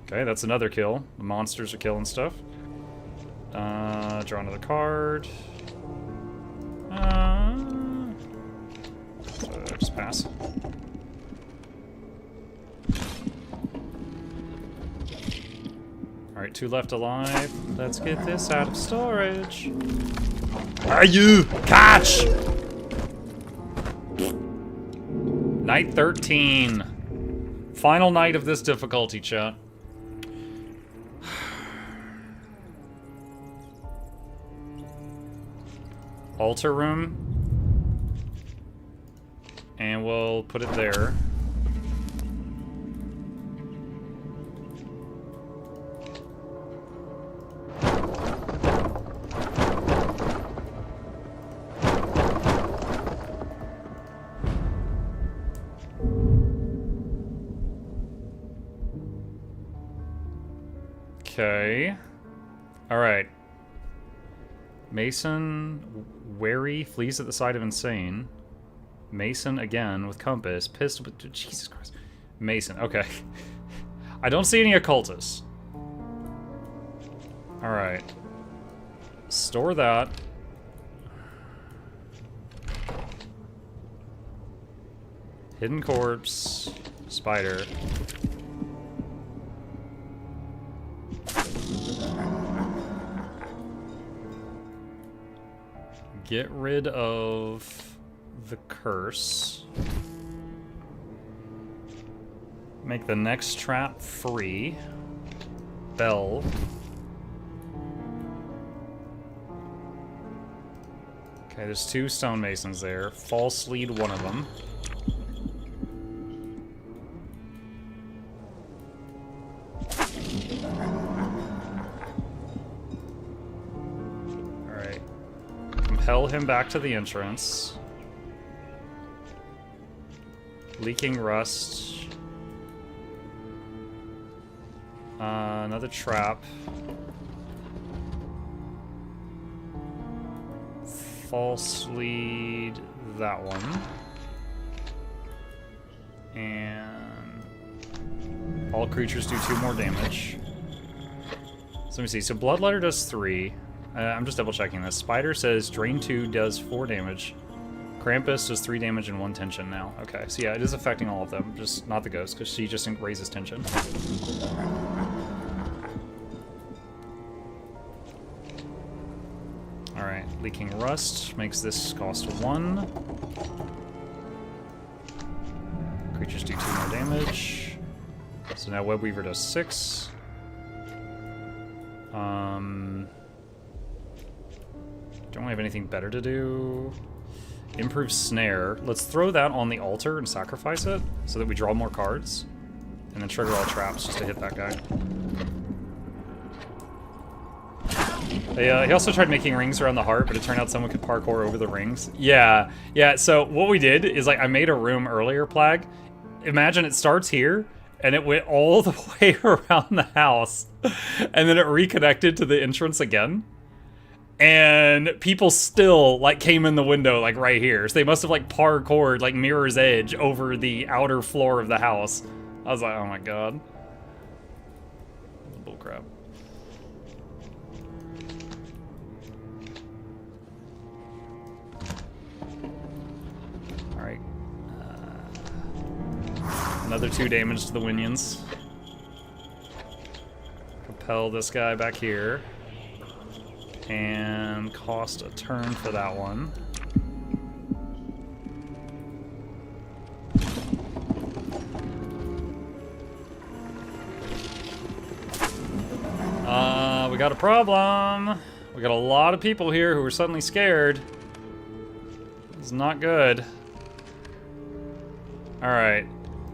Okay, that's another kill. The monsters are killing stuff. Draw another card. Just pass. Alright, 2 left alive. Let's get this out of storage. Are you? Catch! Night 13. Final night of this difficulty, chat. Altar room. And we'll put it there. Okay. Alright. Mason, wary, flees at the sight of insane. Mason again with compass. Pissed with... Jesus Christ. Mason, okay. I don't see any occultists. Alright. Store that. Hidden corpse. Spider. Get rid of the curse. Make the next trap free. Bell. Okay, there's 2 stonemasons there. False lead one of them. Compel him back to the entrance. Leaking rust. Another trap. False lead that one. And all creatures do 2 more damage. So let me see. So Bloodletter does 3. I'm just double checking this. Spider says Drain 2 does 4 damage. Krampus does 3 damage and 1 tension now. Okay, so yeah, it is affecting all of them, just not the ghost, because she just raises tension. Alright, Leaking Rust makes this cost 1. Creatures do 2 more damage. So now Webweaver does 6. Don't have anything better to do. Improve Snare. Let's throw that on the altar and sacrifice it so that we draw more cards. And then trigger all traps just to hit that guy. He also tried making rings around the heart, but it turned out someone could parkour over the rings. Yeah, so what we did is, like, I made a room earlier, Plag, imagine it starts here, and it went all the way around the house, and then it reconnected to the entrance again. And people still, like, came in the window, like, right here. So they must have, like, parkoured, like, Mirror's Edge over the outer floor of the house. I was like, oh my god. Bullcrap. Alright. Another 2 damage to the Winions. Propel this guy back here. And cost a turn for that one. We got a problem. We got a lot of people here who are suddenly scared. It's not good. Alright.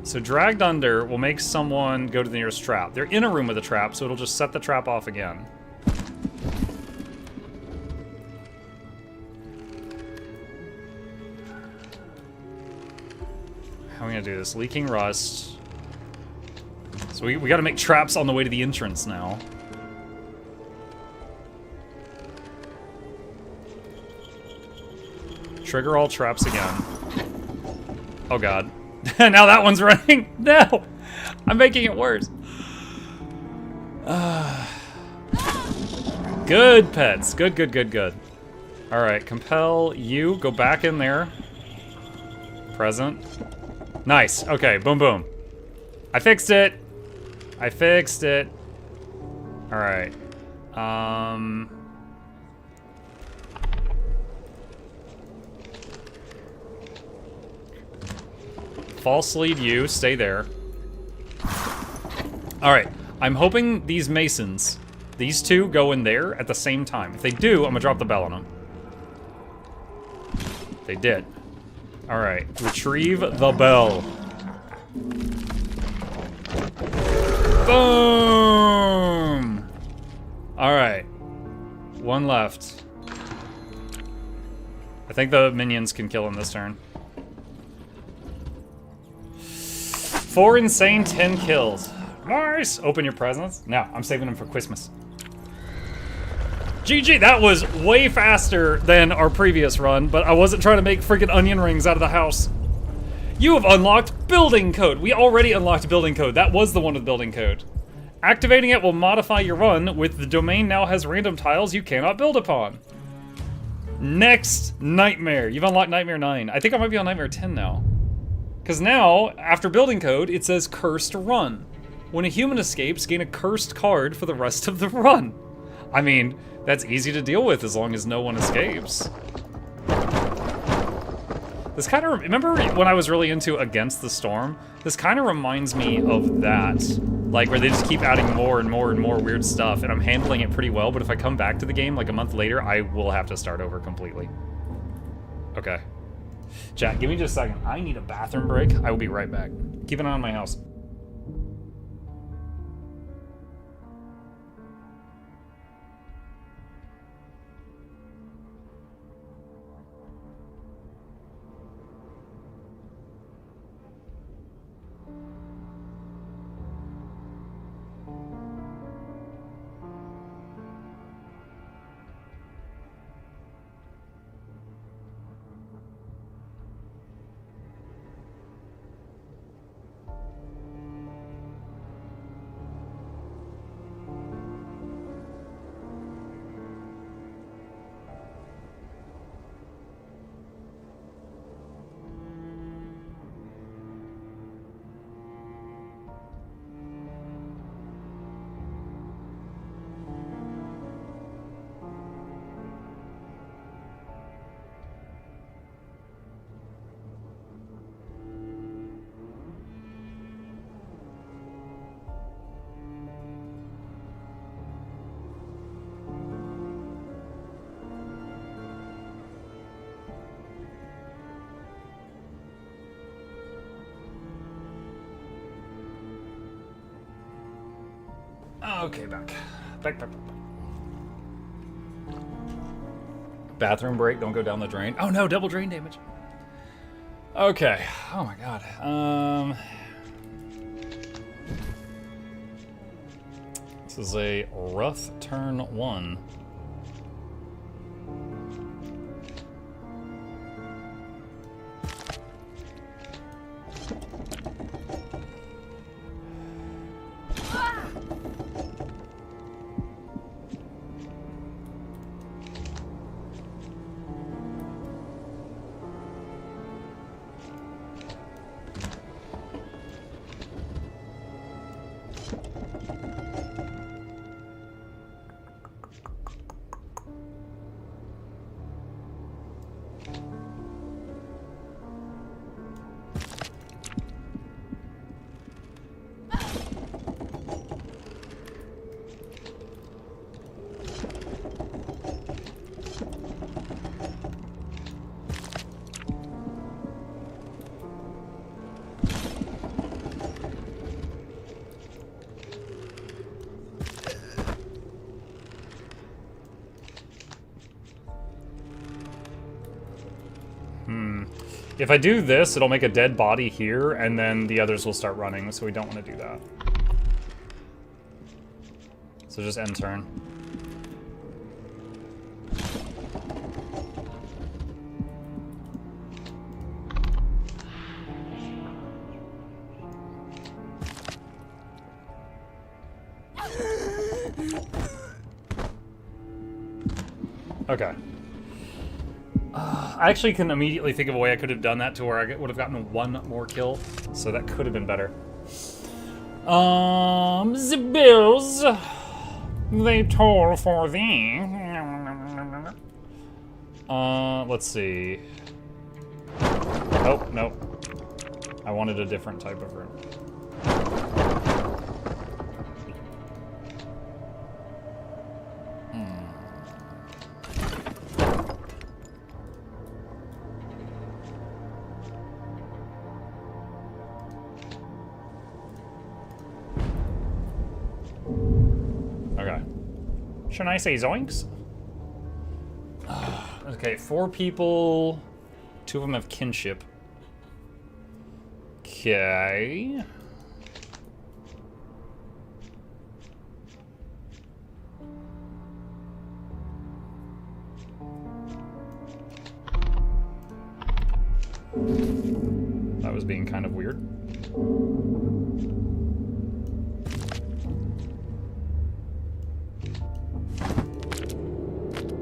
So dragged under will make someone go to the nearest trap. They're in a room with a trap, so it'll just set the trap off again. How are we gonna do this? Leaking rust. So we gotta make traps on the way to the entrance now. Trigger all traps again. Oh god. Now that one's running. No! I'm making it worse. Good pets. Good, good, good, good. Alright, compel you. Go back in there. Present. Nice. Okay, boom, boom. I fixed it. I fixed it. Alright. False lead you. Stay there. Alright. I'm hoping these masons, these two, go in there at the same time. If they do, I'm gonna drop the bell on them. They did. Alright, retrieve the bell. Boom! Alright. One left. I think the minions can kill him this turn. 4 insane, 10 kills. Nice! Open your presents. No, I'm saving them for Christmas. GG, that was way faster than our previous run, but I wasn't trying to make freaking onion rings out of the house. You have unlocked building code. We already unlocked building code. That was the one with building code. Activating it will modify your run with the domain now has random tiles you cannot build upon. Next nightmare. You've unlocked nightmare 9. I think I might be on nightmare 10 now. Because now, after building code, it says cursed run. When a human escapes, gain a cursed card for the rest of the run. I mean, that's easy to deal with as long as no one escapes. This kind of, remember when I was really into Against the Storm? This kind of reminds me of that. Like, where they just keep adding more and more and more weird stuff, and I'm handling it pretty well, but if I come back to the game like a month later, I will have to start over completely. Okay. Chat, give me just a second. I need a bathroom break. I will be right back. Keep an eye on my house. Okay, back. Back. Bathroom break, don't go down the drain. Oh no, double drain damage. Okay. Oh my god. This is a rough turn 1. If I do this, it'll make a dead body here, and then the others will start running, so we don't want to do that. So just end turn. Okay. I actually can immediately think of a way I could have done that to where I would have gotten 1 more kill, so that could have been better. The bills, they toll for thee. Let's see. Oh, nope. I wanted a different type of room. Should I say zoinks? Okay, 4 people. 2 of them have kinship. Okay. That was being kind of weird.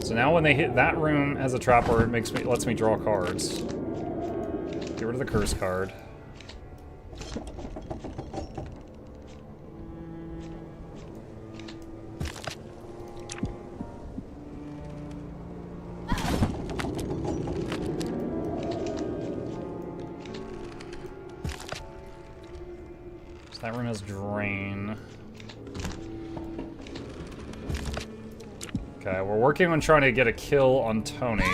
So now when they hit that room as a trapper, it lets me draw cards. Get rid of the curse card. So that room has drain. Okay, we're working on trying to get a kill on Tony.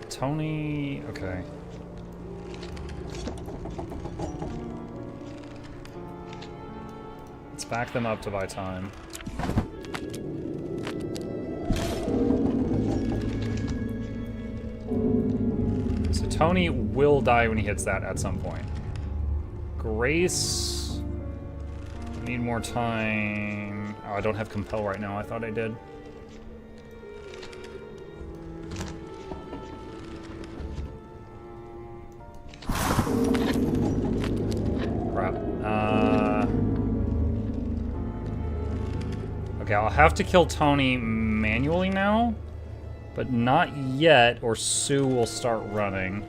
Tony, okay. Let's back them up to buy time. Tony will die when he hits that at some point. Grace. Need more time. Oh, I don't have compel right now. I thought I did. Crap. Okay, I'll have to kill Tony manually now. But not yet, or Sue will start running.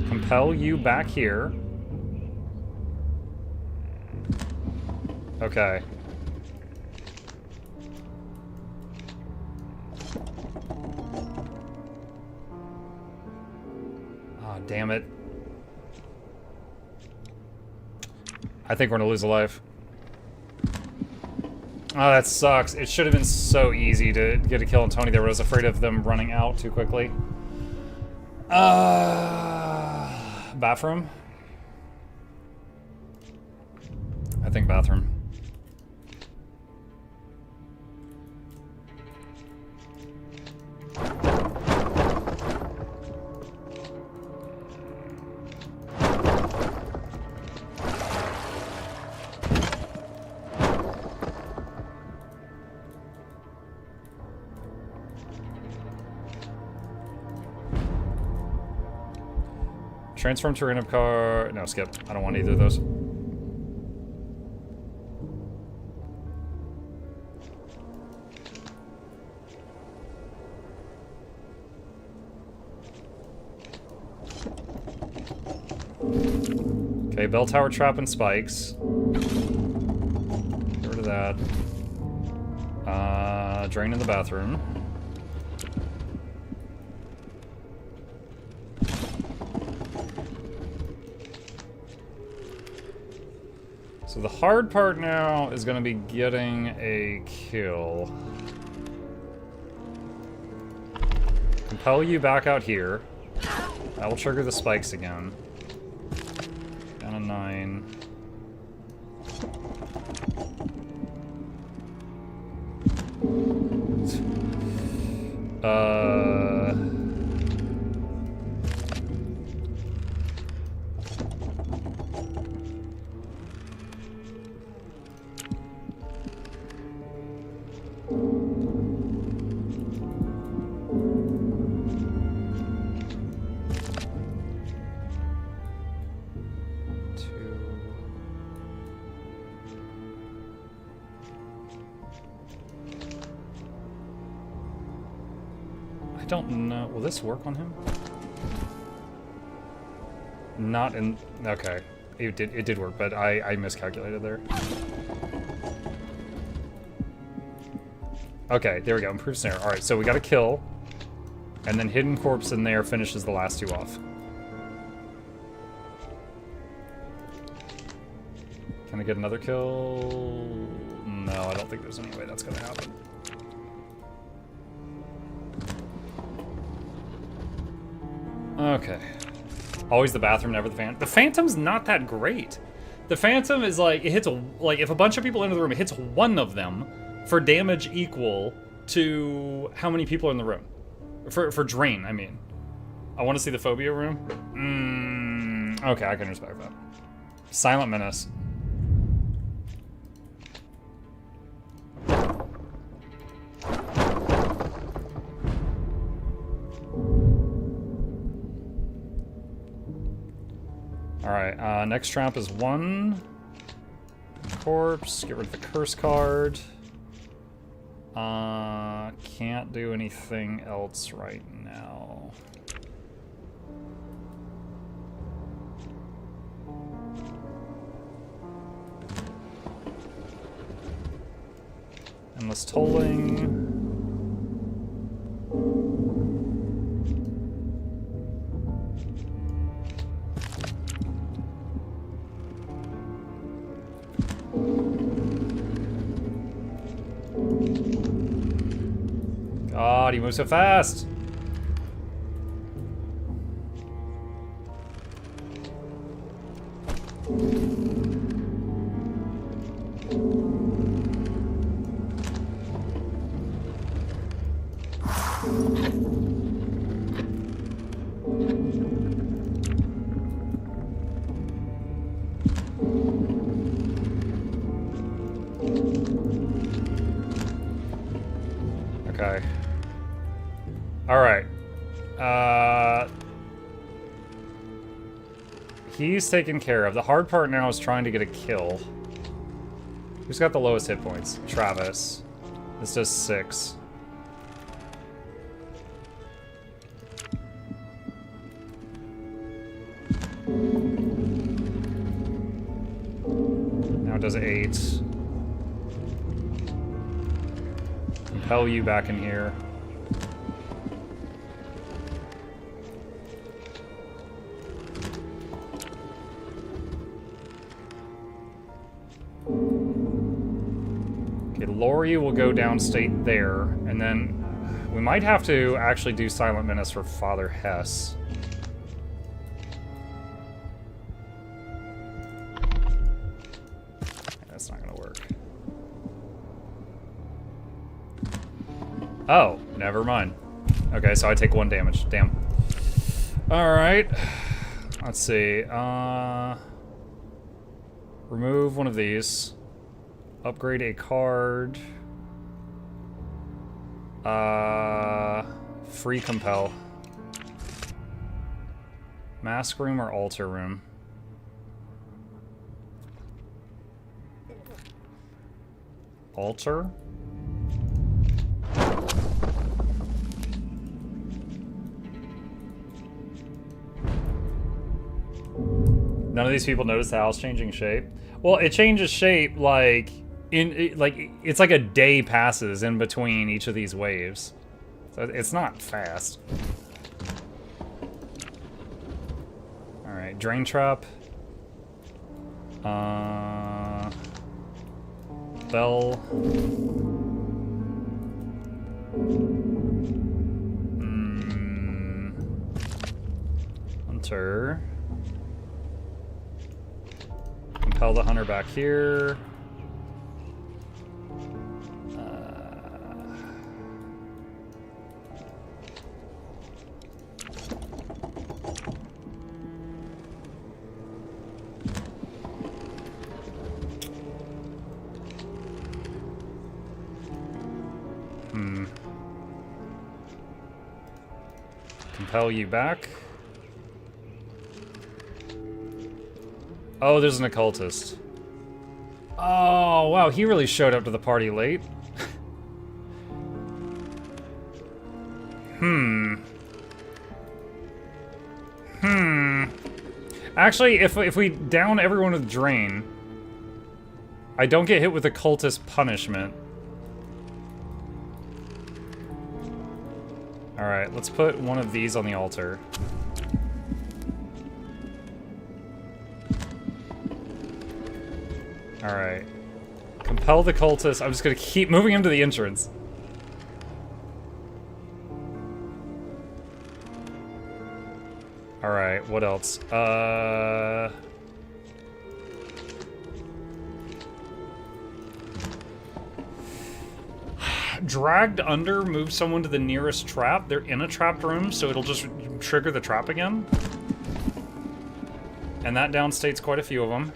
Compel you back here. Okay. Ah, damn it. I think we're gonna lose a life. Oh, that sucks. It should have been so easy to get a kill on Tony there, but I was afraid of them running out too quickly. Bathroom? I think bathroom. Transform to random car. No, skip. I don't want either of those. Okay, bell tower trap and spikes. Get rid of that. Drain in the bathroom. So the hard part now is going to be getting a kill. Compel you back out here. That will trigger the spikes again. Down to 9. I don't know. Will this work on him? Not in... Okay. It did work, but I miscalculated there. Okay, there we go. Improved snare. Alright, so we got a kill. And then hidden corpse in there finishes the last 2 off. Can I get another kill? No, I don't think there's any way that's gonna happen. Okay. Always the bathroom, never the Phantom. The Phantom's not that great. The Phantom is like, it hits like if a bunch of people enter the room, it hits one of them for damage equal to how many people are in the room. For drain, I mean. I want to see the phobia room. Okay, I can respect that. Silent Menace. Alright, next trap is 1 corpse. Get rid of the curse card. Can't do anything else right now. Endless tolling. God, he moves so fast. Okay. Alright. He's taken care of. The hard part now is trying to get a kill. Who's got the lowest hit points? Travis. This does 6. Now it does 8. Compel you back in here. Okay, Lori will go downstate there, and then we might have to actually do Silent Menace for Father Hess. That's not gonna work. Oh, never mind. Okay, so I take 1 damage. Damn. Alright. Let's see. Remove one of these. Upgrade a card. Free compel. Mask room or altar room? Altar? None of these people notice the house changing shape. Well, it changes shape like it's like a day passes in between each of these waves. So it's not fast. All right, drain trap. Bell. Hunter. Compel the hunter back here. Compel you back. Oh, there's an occultist. Oh, wow, he really showed up to the party late. Actually, if we down everyone with drain, I don't get hit with occultist punishment. Alright, let's put one of these on the altar. Alright. Compel the cultist. I'm just gonna keep moving him to the entrance. Alright, what else? Dragged under moves someone to the nearest trap. They're in a trapped room, so it'll just trigger the trap again. And that downstates quite a few of them.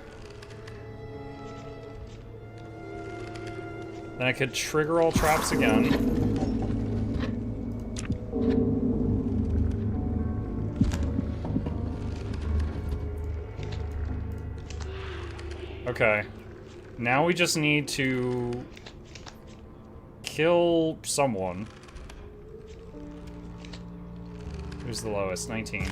Then I could trigger all traps again. Okay. Now we just need to kill someone. Who's the lowest? 19.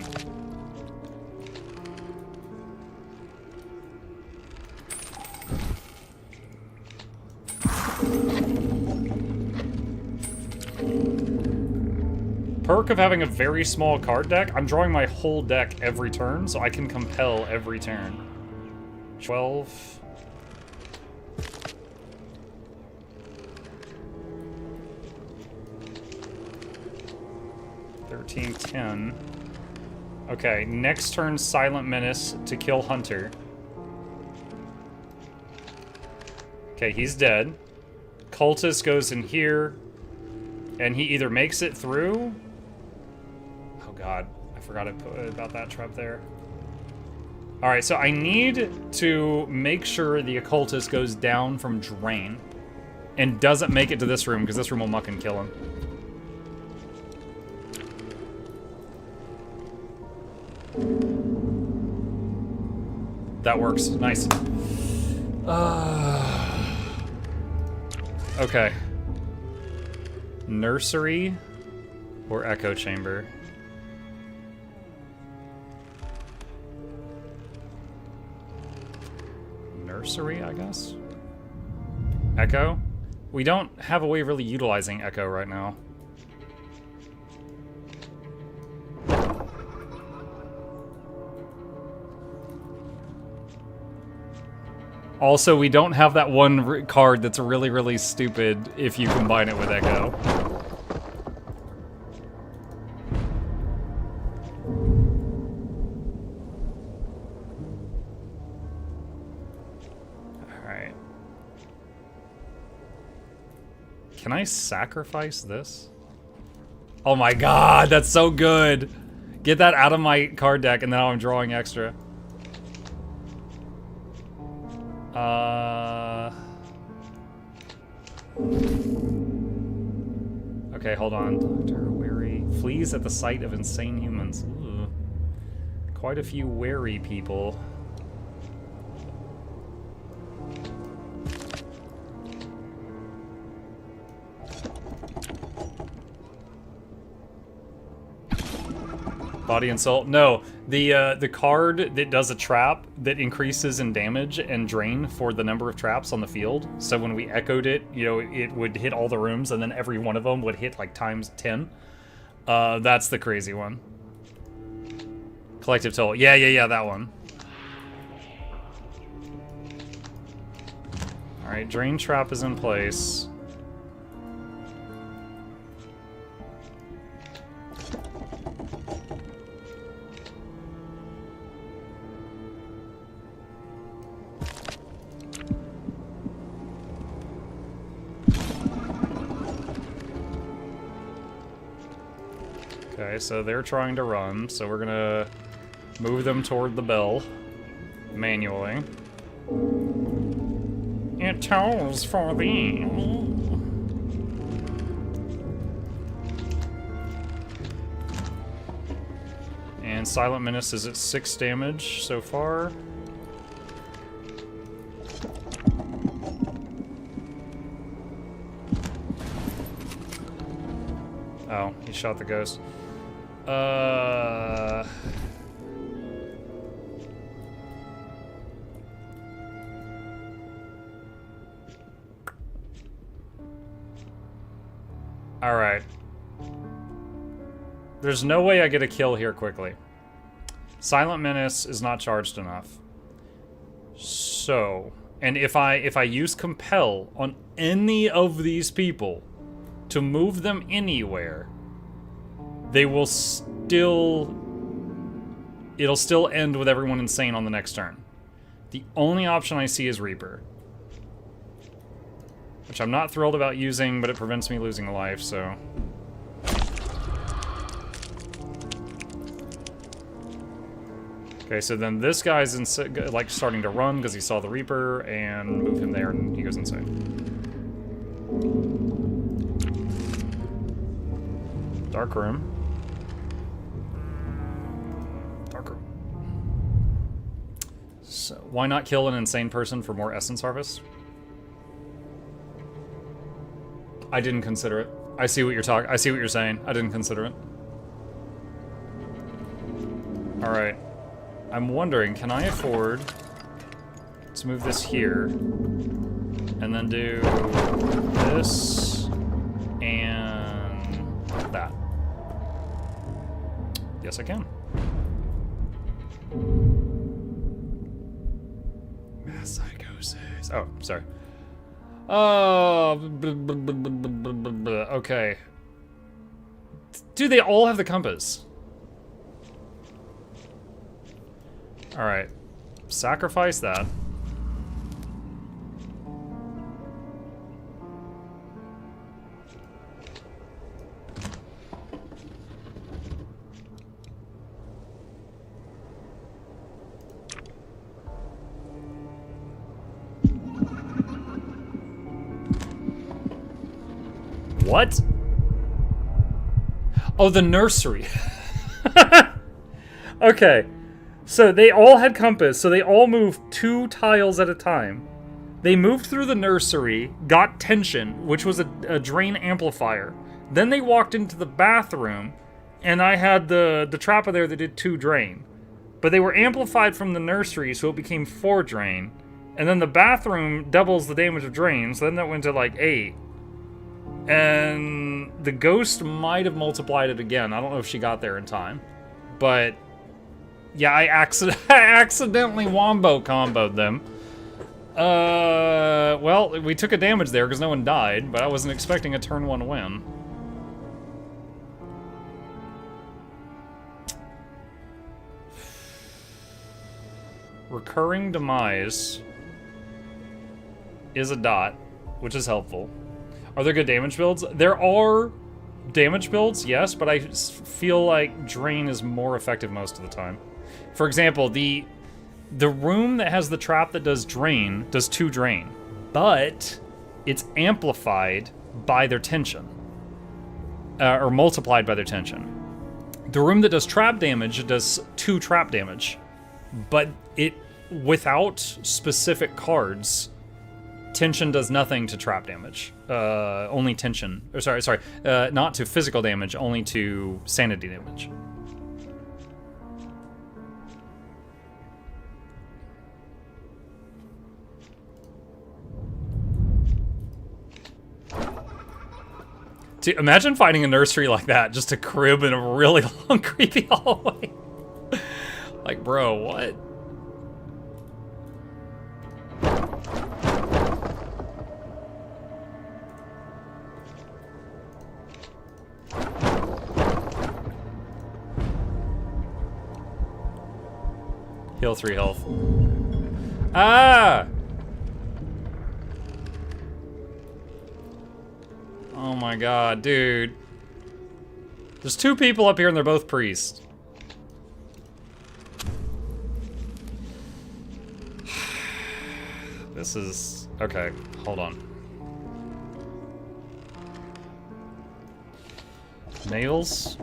Perk of having a very small card deck, I'm drawing my whole deck every turn, so I can compel every turn. 12. 13, 10. Okay, next turn, Silent Menace to kill Hunter. Okay, he's dead. Cultist goes in here, and he either makes it through... Oh god, I forgot about that trap there. Alright, so I need to make sure the occultist goes down from drain and doesn't make it to this room, because this room will muck and kill him. That works. Nice. Okay. Nursery or echo chamber? Nursery, I guess? Echo? We don't have a way of really utilizing echo right now. Also, we don't have that one card that's really, really stupid if you combine it with Echo. Alright. Can I sacrifice this? Oh my god, that's so good! Get that out of my card deck and now I'm drawing extra. Okay, hold on. Doctor, wary. Flees at the sight of insane humans. Ooh. Quite a few wary people. Body and soul? No, the card that does a trap that increases in damage and drain for the number of traps on the field. So when we echoed it, you know, it would hit all the rooms and then every one of them would hit like times 10. That's the crazy one. Collective toll. Yeah, that one. All right, drain trap is in place. Okay, so they're trying to run, so we're gonna move them toward the bell manually. It tolls for thee. And Silent Menace is at 6 damage so far. Oh, he shot the ghost. Alright. There's no way I get a kill here quickly. Silent Menace is not charged enough. So, and if I use Compel on any of these people to move them anywhere, they will still... It'll still end with everyone insane on the next turn. The only option I see is Reaper. Which I'm not thrilled about using, but it prevents me losing a life, so... Okay, so then this guy's like starting to run because he saw the Reaper, and move him there and he goes insane. Dark room. Dark room. So, why not kill an insane person for more essence harvest? I didn't consider it. I see what you're saying. I didn't consider it. Alright. I'm wondering, can I afford to move this here and then do this and that? Yes, I can. Mass psychosis. Oh, sorry. Oh, okay. Dude, they all have the compass. Alright. Sacrifice that. What? Oh, the nursery. Okay. So they all had compass, so they all moved 2 tiles at a time. They moved through the nursery, got tension, which was a drain amplifier. Then they walked into the bathroom, and I had the trapper there that did 2 drain. But they were amplified from the nursery, so it became 4 drain. And then the bathroom doubles the damage of drain, so then that went to like 8. And the ghost might have multiplied it again. I don't know if she got there in time. But... yeah, I accidentally wombo comboed them. Well, we took a damage there because no one died, but I wasn't expecting a turn 1 win. Recurring demise is a dot, which is helpful. Are there good damage builds? There are damage builds, yes, but I feel like drain is more effective most of the time. For example, the room that has the trap that does drain does 2 drain, but it's amplified by their tension, or multiplied by their tension. The room that does trap damage does 2 trap damage, but it, without specific cards, tension does nothing to trap damage. Only tension, or sorry, not to physical damage, only to sanity damage. Imagine finding a nursery like that, just a crib in a really long, creepy hallway. Like, bro, what? Heal 3 health. Ah! Oh my god, dude. There's 2 people up here and they're both priests. This is... okay, hold on. Nails.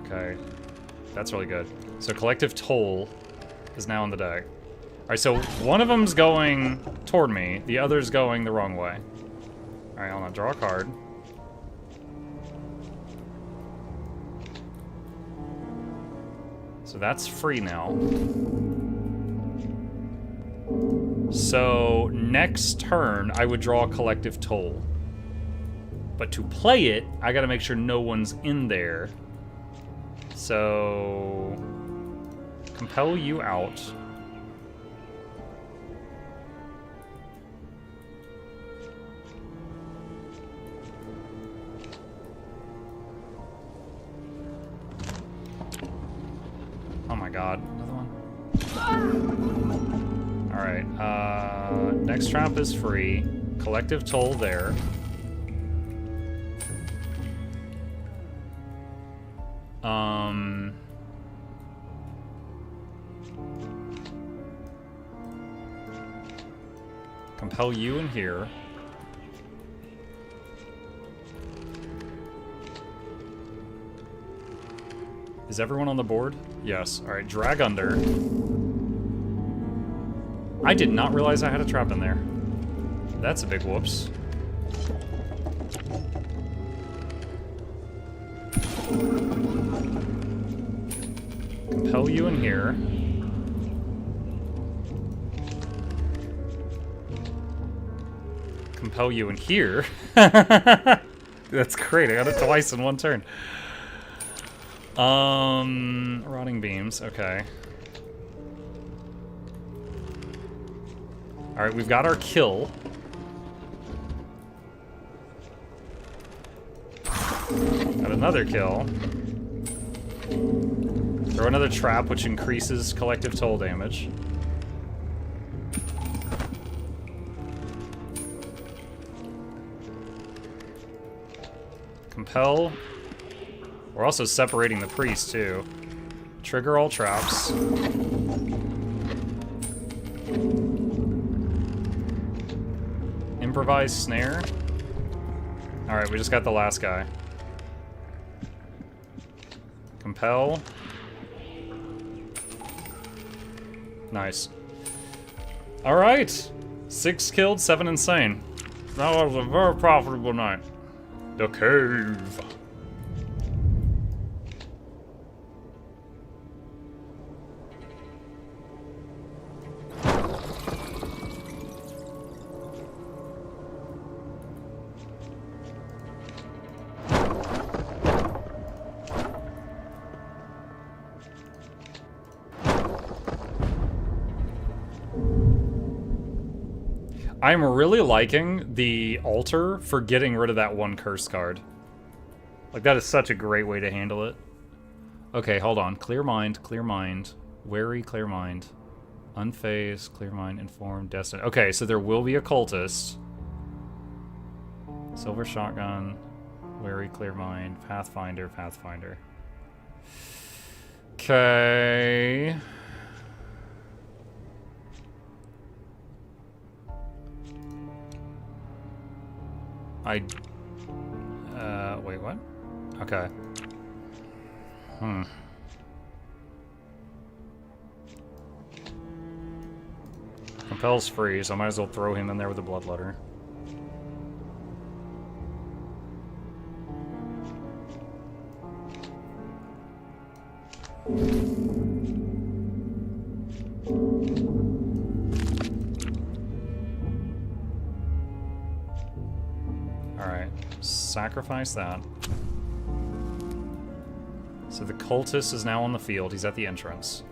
Okay, that's really good. So collective toll is now on the deck. All right, so one of them's going toward me, the other's going the wrong way. All right, hold on, draw a card. So that's free now. So next turn, I would draw a collective toll. But to play it, I gotta make sure no one's in there. So, compel you out. Oh my god, another one. Alright, next trap is free. Collective toll there. Compel you in here. Is everyone on the board? Yes. Alright, drag under. I did not realize I had a trap in there. That's a big whoops. Compel you in here. Compel you in here. That's great. I got it twice in one turn. Rotting beams. Okay. All right, we've got our kill. Got another kill. Throw another trap, which increases collective toll damage. Compel. We're also separating the priest, too. Trigger all traps. Improvise snare. Alright, we just got the last guy. Compel. Nice. Alright. 6 killed, 7 insane. That was a very profitable night. The cave. I'm really liking the altar for getting rid of that one curse card. Like, that is such a great way to handle it. Okay, hold on. Clear mind, wary, clear mind. Unfazed, clear mind, informed, destined. Okay, so there will be a cultist. Silver shotgun, wary, clear mind, pathfinder. Okay. Wait, what? Okay. Compel's free, so I might as well throw him in there with a bloodletter. Alright, sacrifice that. So the cultist is now on the field. He's at the entrance.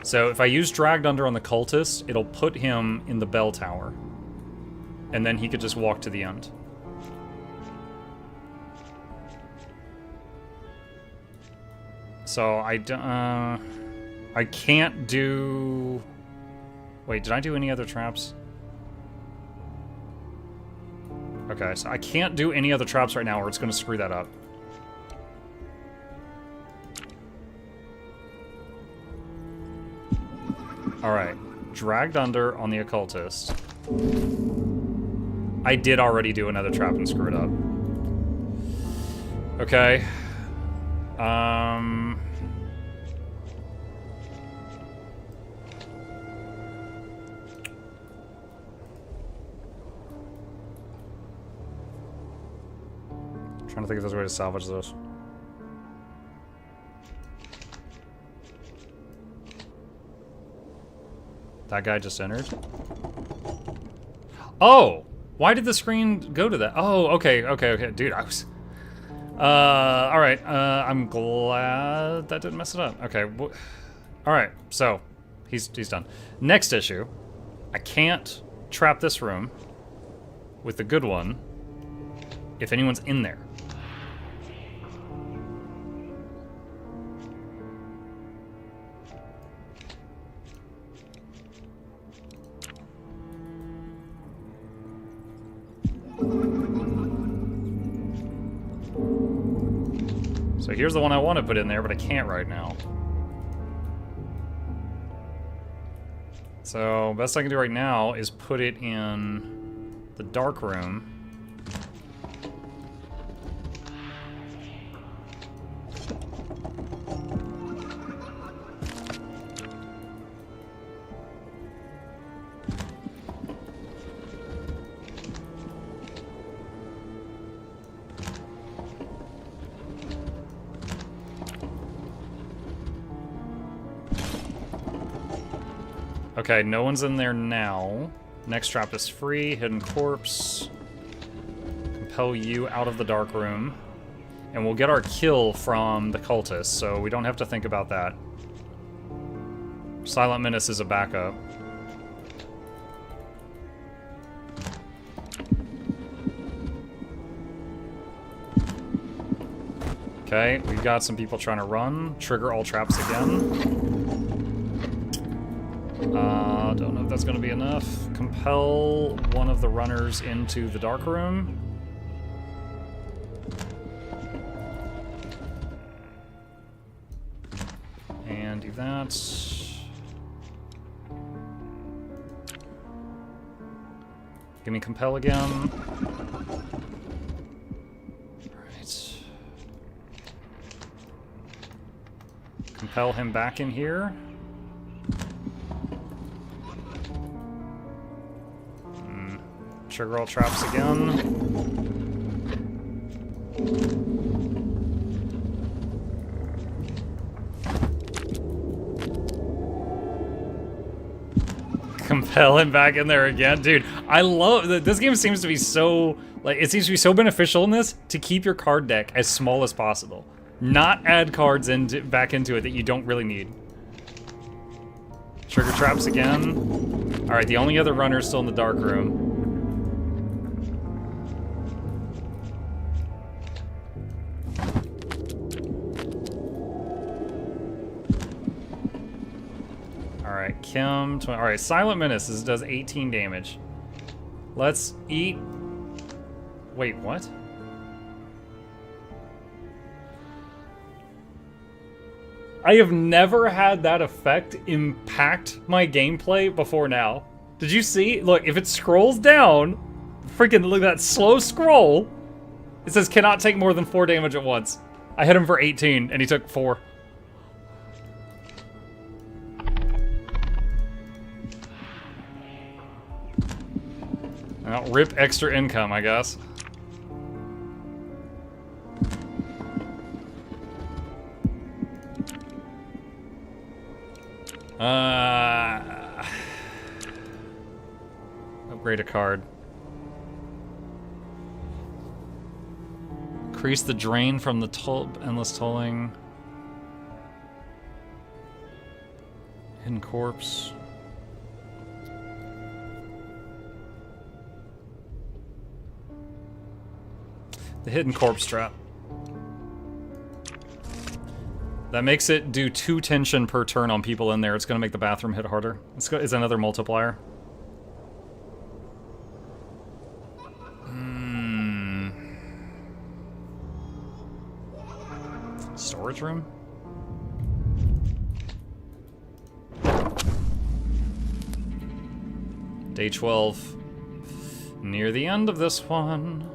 So if I use Dragged Under on the cultist, it'll put him in the bell tower. And then he could just walk to the end. So I can't do... Wait, did I do any other traps? Okay, so I can't do any other traps right now or it's going to screw that up. Alright, Dragged Under on the occultist. I did already do another trap and screw it up. Okay. Trying to think if there's a way to salvage this. That guy just entered. Oh! Why did the screen go to that? Oh, okay. Dude, I was... alright. I'm glad that didn't mess it up. Okay. Alright, so he's done. Next issue. I can't trap this room with the good one if anyone's in there. So here's the one I want to put in there, but I can't right now. So best I can do right now is put it in the dark room. Okay, no one's in there now. Next trap is free. Hidden corpse. Compel you out of the dark room. And we'll get our kill from the cultist, so we don't have to think about that. Silent Menace is a backup. Okay, we've got some people trying to run. Trigger all traps again. Don't know if that's going to be enough. Compel one of the runners into the dark room. And do that. Give me compel again. Alright. Compel him back in here. Trigger all traps again. Compel him back in there again. Dude, I love that this game seems to be so, like, it seems to be so beneficial in this to keep your card deck as small as possible. Not add cards back into it that you don't really need. Trigger traps again. All right, the only other runner is still in the dark room. All right, Kim. All right, Silent Menace does 18 damage. Let's eat. Wait, what? I have never had that effect impact my gameplay before now. Did you see? Look, if it scrolls down, freaking look at that slow scroll. It says cannot take more than 4 damage at once. I hit him for 18 and he took 4. Well, rip extra income, I guess. Upgrade a card. Increase the drain from the endless tolling. Hidden corpse. The hidden corpse trap. That makes it do 2 tension per turn on people in there. It's gonna make the bathroom hit harder. It's another multiplier. Storage room? Day 12. Near the end of this one.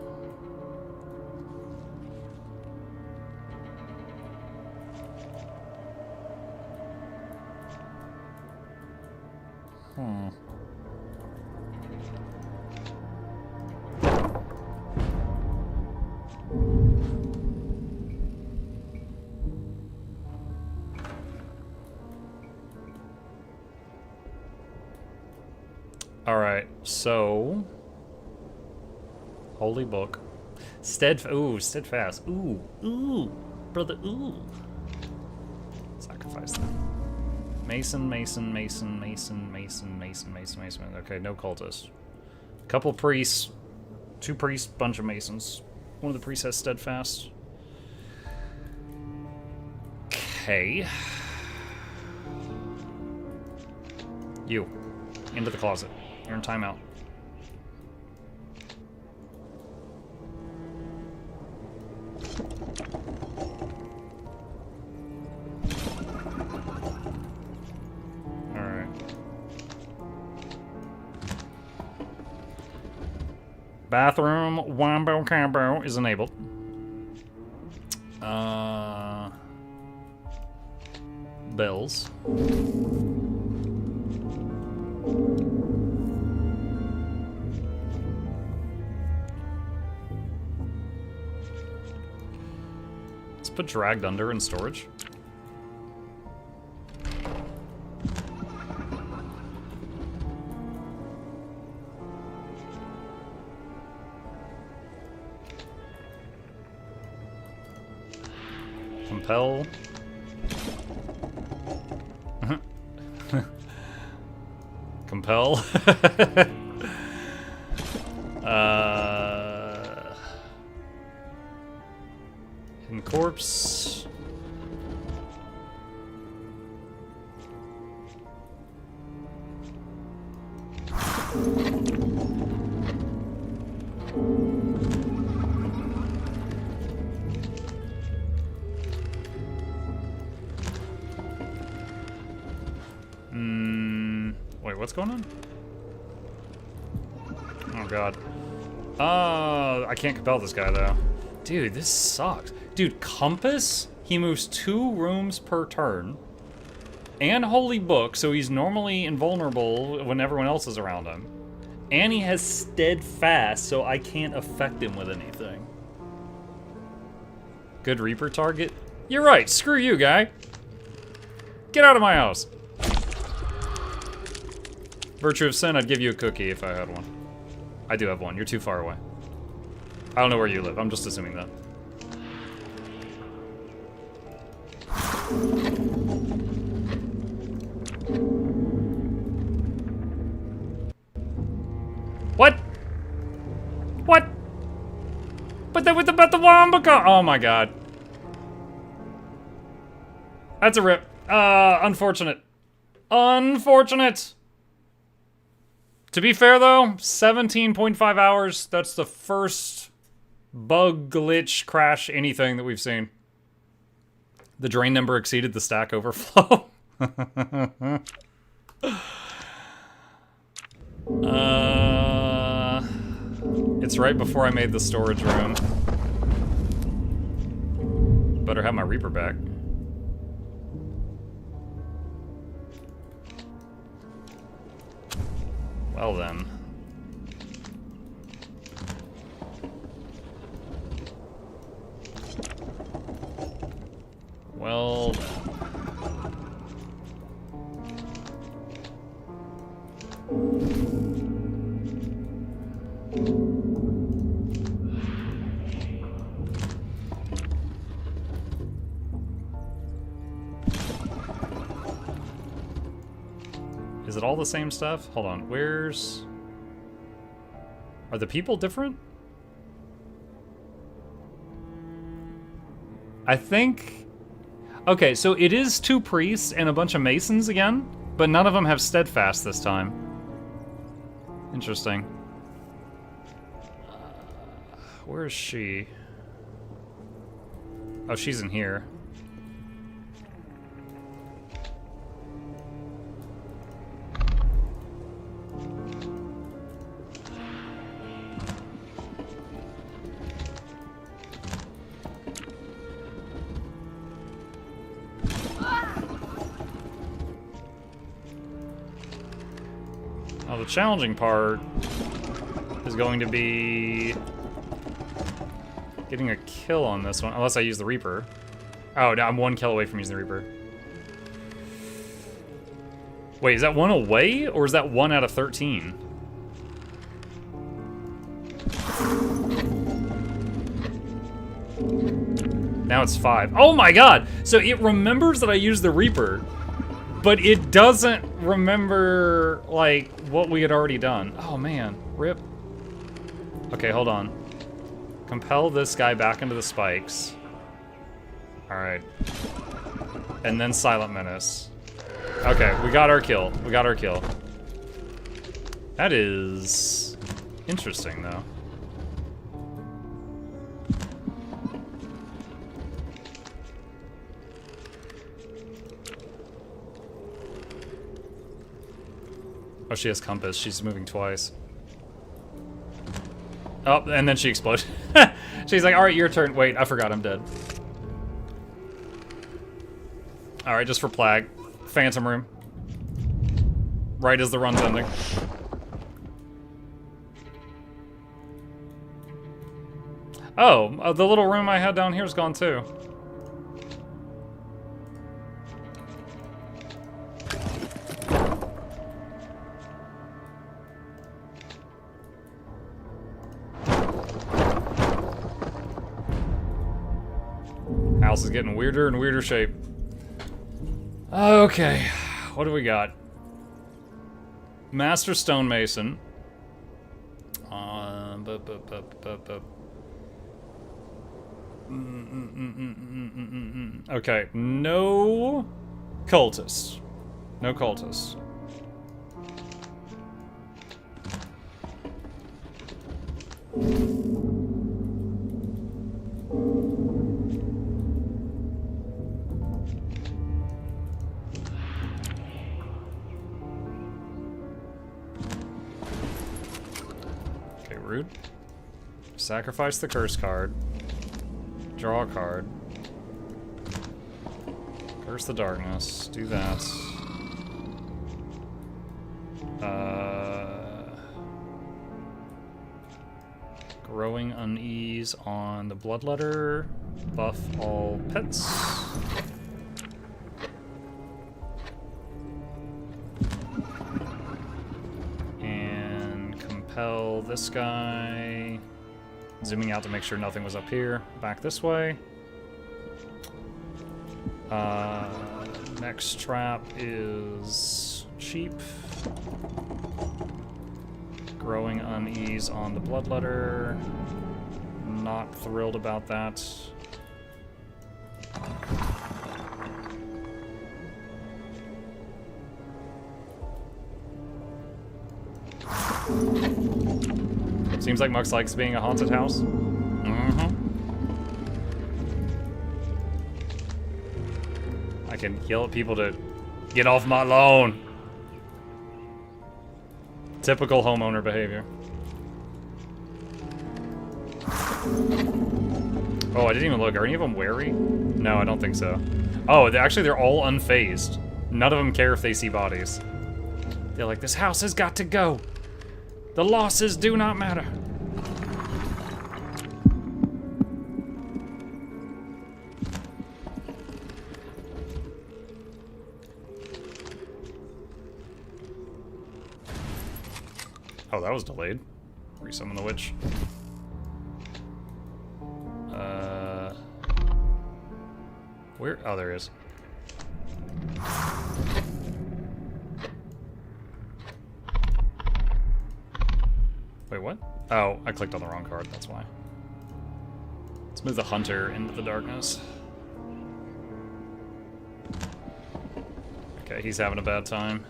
Alright, so... Holy book. Steadfast. Ooh. Brother, ooh. Sacrifice that. Mason. Okay, no cultists. Couple priests. 2 priests, bunch of masons. One of the priests has steadfast. Okay. You. Into the closet. You're in timeout. Alright. Bathroom Wombo Combo is enabled. Bells. Let's put dragged under in storage. Compel. Compel. Hidden corpse. Wait, what's going on? Oh god. I can't compel this guy though. Dude, this sucks. Dude, Compass, he moves 2 rooms per turn. And Holy Book, so he's normally invulnerable when everyone else is around him. And he has Steadfast, so I can't affect him with anything. Good Reaper target? You're right, screw you, guy. Get out of my house. Virtue of Sin, I'd give you a cookie if I had one. I do have one, you're too far away. I don't know where you live, I'm just assuming that. But then with the Wambaka. Oh my god. That's a rip. Unfortunate. Unfortunate. To be fair though, 17.5 hours. That's the first bug, glitch, crash, anything that we've seen. The drain number exceeded the stack overflow. It's right before I made the storage room. Better have my Reaper back. Well then. Well then. Is it all the same stuff? Hold on, where's... Are the people different? I think... Okay, so it is 2 priests and a bunch of masons again, but none of them have steadfast this time. Interesting. Where is she? Oh, she's in here. Now the challenging part is going to be getting a kill on this one, unless I use the Reaper. Oh, no, I'm 1 kill away from using the Reaper. Wait, is that 1 away, or is that 1 out of 13? Now it's 5. Oh my god! So it remembers that I used the Reaper, but it doesn't remember, like, what we had already done. Oh man, rip. Okay, hold on. Compel this guy back into the spikes. Alright. And then Silent Menace. Okay, we got our kill. We got our kill. That is interesting, though. Oh, she has compass. She's moving twice. Oh, and then she exploded. She's like, alright, your turn. Wait, I forgot I'm dead. Alright, just for Plague. Phantom Room. Right as the run's ending. Oh, the little room I had down here is gone too. House is getting weirder and weirder shape. Okay, what do we got? Master Stonemason. Okay, no cultists. No cultists. Rude. Sacrifice the curse card. Draw a card. Curse the darkness. Do that. Growing unease on the bloodletter. Buff all pets. Compel this guy. Zooming out to make sure nothing was up here. Back this way. Next trap is cheap. Growing unease on the bloodletter. Not thrilled about that. Seems like Mux likes being a haunted house. I can yell at people to get off my lawn. Typical homeowner behavior. Oh, I didn't even look. Are any of them wary? No, I don't think so. Oh, actually, they're all unfazed. None of them care if they see bodies. They're like, this house has got to go. The losses do not matter. Oh, that was delayed. Resummon the witch. Where? Oh, there is. Wait, what? Oh, I clicked on the wrong card, that's why. Let's move the hunter into the darkness. Okay, he's having a bad time.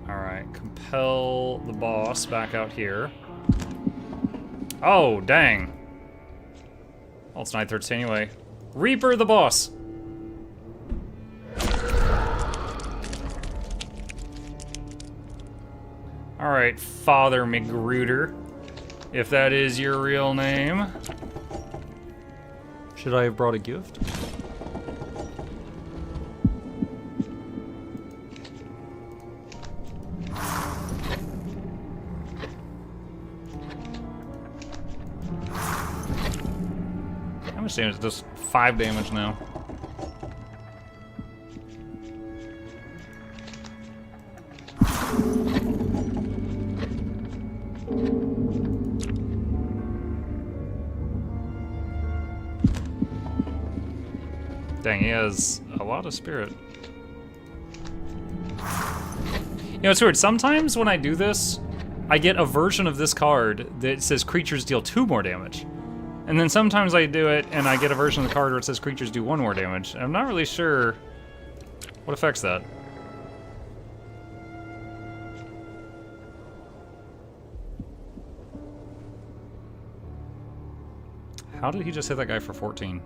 Alright, compel the boss back out here. Oh, dang. Well, it's 9:13 anyway. Reaper the boss! Alright, Father McGruder, if that is your real name. Should I have brought a gift? How much damage? Just 5 damage now. Dang, he has a lot of spirit. You know, it's weird. Sometimes when I do this, I get a version of this card that says creatures deal 2 more damage. And then sometimes I do it and I get a version of the card where it says creatures do 1 more damage. And I'm not really sure what affects that. How did he just hit that guy for 14?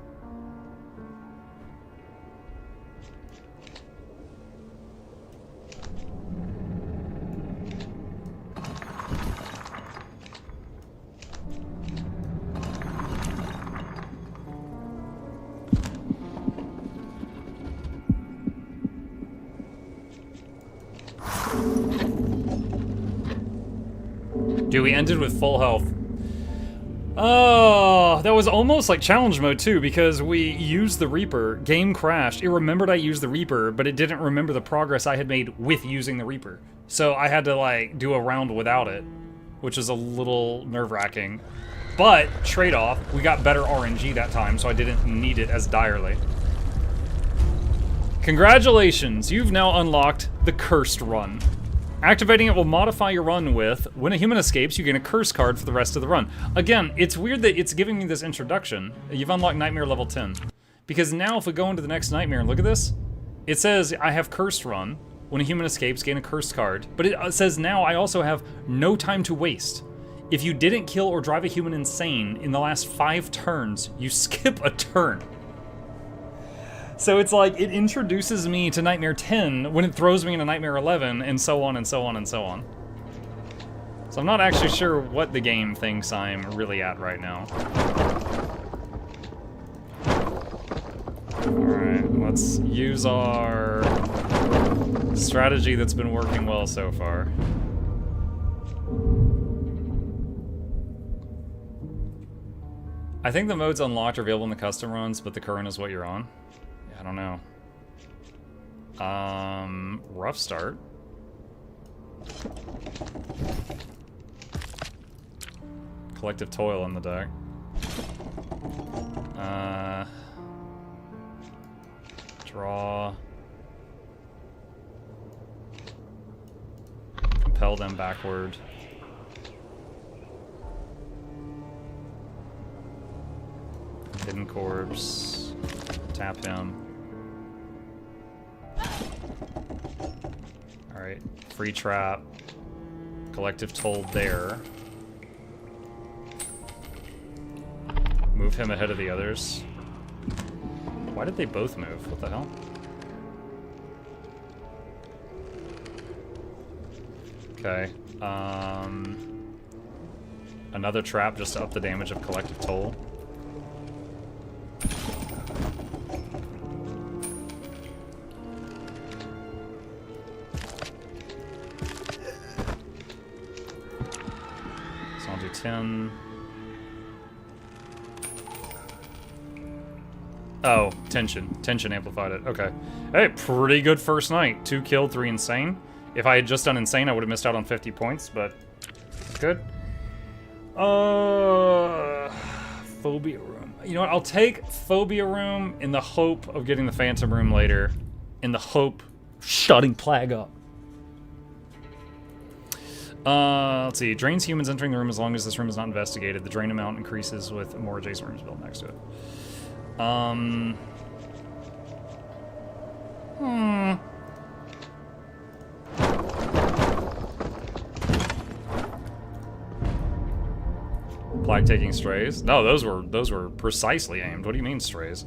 Dude, we ended with full health. Oh, that was almost like challenge mode too, because we used the Reaper, game crashed, it remembered I used the Reaper, but it didn't remember the progress I had made with using the Reaper. So I had to like do a round without it, which is a little nerve-wracking. But, trade-off, we got better RNG that time, so I didn't need it as direly. Congratulations, you've now unlocked the Cursed Run. Activating it will modify your run with, when a human escapes, you gain a curse card for the rest of the run. Again, it's weird that it's giving me this introduction. You've unlocked Nightmare level 10. Because now if we go into the next Nightmare and look at this, it says I have Cursed Run. When a human escapes, gain a cursed card. But it says now I also have no time to waste. If you didn't kill or drive a human insane in the last 5 turns, you skip a turn. So it's like, it introduces me to Nightmare 10 when it throws me into Nightmare 11, and so on and so on and so on. So I'm not actually sure what the game thinks I'm really at right now. Alright, let's use our strategy that's been working well so far. I think the modes unlocked are available in the custom runs, but the current is what you're on. I don't know. Rough start. Collective Toil in the deck. Draw. propel them backward. Hidden corpse. Tap him. Alright. Free trap. Collective toll there. Move him ahead of the others. Why did they both move? What the hell? Okay. Another trap just to up the damage of collective toll. So I'll do 10. Oh, tension. Tension amplified it. Okay. Hey, pretty good first night. 2 killed, 3 insane. If I had just done insane, I would have missed out on 50 points, but good. Phobia room. You know what? I'll take phobia room in the hope of getting the phantom room later. In the hope shutting plague up. Let's see. Drains humans entering the room as long as this room is not investigated. The drain amount increases with more adjacent rooms built next to it. Plague taking strays? No, those were precisely aimed. What do you mean strays?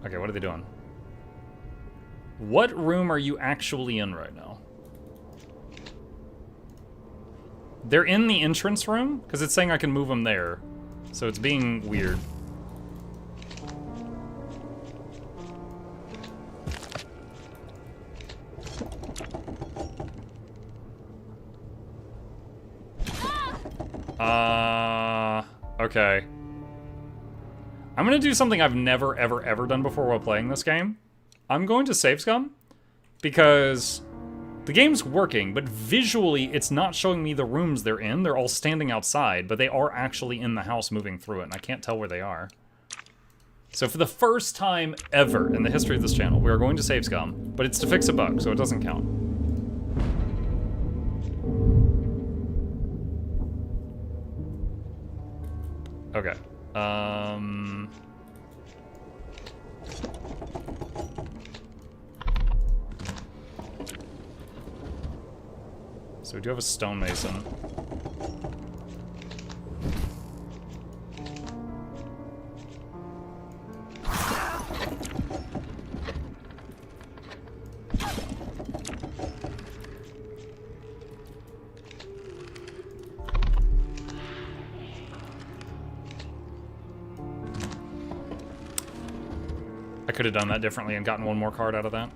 Okay, what are they doing? What room are you actually in right now? They're in the entrance room? Because it's saying I can move them there. So it's being weird. Okay. I'm gonna do something I've never, ever, ever done before while playing this game. I'm going to save scum, because the game's working, but visually it's not showing me the rooms they're in. They're all standing outside, but they are actually in the house moving through it, and I can't tell where they are. So for the first time ever in the history of this channel, we are going to save scum, but it's to fix a bug, so it doesn't count. Okay. So we do have a stonemason. I could have done that differently and gotten one more card out of that.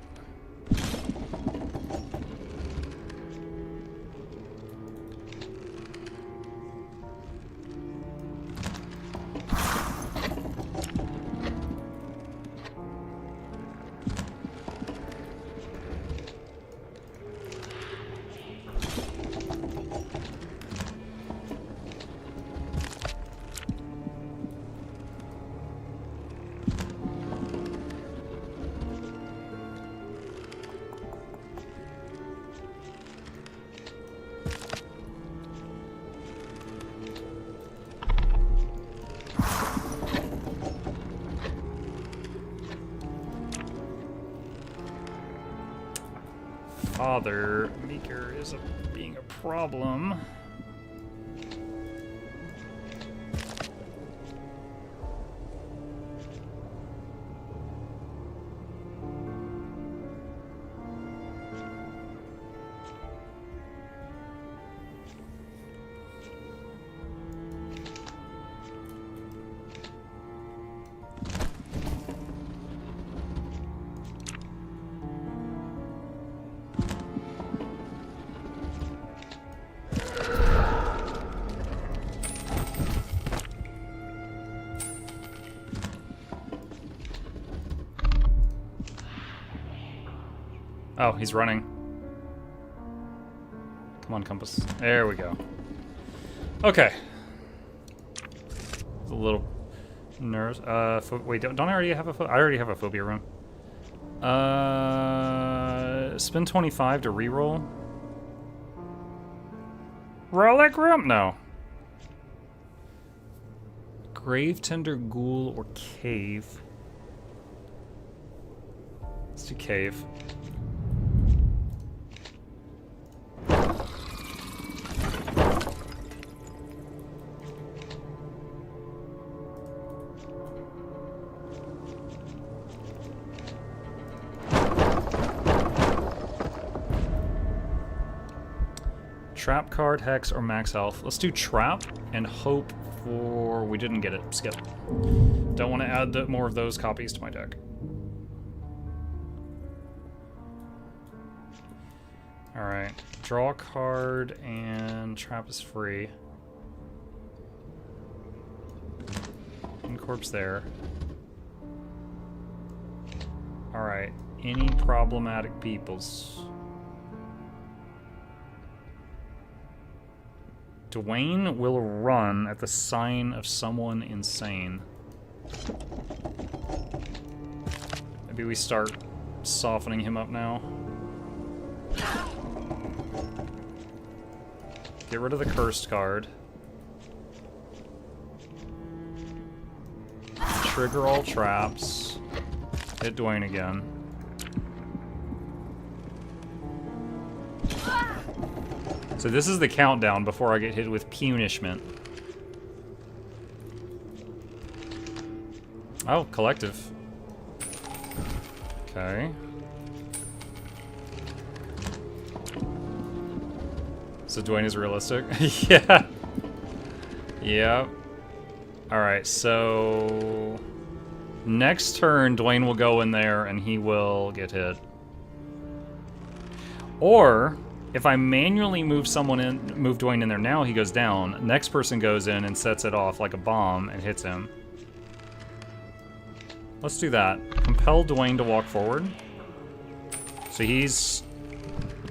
Father Meeker is being a problem. Oh, he's running. Come on, compass. There we go. Okay. A little nerves. Wait, don't I already have a? I already have a phobia room. Spend 25 to reroll. relic room? No. Grave tender, ghoul, or cave? Let's do cave. Trap card, hex, or max health. Let's do trap and hope for... We didn't get it. Skip. Don't want to add more of those copies to my deck. Alright. Draw a card and trap is free. Incorpse there. Alright. Any problematic peoples? Dwayne will run at the sign of someone insane. Maybe we start softening him up now. Get rid of the cursed card. Trigger all traps. Hit Dwayne again. So this is the countdown before I get hit with punishment. Oh, collective. Okay. So Dwayne is realistic? Yeah. Yep. Alright, so... Next turn, Dwayne will go in there and he will get hit. Or... If I manually move Dwayne in there now, he goes down. Next person goes in and sets it off like a bomb and hits him. Let's do that. Compel Dwayne to walk forward. So he's...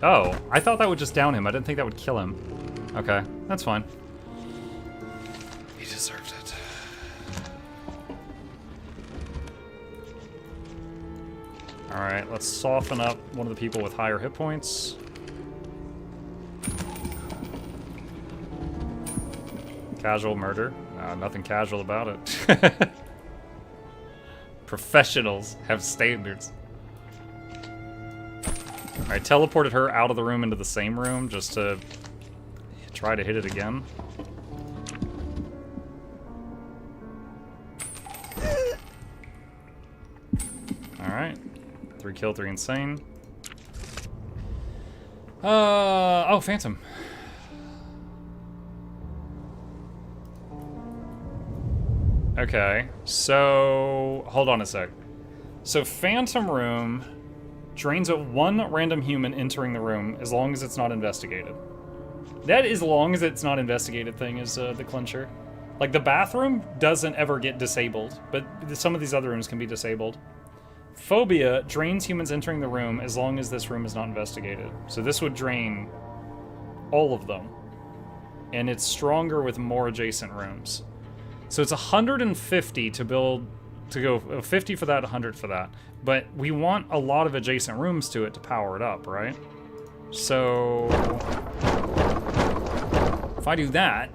Oh, I thought that would just down him. I didn't think that would kill him. Okay, that's fine. He deserved it. Alright, let's soften up one of the people with higher hit points. Casual murder. Nothing casual about it. Professionals have standards. Alright, teleported her out of the room into the same room just to try to hit it again. Alright. 3 kill, 3 insane. Oh, Phantom. Okay, so hold on a sec. So Phantom Room drains at 1 random human entering the room as long as it's not investigated. That as long as it's not investigated thing is the clincher. Like the bathroom doesn't ever get disabled, but some of these other rooms can be disabled. Phobia drains humans entering the room as long as this room is not investigated. So this would drain all of them. And it's stronger with more adjacent rooms. So it's 150 to build, to go 50 for that, 100 for that. But we want a lot of adjacent rooms to it to power it up, right? So if I do that,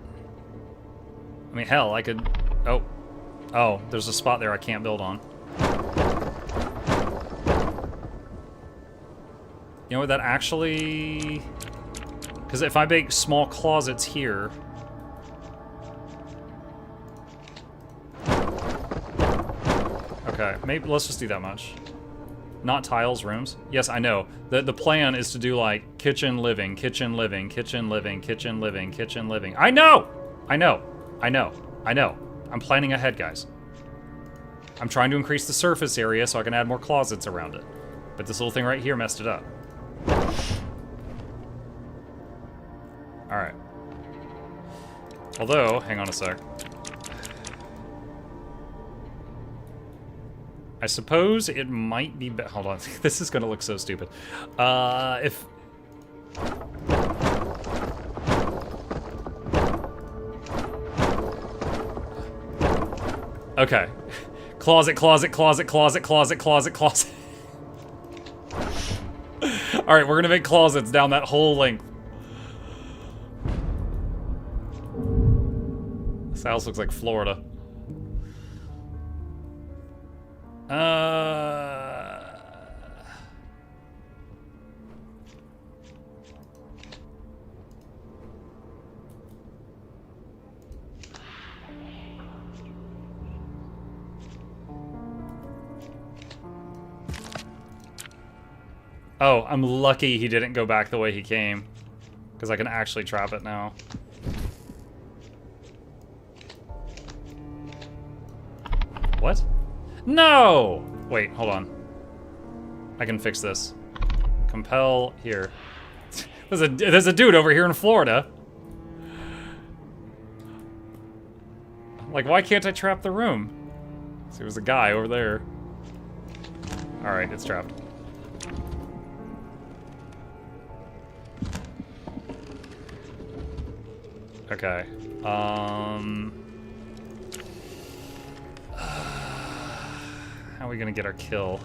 I mean, hell, I could, oh, there's a spot there I can't build on. You know what, that actually, because if I make small closets here, okay, maybe let's just do that much. Not tiles, rooms. Yes, I know. The plan is to do like kitchen, living, kitchen, living, kitchen, living, kitchen, living, kitchen, living. I know! I know. I know. I know. I'm planning ahead, guys. I'm trying to increase the surface area so I can add more closets around it. But this little thing right here messed it up. Alright. Although, hang on a sec. I suppose it might be... Hold on, this is gonna look so stupid. If... Okay. Closet, closet, closet, closet, closet, closet, closet. Alright, we're gonna make closets down that whole length. This house looks like Florida. Oh, I'm lucky he didn't go back the way he came, because I can actually trap it now. What? No! Wait, hold on. I can fix this. Compel here. There's a dude over here in Florida. Like, why can't I trap the room? So there was a guy over there. Alright, it's trapped. Okay. How are we gonna get our kill?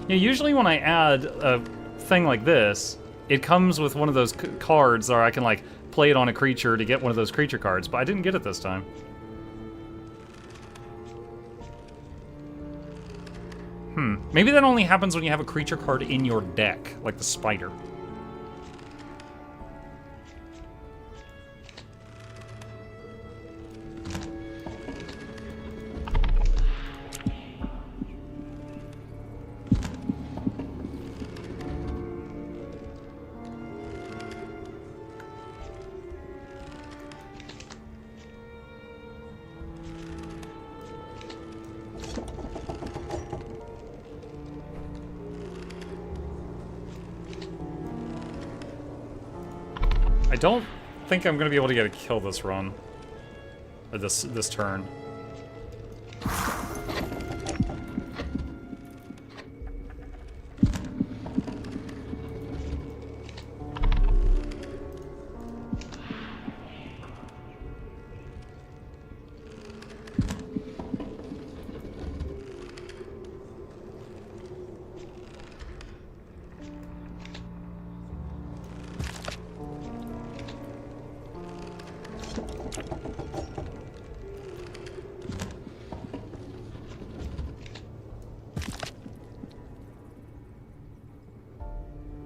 Yeah, usually when I add a thing like this, it comes with one of those cards, or I can like play it on a creature to get one of those creature cards, but I didn't get it this time. Maybe that only happens when you have a creature card in your deck, like the spider. I don't think I'm gonna be able to get a kill this run. Or this turn.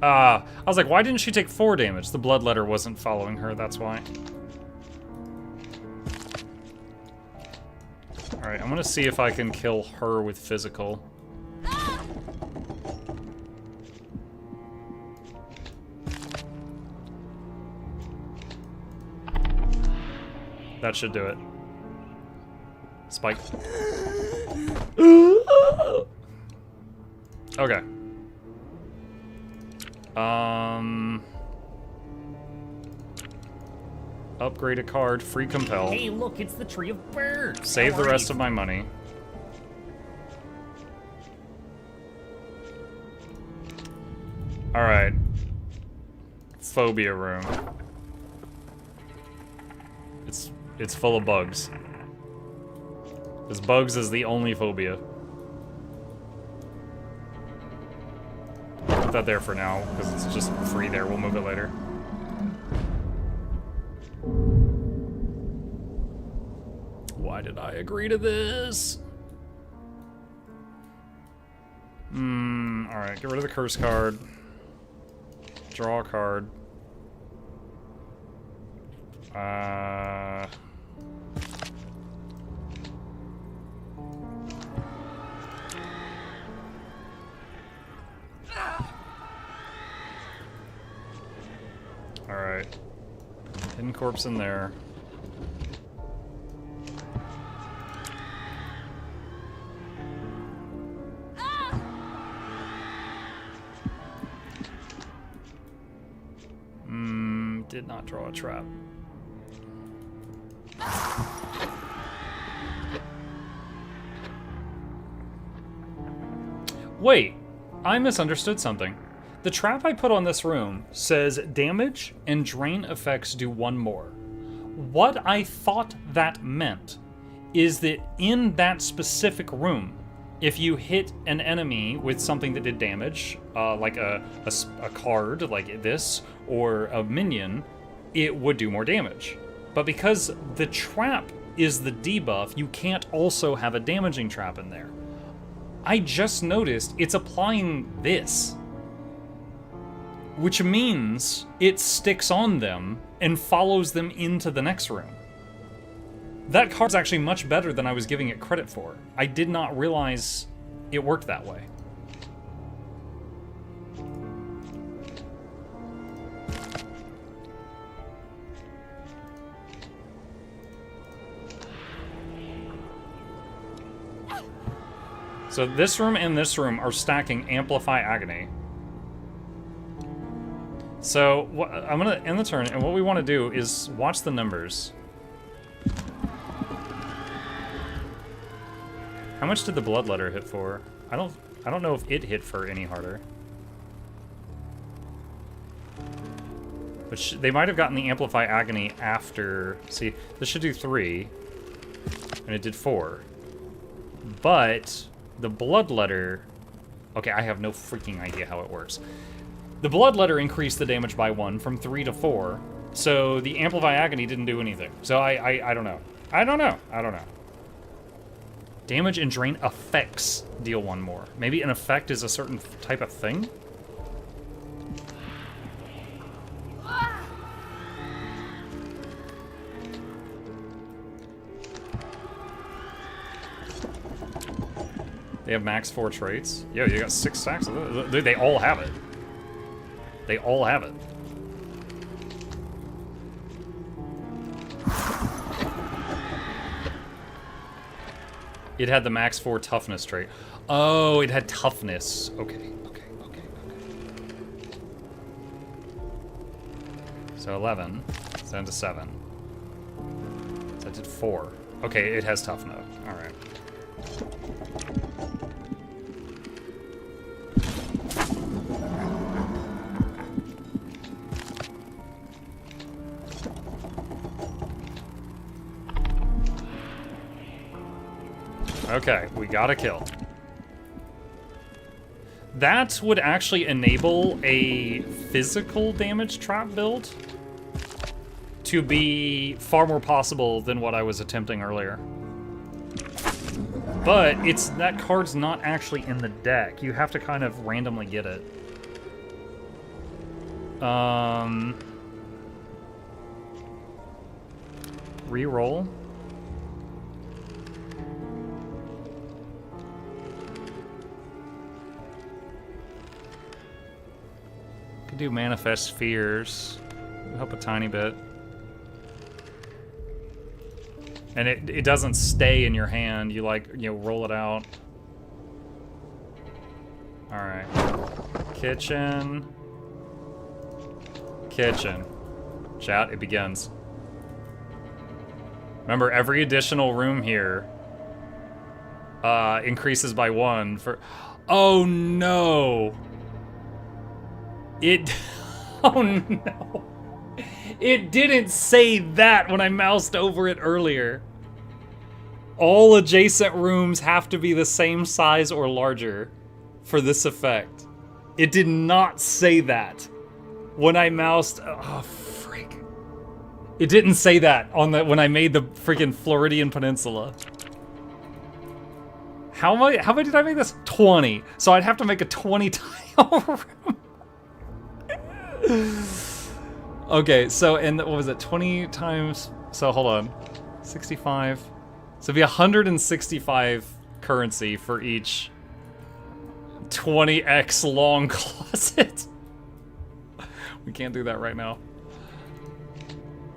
I was like, why didn't she take 4 damage? The blood letter wasn't following her, that's why. Alright, I'm gonna see if I can kill her with physical. That should do it. Spike. Okay. Upgrade a card, free compel. Hey, look, it's the Tree of Birds. Save the rest of my money. Alright. Phobia room. It's full of bugs. Because bugs is the only phobia. Put that there for now, because it's just free there. We'll move it later. Why did I agree to this? Alright, get rid of the curse card. Draw a card. Alright. Hidden corpse in there. Did not draw a trap. Wait, I misunderstood something. The trap I put on this room says damage and drain effects do 1 more. What I thought that meant is that in that specific room, if you hit an enemy with something that did damage, like a card like this, or a minion, it would do more damage. But because the trap is the debuff, you can't also have a damaging trap in there. I just noticed it's applying this, which means it sticks on them and follows them into the next room. That card's actually much better than I was giving it credit for. I did not realize it worked that way. So this room and this room are stacking Amplify Agony. So I'm gonna end the turn, and what we want to do is watch the numbers. How much did the Bloodletter hit for? I don't know if it hit for any harder. But they might have gotten the Amplify Agony after. See, this should do 3, and it did 4. But the Bloodletter, okay, I have no freaking idea how it works. The Bloodletter increased the damage by 1 from 3 to 4, so the Amplify Agony didn't do anything. So I don't know. I don't know. Damage and drain effects deal 1 more. Maybe an effect is a certain type of thing? They have max 4 traits. Yo, you got 6 stacks of those. They all have it. They all have it. It had the max 4 toughness trait. Oh, it had toughness. Okay. So 11. So down to 7. So I did 4. Okay, it has toughness. Alright. Okay, we got a kill. That would actually enable a physical damage trap build to be far more possible than what I was attempting earlier. But that card's not actually in the deck. You have to kind of randomly get it. Reroll. Could do Manifest Fears. It'll help a tiny bit. And it doesn't stay in your hand. You roll it out. All right. Kitchen. Chat, it begins. Remember, every additional room here increases by 1 for... Oh, no. Oh, no. It didn't say that when I moused over it earlier. All adjacent rooms have to be the same size or larger for this effect. It did not say that when I moused. Oh, freak! It didn't say that when I made the freaking Floridian Peninsula. How many did I make this? 20. So I'd have to make a 20 tile room. Okay, so, and what was it, 20 times, so hold on, 65, so it'd be 165 currency for each 20x long closet. We can't do that right now.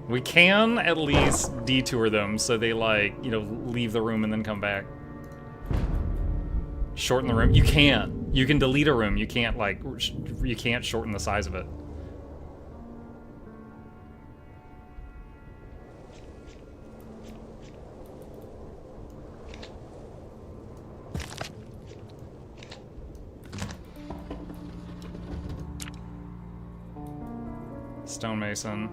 We can at least detour them so they leave the room and then come back. Shorten the room, you can delete a room, you can't shorten the size of it. Stonemason.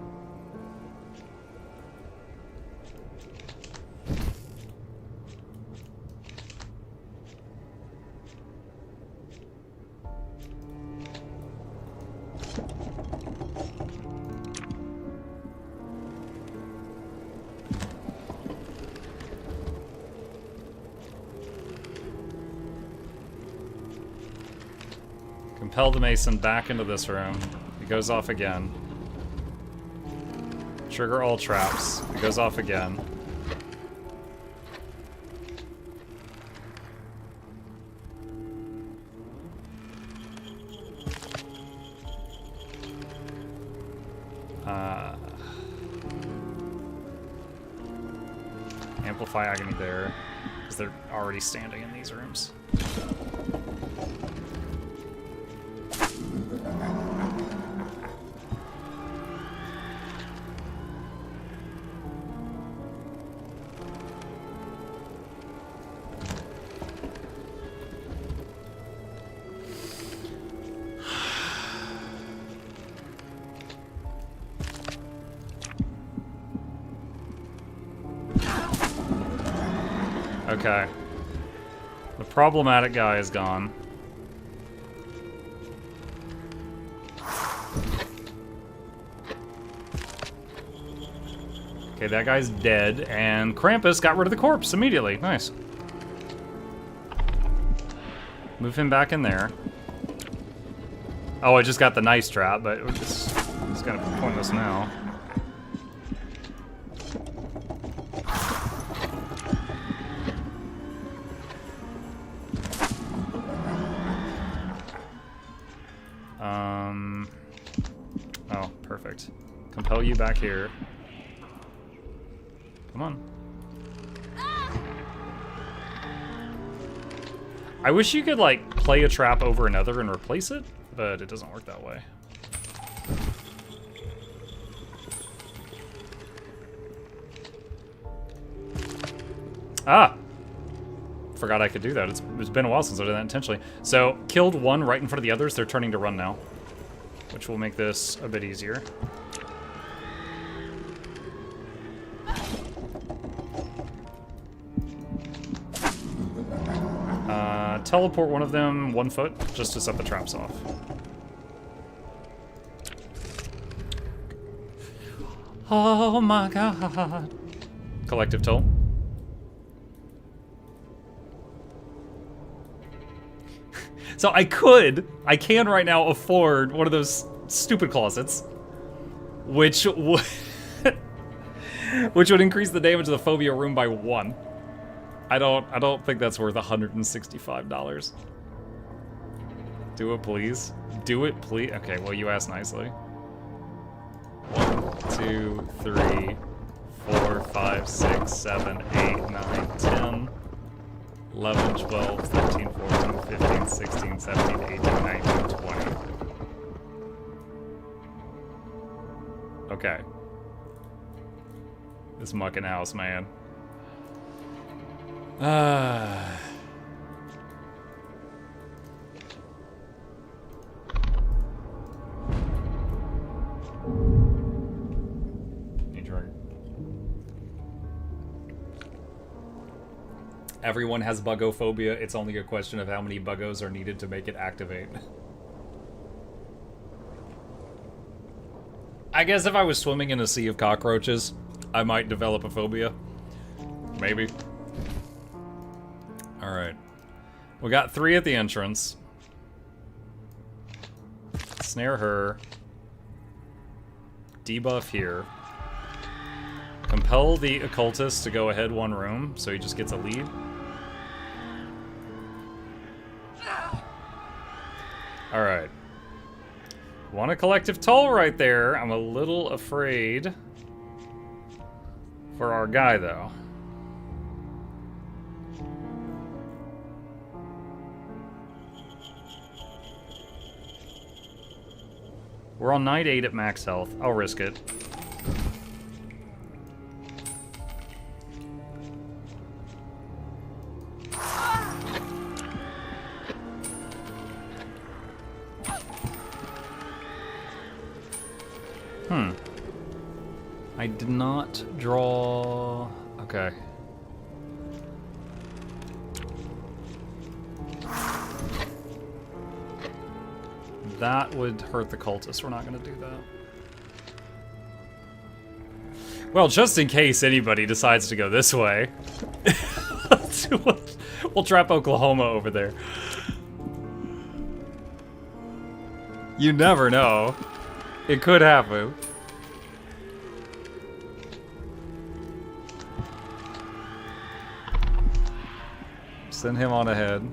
Compel the Mason back into this room. It goes off again. Trigger all traps. It goes off again. Amplify agony there, because they're already standing in these rooms. Okay. The problematic guy is gone. Okay, that guy's dead, and Krampus got rid of the corpse immediately. Nice. Move him back in there. Oh, I just got the nice trap, but it's kind of pointless now. Oh, perfect. Compel you back here. Come on. I wish you could, like, play a trap over another and replace it, but it doesn't work that way. Ah! Forgot I could do that. It's been a while since I did that intentionally. So, killed one right in front of the others. They're turning to run now, which will make this a bit easier. Teleport one of them 1 foot just to set the traps off. Oh my god. Collective toll. So I can right now afford one of those stupid closets, which would increase the damage of the phobia room by 1. I don't think that's worth $165. Do it, please. Do it, please. Okay, well, you asked nicely. 1, 2, 3, 4, 5, 6, 7, 8, 9, 10, 11, 12, 13, 14, 15, 16, 17, 18, 19, 20. Okay. This mucking house, man. Everyone has buggophobia. It's only a question of how many buggos are needed to make it activate. I guess if I was swimming in a sea of cockroaches, I might develop a phobia. Maybe. Alright. We got 3 at the entrance. Snare her. Debuff here. Compel the occultist to go ahead 1 room, so he just gets a lead. Alright. Want a collective toll right there. I'm a little afraid for our guy, though. We're on night 8 at max health. I'll risk it. I did not draw... Okay. That would hurt the cultist. We're not going to do that. Well, just in case anybody decides to go this way, we'll trap Oklahoma over there. You never know. It could happen. Send him on ahead.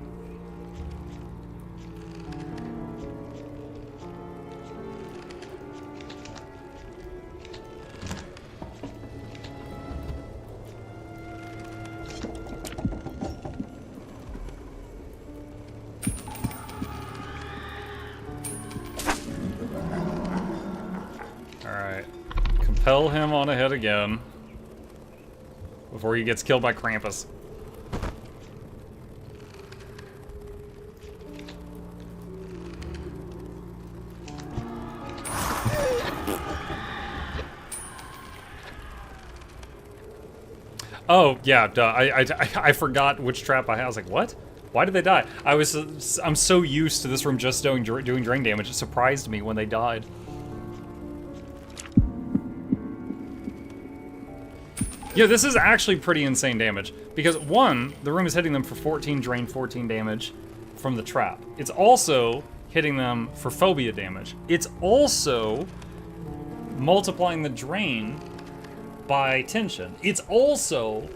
Alright. Compel him on ahead again. Before he gets killed by Krampus. Oh, yeah, duh. I forgot which trap I had. I was like, what? Why did they die? I'm so used to this room just doing drain damage. It surprised me when they died. Yeah, this is actually pretty insane damage. Because, one, the room is hitting them for 14 drain, 14 damage from the trap. It's also hitting them for phobia damage. It's also multiplying the drain by tension. It's also,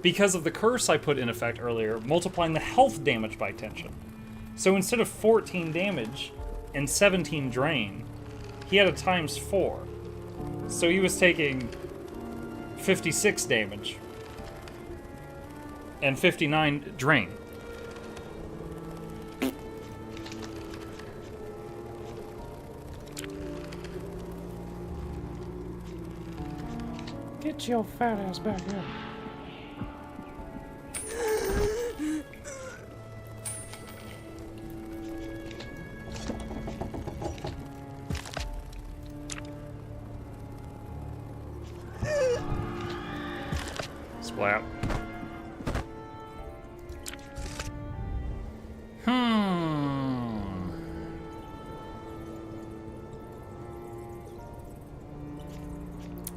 because of the curse I put in effect earlier, multiplying the health damage by tension. So instead of 14 damage and 17 drain, he had a ×4. So he was taking 56 damage and 59 drain. Get your fat ass back here. Splat.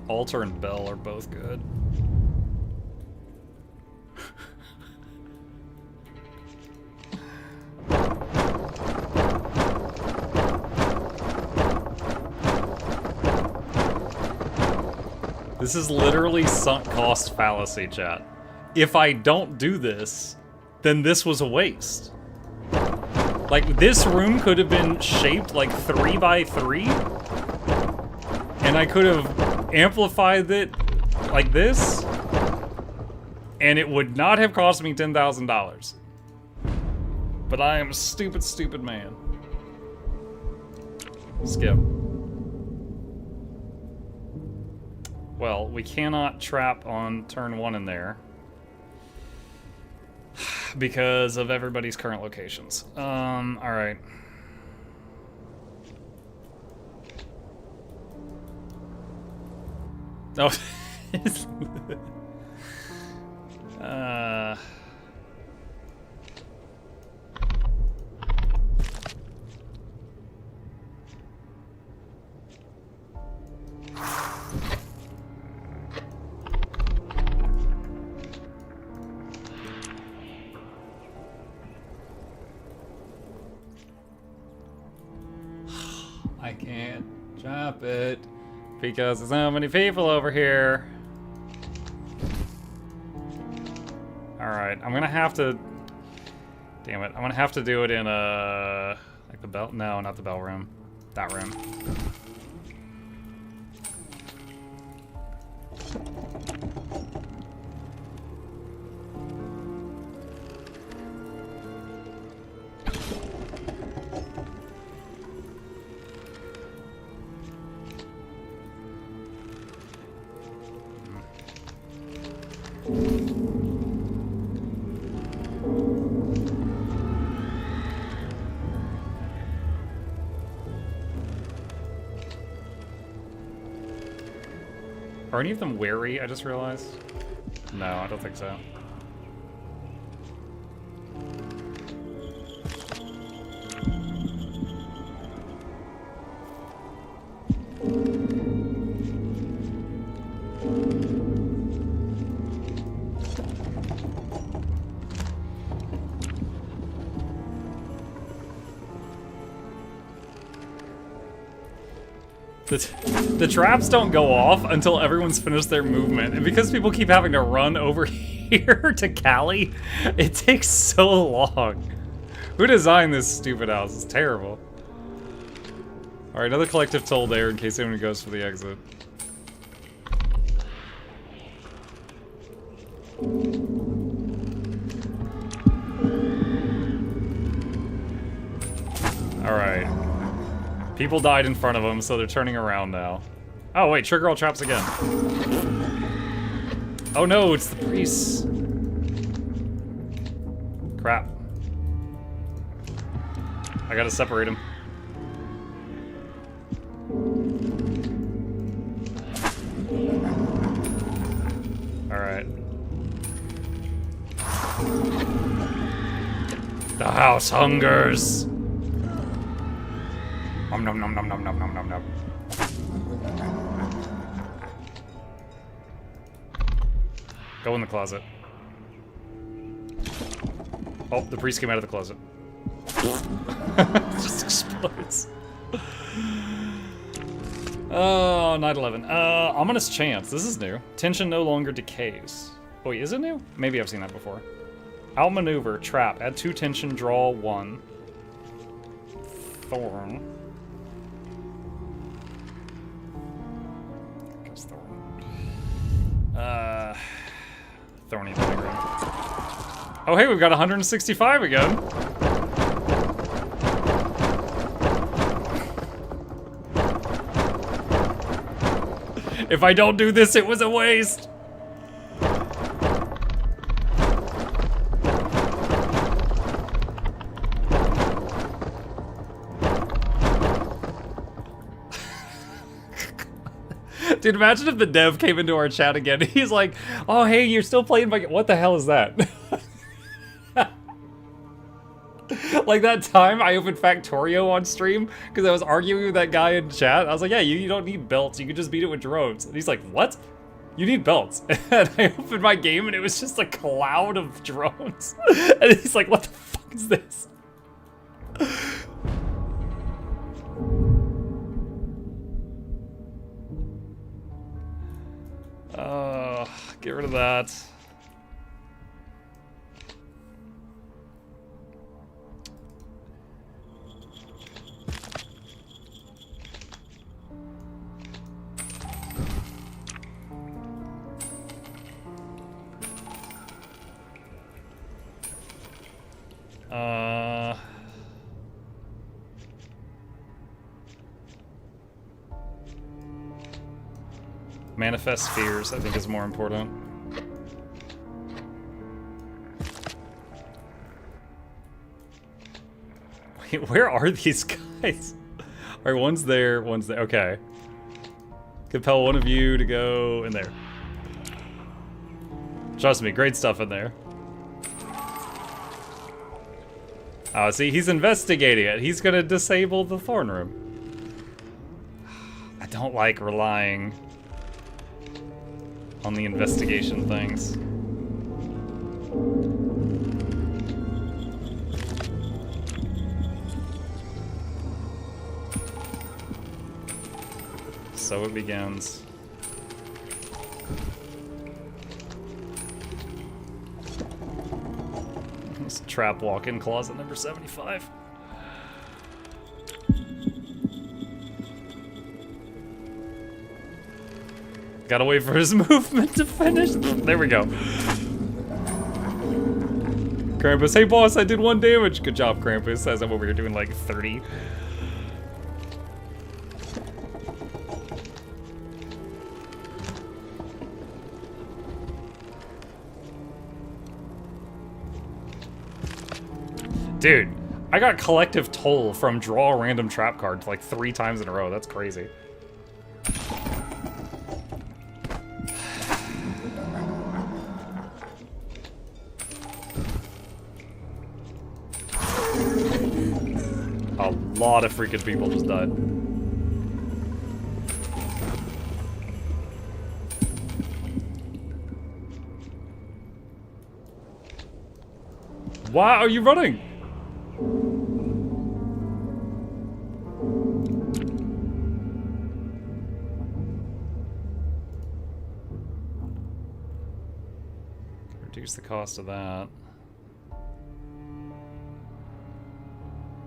Altar and Bell are both good. This is literally sunk cost fallacy, chat. If I don't do this, then this was a waste. Like, this room could have been shaped like 3x3, and I could have amplified it like this, and it would not have cost me $10,000. But I am a stupid, stupid man. Skip. Well, we cannot trap on turn 1 in there because of everybody's current locations. Alright. Oh. I can't jump it because there's so many people over here. Alright, I'm gonna have to... Damn it, I'm gonna have to do it in like the bell... No, not the bell room. That room. Are any of them wary, I just realized? No, I don't think so. The traps don't go off until everyone's finished their movement. And because people keep having to run over here to Cali, it takes so long. Who designed this stupid house? It's terrible. Alright, another collective toll there in case anyone goes for the exit. Alright. People died in front of them, so they're turning around now. Oh wait, trigger all traps again. Oh no, it's the priests. Crap. I gotta separate them. Alright. The house hungers. Nom nom nom nom nom nom nom nom nom. Go in the closet. Oh, the priest came out of the closet. It just explodes. Oh, 9/11. Ominous chance. This is new. Tension no longer decays. Oh, wait, is it new? Maybe I've seen that before. Outmaneuver, trap. Add 2 tension, draw 1. Thorn. Guess Thorn. Thorny diagram. Oh, hey, we've got 165 again. If I don't do this, it was a waste. Dude, imagine if the dev came into our chat again. He's like, oh, hey, you're still playing my... What the hell is that? Like that time I opened Factorio on stream because I was arguing with that guy in chat. I was like, yeah, you don't need belts. You can just beat it with drones. And he's like, what? You need belts. And I opened my game and it was just a cloud of drones. And he's like, what the fuck is this? Get rid of that. Manifest fears, I think, is more important. Wait, where are these guys? Alright, one's there, one's there. Okay. Compel one of you to go in there. Trust me, great stuff in there. Oh, see, he's investigating it. He's gonna disable the Thorn Room. I don't like relying on the investigation things. So it begins. This trap walk-in closet number 75. Gotta wait for his movement to finish. There we go. Krampus, hey boss, I did 1 damage. Good job, Krampus. As I'm over here doing like 30. Dude, I got collective toll from draw a random trap card like 3 times in a row. That's crazy. A lot of freaking people just died. Why are you running? reduce the cost of that.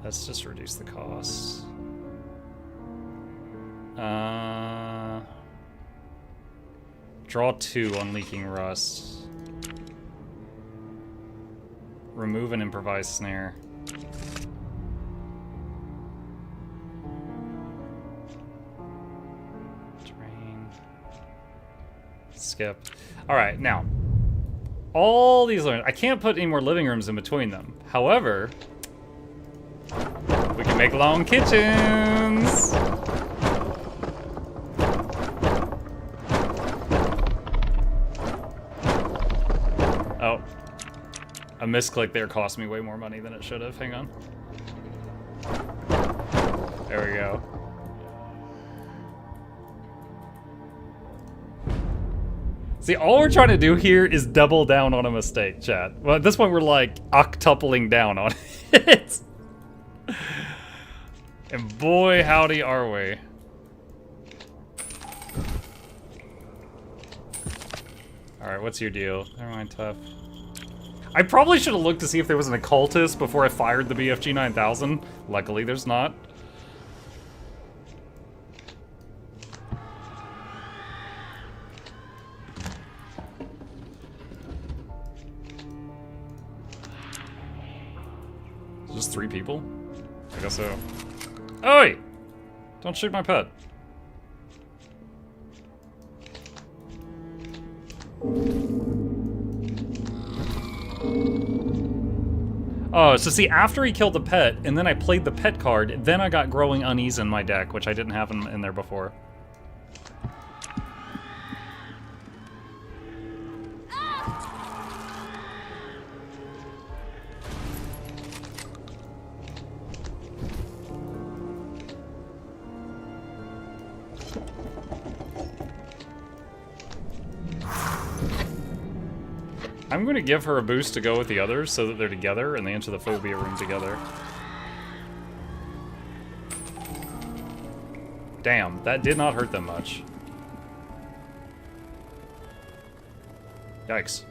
Let's just reduce the cost. Draw 2 on leaking rust. Remove an improvised snare. Terrain. Skip. Alright, now. All these I can't put any more living rooms in between them. However, we can make long kitchens. Oh. A misclick there cost me way more money than it should have. Hang on. There we go. See, all we're trying to do here is double down on a mistake, chat. Well, at this point, we're like octupling down on it. And boy, howdy are we. Alright, what's your deal? Never mind, tough. I probably should have looked to see if there was an occultist before I fired the BFG 9000. Luckily, there's not. Just 3 people? I guess so. Oi! Don't shoot my pet. Oh, so see, after he killed the pet, and then I played the pet card, then I got Growing Unease in my deck, which I didn't have in there before. I'm going to give her a boost to go with the others so that they're together and they enter the phobia room together. Damn, that did not hurt them much. Yikes.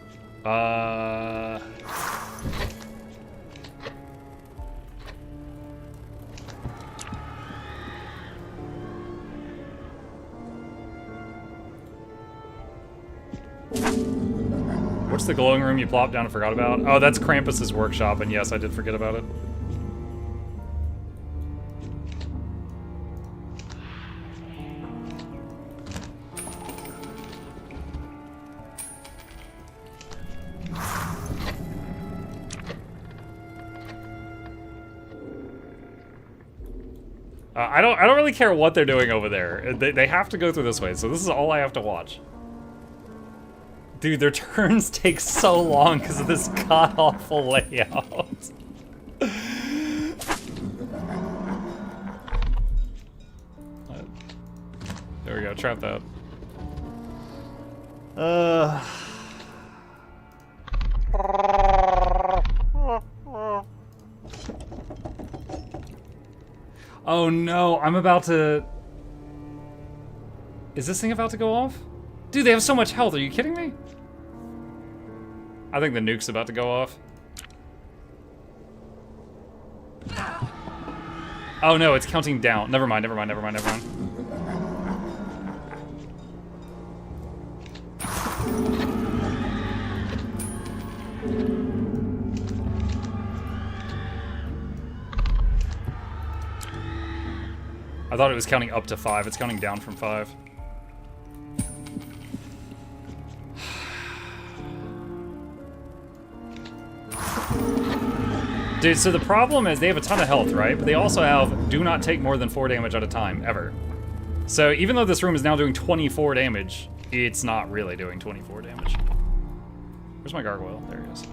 What's the glowing room you plopped down and forgot about? Oh, that's Krampus's workshop, and yes, I did forget about it. I don't really care what they're doing over there. They have to go through this way, so this is all I have to watch. Dude, their turns take so long because of this god-awful layout. There we go, trap that. Oh no, I'm about to... Is this thing about to go off? Dude, they have so much health, are you kidding me? I think the nuke's about to go off. Oh no, it's counting down. Never mind, never mind, never mind, never mind. I thought it was counting up to 5. It's counting down from 5. Dude, so the problem is they have a ton of health, right? But they also have do not take more than 4 damage at a time, ever. So even though this room is now doing 24 damage, it's not really doing 24 damage. Where's my gargoyle? There he is.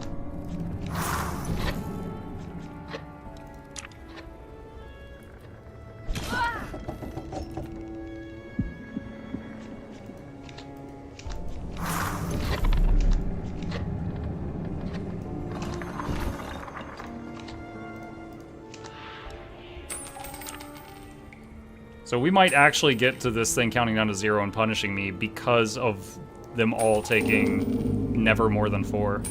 So we might actually get to this thing counting down to 0 and punishing me because of them all taking never more than 4.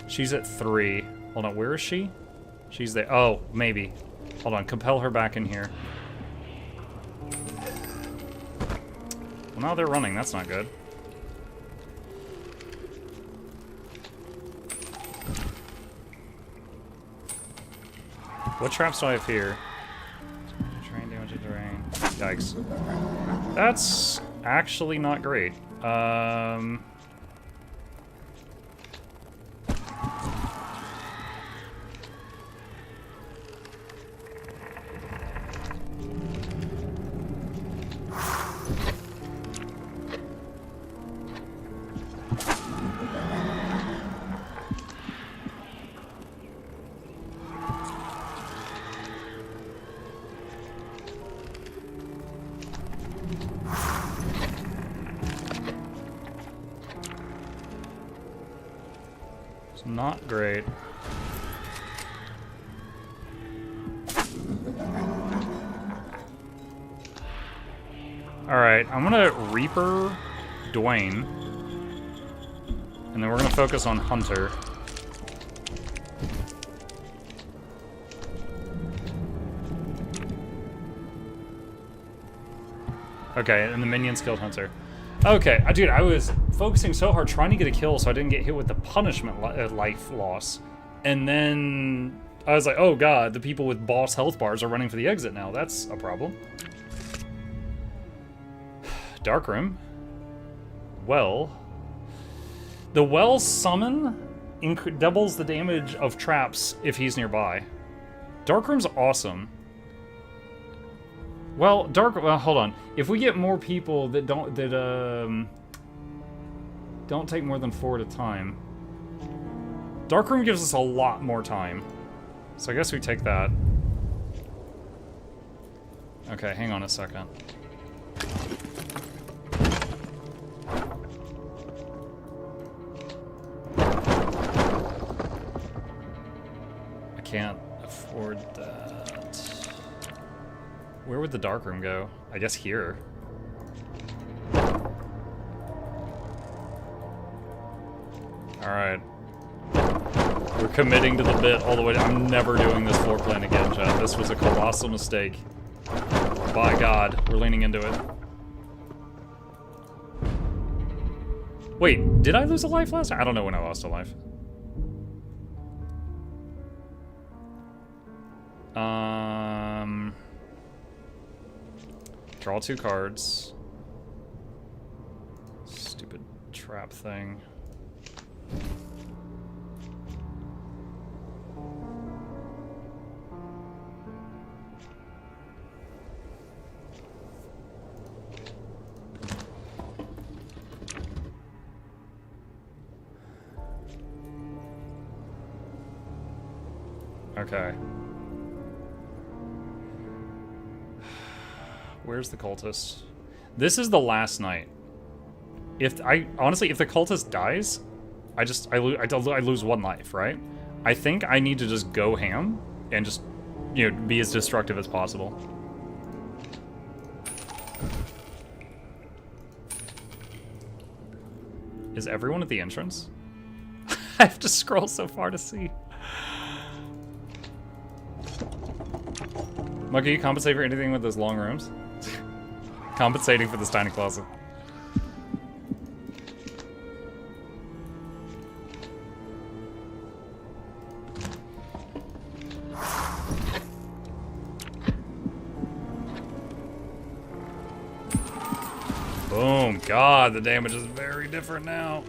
She's at 3. Hold on, where is she? She's there. Oh, maybe. Hold on, compel her back in here. Well, now they're running. That's not good. What traps do I have here? Terrain damage to terrain. Yikes. That's actually not great. Not great. Alright, I'm gonna Reaper Dwayne. And then we're gonna focus on Hunter. Okay, and the minions killed Hunter. Okay, dude, I was focusing so hard trying to get a kill so I didn't get hit with the punishment life loss. And then I was like, oh god, the people with boss health bars are running for the exit now. That's a problem. Dark Room. Well. The Well Summon doubles the damage of traps if he's nearby. Dark Room's awesome. Well, well, hold on. If we get more people that don't take more than 4 at a time, Darkroom gives us a lot more time. So I guess we take that. Okay, hang on a second. I can't afford that. Where would the darkroom go? I guess here. Alright. We're committing to the bit all the way down. I'm never doing this floor plan again, chat. This was a colossal mistake. By God, we're leaning into it. Wait, did I lose a life last time? I don't know when I lost a life. Draw 2 cards. Stupid trap thing. Okay. Where's the cultist? This is the last night. Honestly, if the cultist dies, I lose 1 life, right? I think I need to just go ham and just, you know, be as destructive as possible. Is everyone at the entrance? I have to scroll so far to see. Mug, you compensate for anything with those long rooms? Compensating for this tiny closet. Boom. God, the damage is very different now.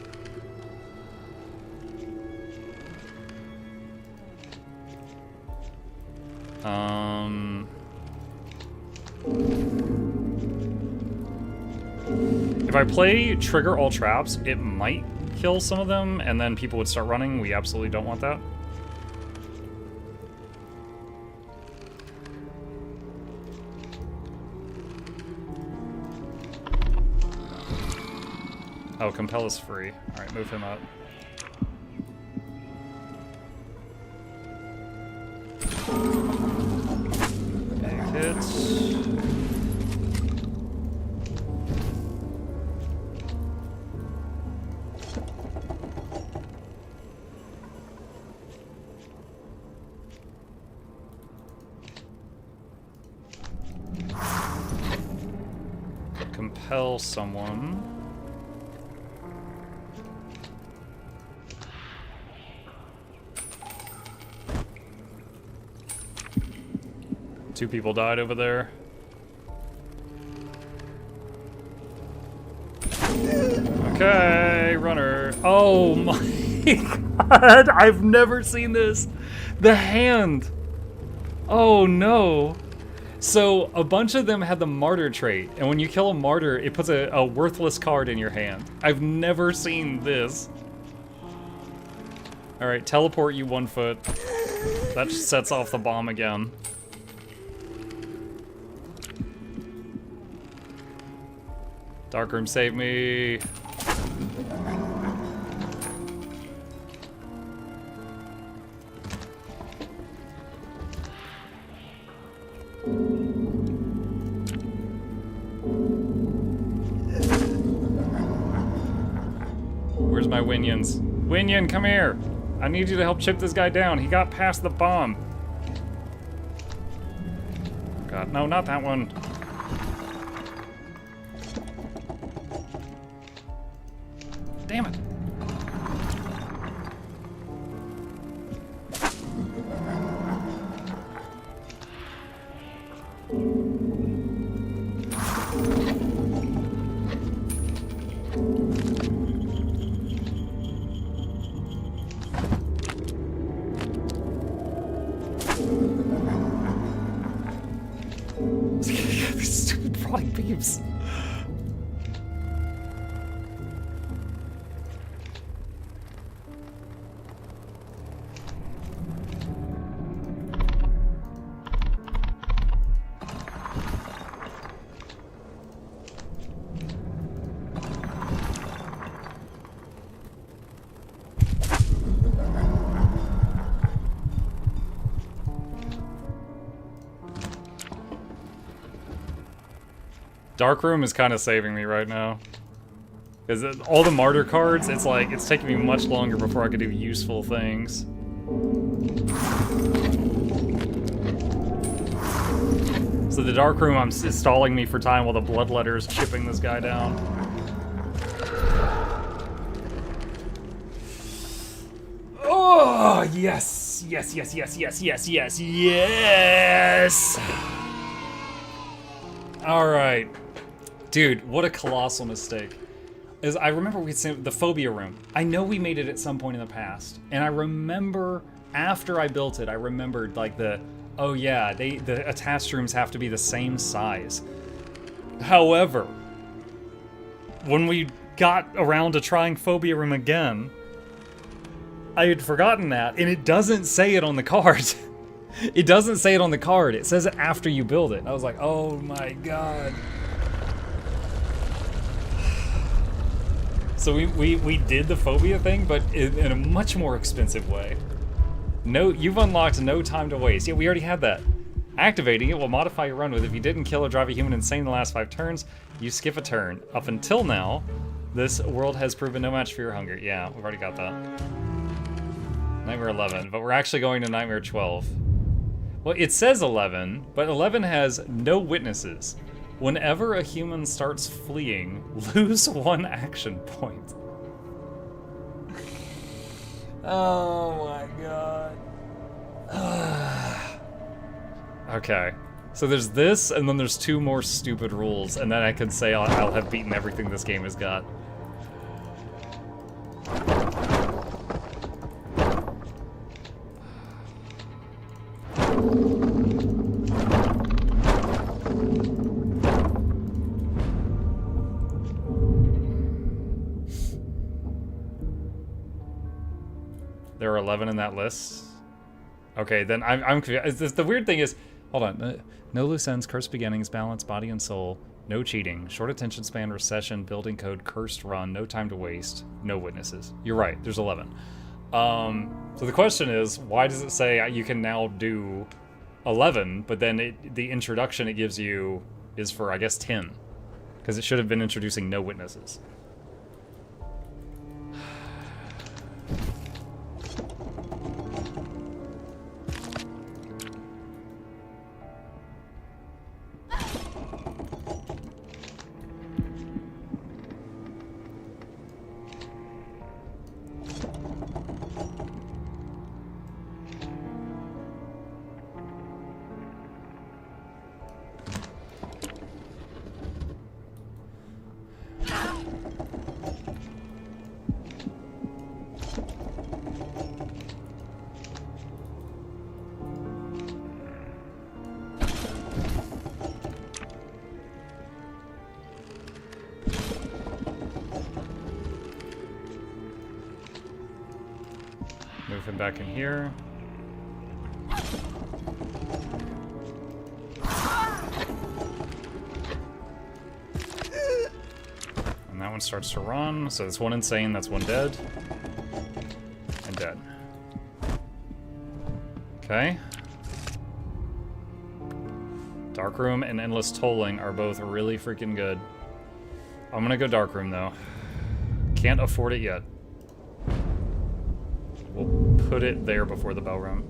If I play trigger all traps, it might kill some of them, and then people would start running. We absolutely don't want that. Oh, compel is free. Alright, move him up. compel someone. Two people died over there. Okay, runner. Oh my god, I've never seen this. The hand. Oh no. So a bunch of them had the martyr trait, and when you kill a martyr, it puts a worthless card in your hand. I've never seen this. All right, teleport you 1 foot. That just sets off the bomb again. Darkroom, save me. Where's my Winions? Winion, come here! I need you to help chip this guy down. He got past the bomb. God, no, not that one. Damn it. These stupid rotting beams. Darkroom is kind of saving me right now. Because all the martyr cards, it's like, it's taking me much longer before I could do useful things. So the Darkroom is stalling me for time while the Bloodletter is chipping this guy down. Oh, yes! Yes, yes, yes, yes, yes, yes, yes! Alright. Dude, what a colossal mistake. As I remember we said the phobia room. I know we made it at some point in the past. And I remember, after I built it, I remembered like oh yeah, the attached rooms have to be the same size. However, when we got around to trying phobia room again, I had forgotten that, and it doesn't say it on the card. It doesn't say it on the card. It says it after you build it. I was like, oh my god. So we did the phobia thing, but in a much more expensive way. No, you've unlocked no time to waste. Yeah, we already had that. Activating it will modify your run with. If you didn't kill or drive a human insane in the last 5 turns, you skip a turn. Up until now, this world has proven no match for your hunger. Yeah, we've already got that. Nightmare 11, but we're actually going to Nightmare 12. Well, it says 11, but 11 has no witnesses. Whenever a human starts fleeing, lose 1 action point. Oh my god. Okay. So there's this, and then there's 2 more stupid rules, and then I can say I'll have beaten everything this game has got. There are 11 in that list. Okay, then I'm confused. The weird thing is, hold on. No loose ends, cursed beginnings, balance, body and soul, no cheating, short attention span, recession, building code, cursed run, no time to waste, no witnesses. You're right, there's 11. So the question is, why does it say you can now do 11, but then the introduction it gives you is for, I guess, 10? Because it should have been introducing no witnesses. Head back in here. And that one starts to run, so that's one insane, that's one dead. And dead. Okay. Darkroom and Endless Tolling are both really freaking good. I'm gonna go Darkroom though. Can't afford it yet. We'll put it there before the bell room.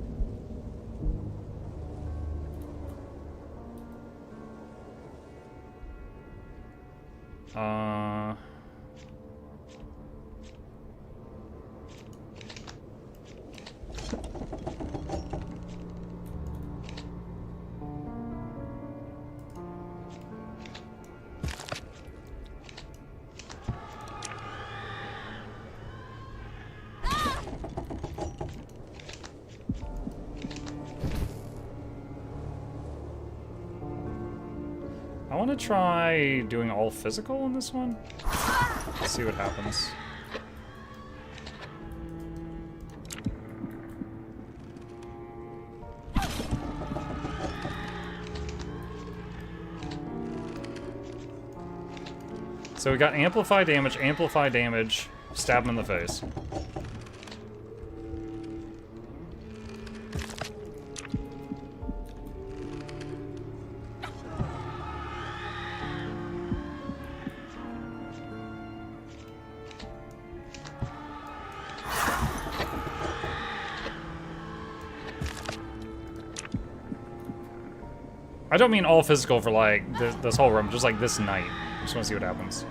I want to try doing all physical in this one. Let's see what happens. So we got amplify damage, stab him in the face. I don't mean all physical for like this whole room, just like this night. I just want to see what happens.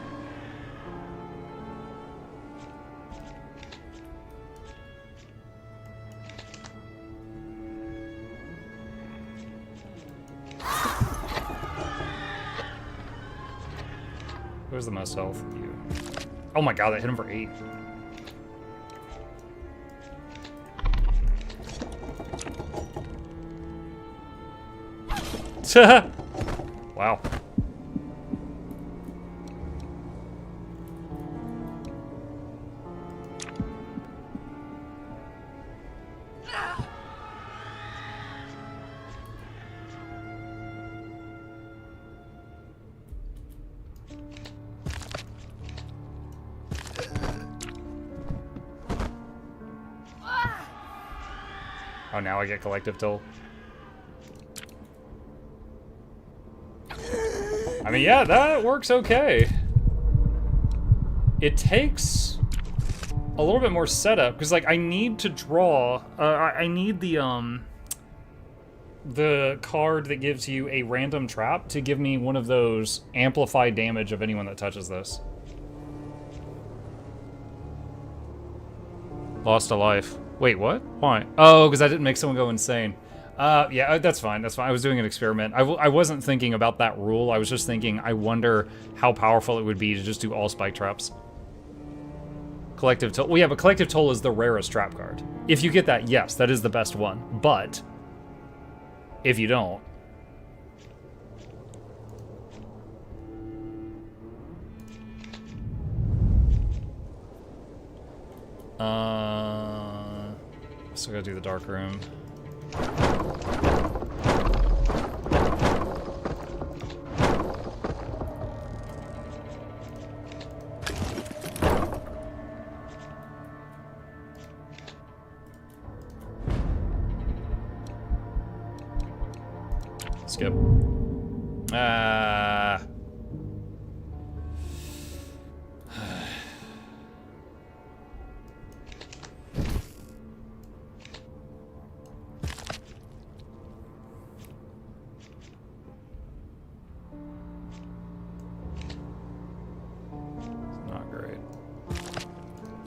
Who's the most health? You. Oh my god, that hit him for 8. Wow. Oh, now I get collective toll. I mean, yeah, that works okay. It takes a little bit more setup, because, like, I need to draw... I need the card that gives you a random trap to give me one of those amplified damage of anyone that touches this. Lost a life. Wait, what? Why? Oh, because I didn't make someone go insane. Yeah, that's fine. That's fine. I was doing an experiment. I wasn't thinking about that rule. I was just thinking, I wonder how powerful it would be to just do all spike traps. Collective Toll. Well, yeah, but Collective Toll is the rarest trap card. If you get that, yes, that is the best one. But if you don't... Still gotta do the dark room. Skip. Not great.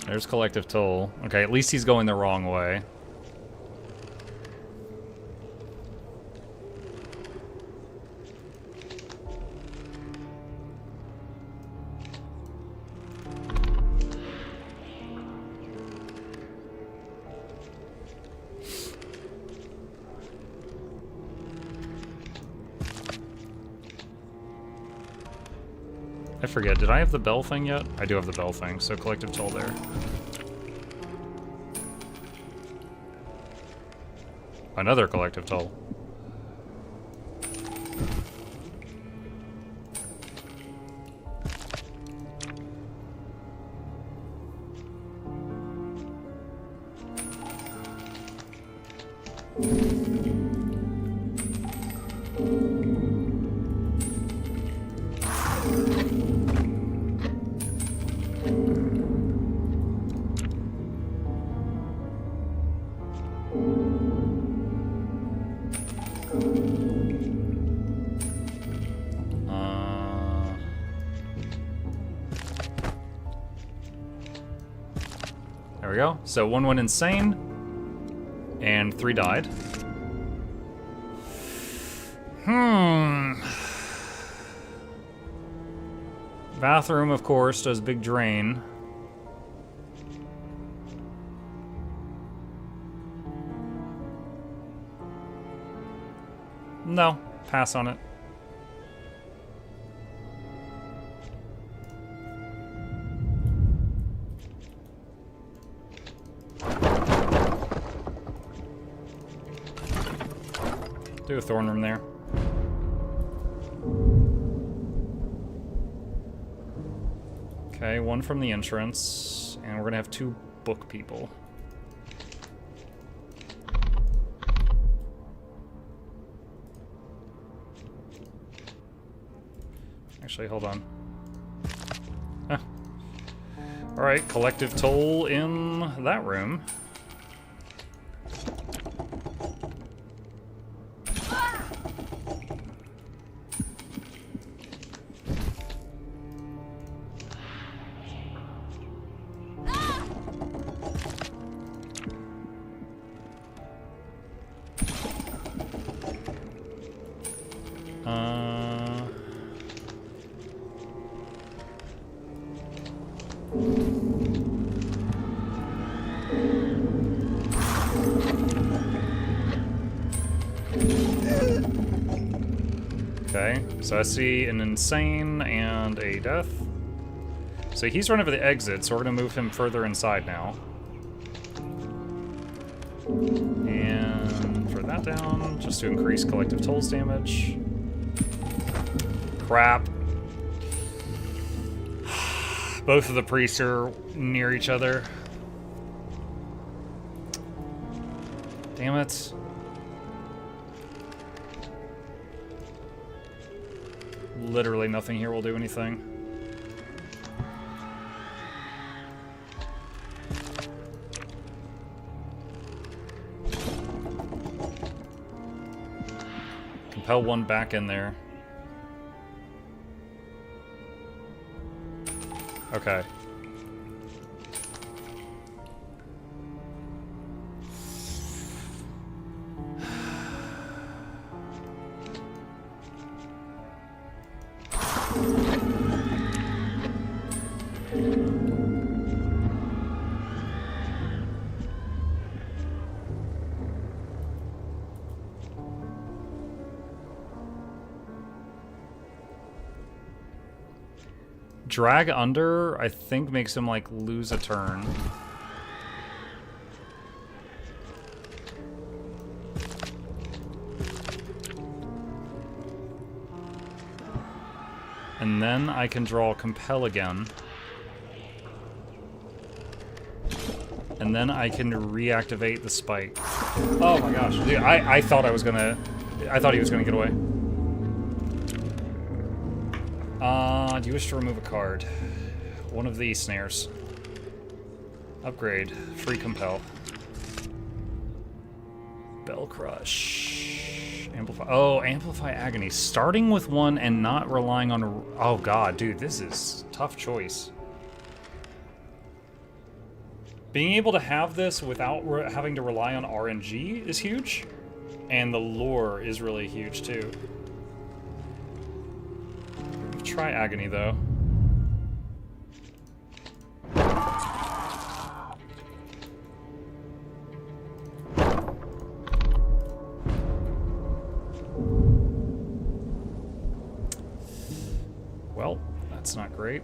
There's Collective Toll. Okay, at least he's going the wrong way. I forget, did I have the bell thing yet? I do have the bell thing, so Collective Toll there. Another collective toll. There we go. So 1 went insane, and 3 died. Bathroom, of course, does big drain. No, pass on it. Do a thorn room there. Okay, 1 from the entrance, and we're gonna have 2 book people. Actually, hold on. Huh. Alright, collective toll in that room. Okay, so I see an insane and a death. So he's running for the exit, so we're gonna move him further inside now. And throw that down, just to increase collective tolls damage. Crap. Both of the priests are near each other. Damn it. Literally nothing here will do anything. Compel 1 back in there. Okay. Drag under, I think, makes him, like, lose a turn. And then I can draw Compel again. And then I can reactivate the spike. Oh my gosh, dude, I thought I was gonna... I thought he was gonna get away. Do you wish to remove a card? One of these snares. Upgrade. Free Compel. Bell Crush. Amplify. Oh, Amplify Agony. Starting with 1 and not relying on... Oh god, dude, this is a tough choice. Being able to have this without having to rely on RNG is huge. And the lore is really huge, too. Try Agony, though. Well, that's not great.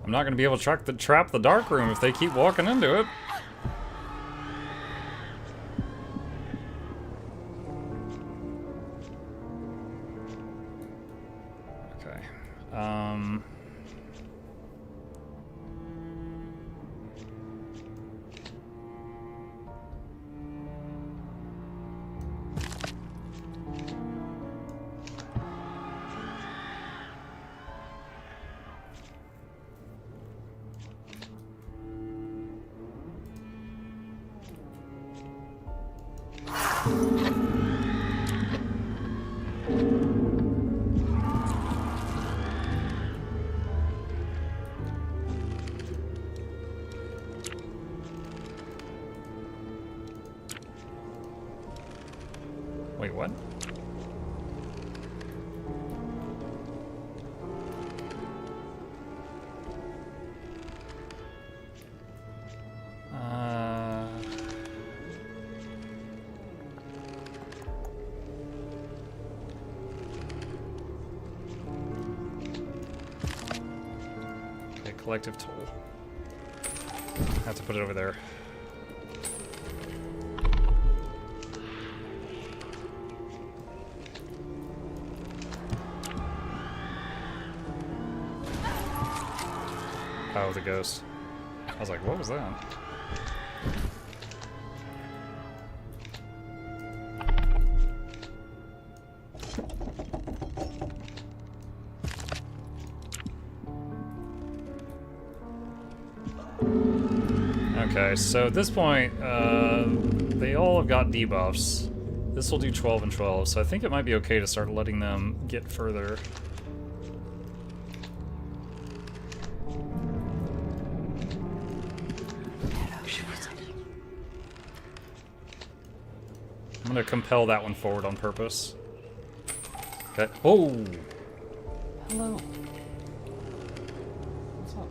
I'm not gonna be able to trap the dark room if they keep walking into it. Okay. Wait, what? Okay, collective tool. I have to put it over there. Oh, the ghost. I was like, what was that? Okay, so at this point, they all have got debuffs. This will do 12 and 12, so I think it might be okay to start letting them get further. I'm gonna compel that one forward on purpose. Okay. Oh! Hello. What's up?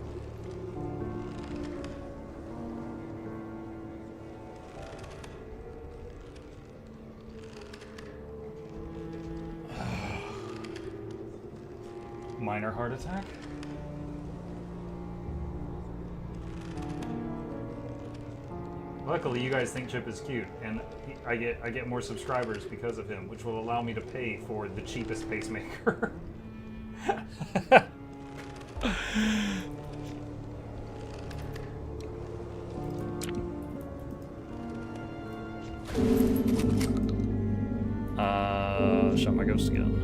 Minor heart attack? Luckily, you guys think Chip is cute, and I get more subscribers because of him, which will allow me to pay for the cheapest pacemaker. Shot my ghost again.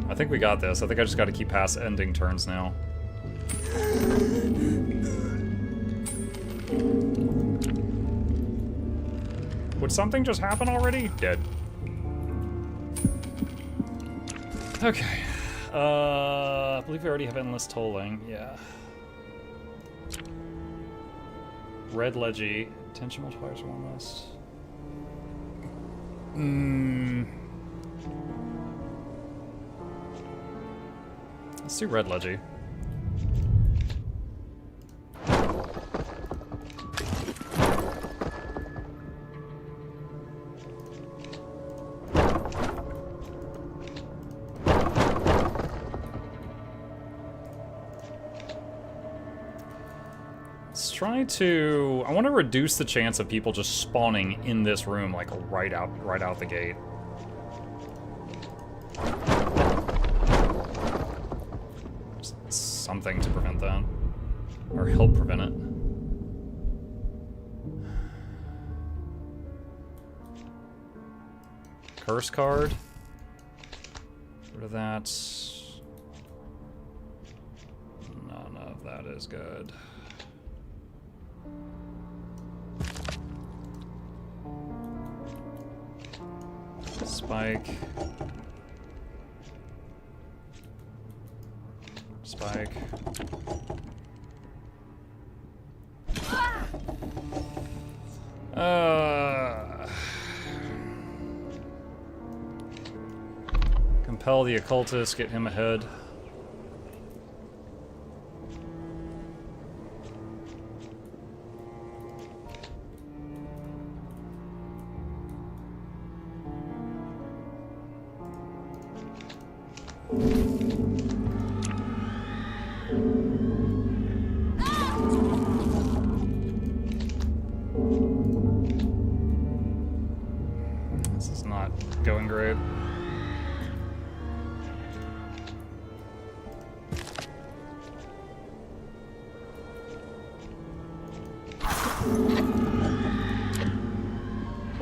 I think we got this. I think I just got to keep past ending turns now. Would something just happen already? Dead. Okay. I believe we already have endless tolling. Yeah. Red Leggy. Tension multipliers are one less. Let's do Red Leggy. Let's try to... I want to reduce the chance of people just spawning in this room, like, right out the gate. Something to prevent that, or help prevent it. Curse card. Rid of that. None of that is good. Spike. Spike. compel the occultist, get him ahead. This is not going great.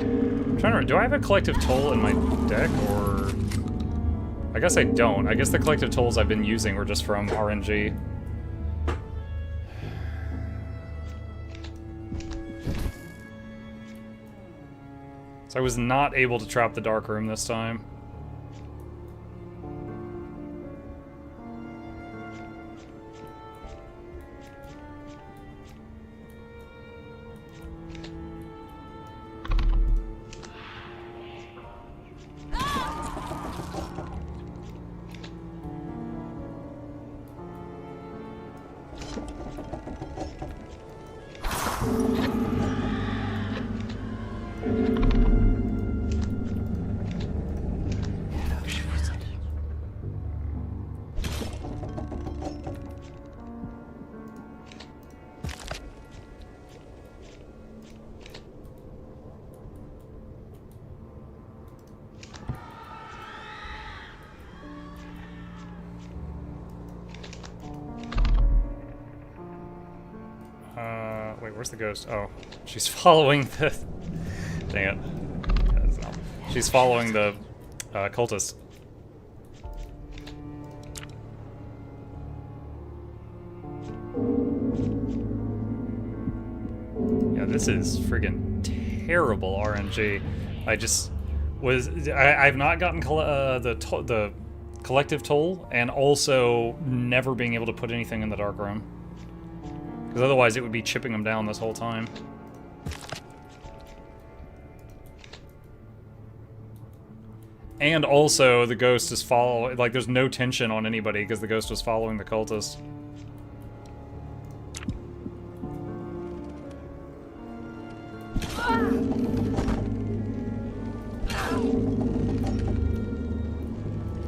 I'm trying to remember, do I have a collective toll in my deck, or... I guess I don't. I guess the collective tolls I've been using were just from RNG. So I was not able to trap the dark room this time. Wait, where's the ghost? Oh, she's following the... Dang it. That's not... She's following the cultist. Yeah, this is friggin' terrible RNG. I just was... I've not gotten the collective toll, and also never being able to put anything in the dark room. Because otherwise it would be chipping them down this whole time. And also the ghost is following, like there's no tension on anybody because the ghost was following the cultist.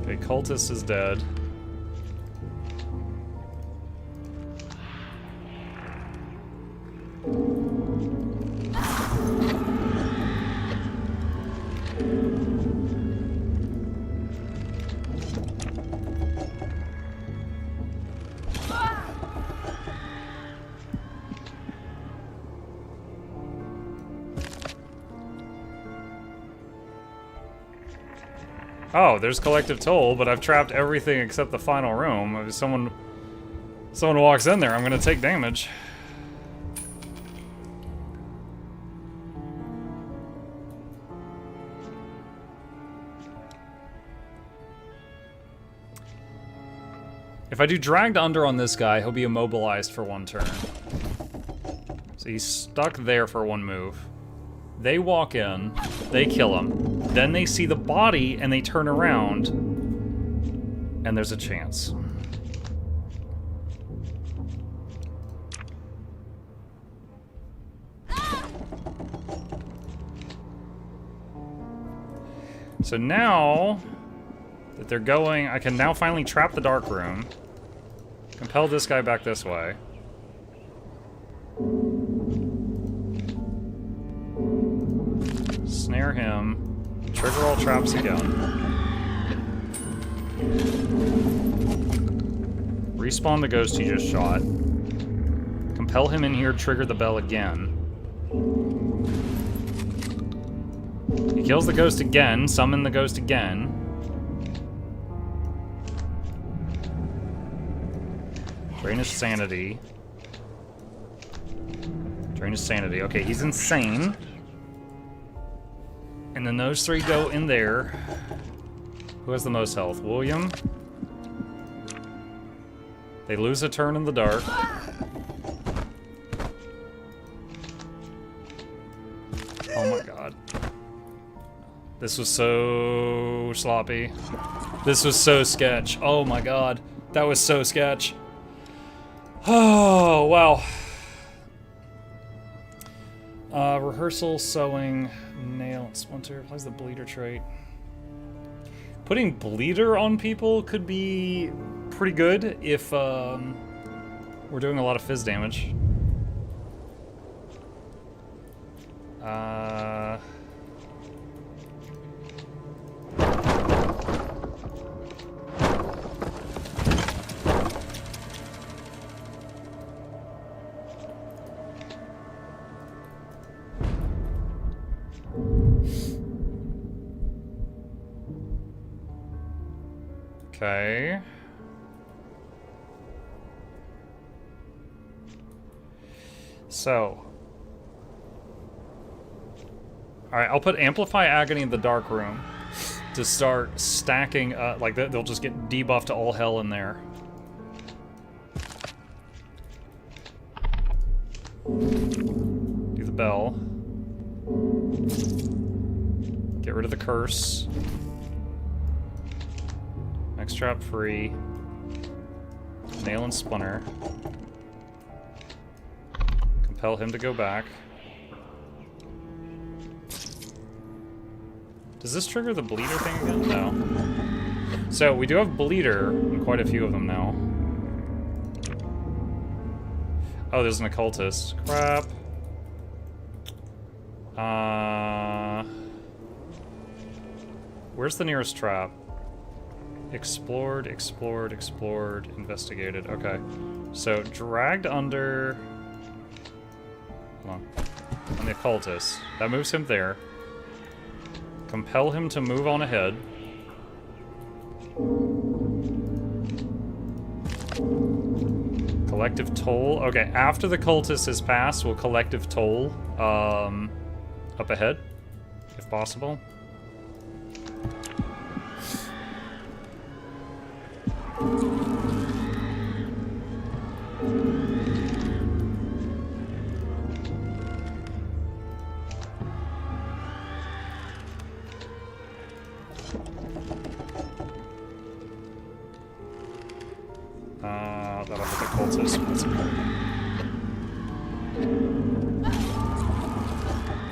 Okay, cultist is dead. Oh, there's collective toll, but I've trapped everything except the final room. If someone walks in there, I'm gonna take damage. If I do dragged under on this guy, he'll be immobilized for one turn. So he's stuck there for one move. They walk in, they kill him, then they see the body and they turn around, and there's a chance. So now that they're going, I can now finally trap the dark room, compel this guy back this way. Snare him, trigger all traps again. Respawn the ghost he just shot. Compel him in here, trigger the bell again. He kills the ghost again, summon the ghost again. Drain his sanity. Drain his sanity. Okay, he's insane. And then those three go in there. Who has the most health? William. They lose a turn in the dark. Oh my god. This was so sloppy. This was so sketch. Oh my god. That was so sketch. Oh, wow. Rehearsal, sewing, nail, splinter. Applies the bleeder trait. Putting bleeder on people could be pretty good if we're doing a lot of fizz damage. Okay. So. Alright, I'll put Amplify Agony in the Dark Room to start stacking, like, they'll just get debuffed to all hell in there. Do the bell. Get rid of the curse. Next trap free. Nail and Splinter. Compel him to go back. Does this trigger the bleeder thing again? No. So we do have bleeder in quite a few of them now. Oh, there's an occultist. Crap. Where's the nearest trap? Explored, explored, explored, investigated. Okay. So, dragged under... Hold on the occultist. That moves him there. Compel him to move on ahead. Collective toll. Okay, after the cultist has passed, we'll collective toll up ahead, if possible. That'll hit the cultist. That's okay.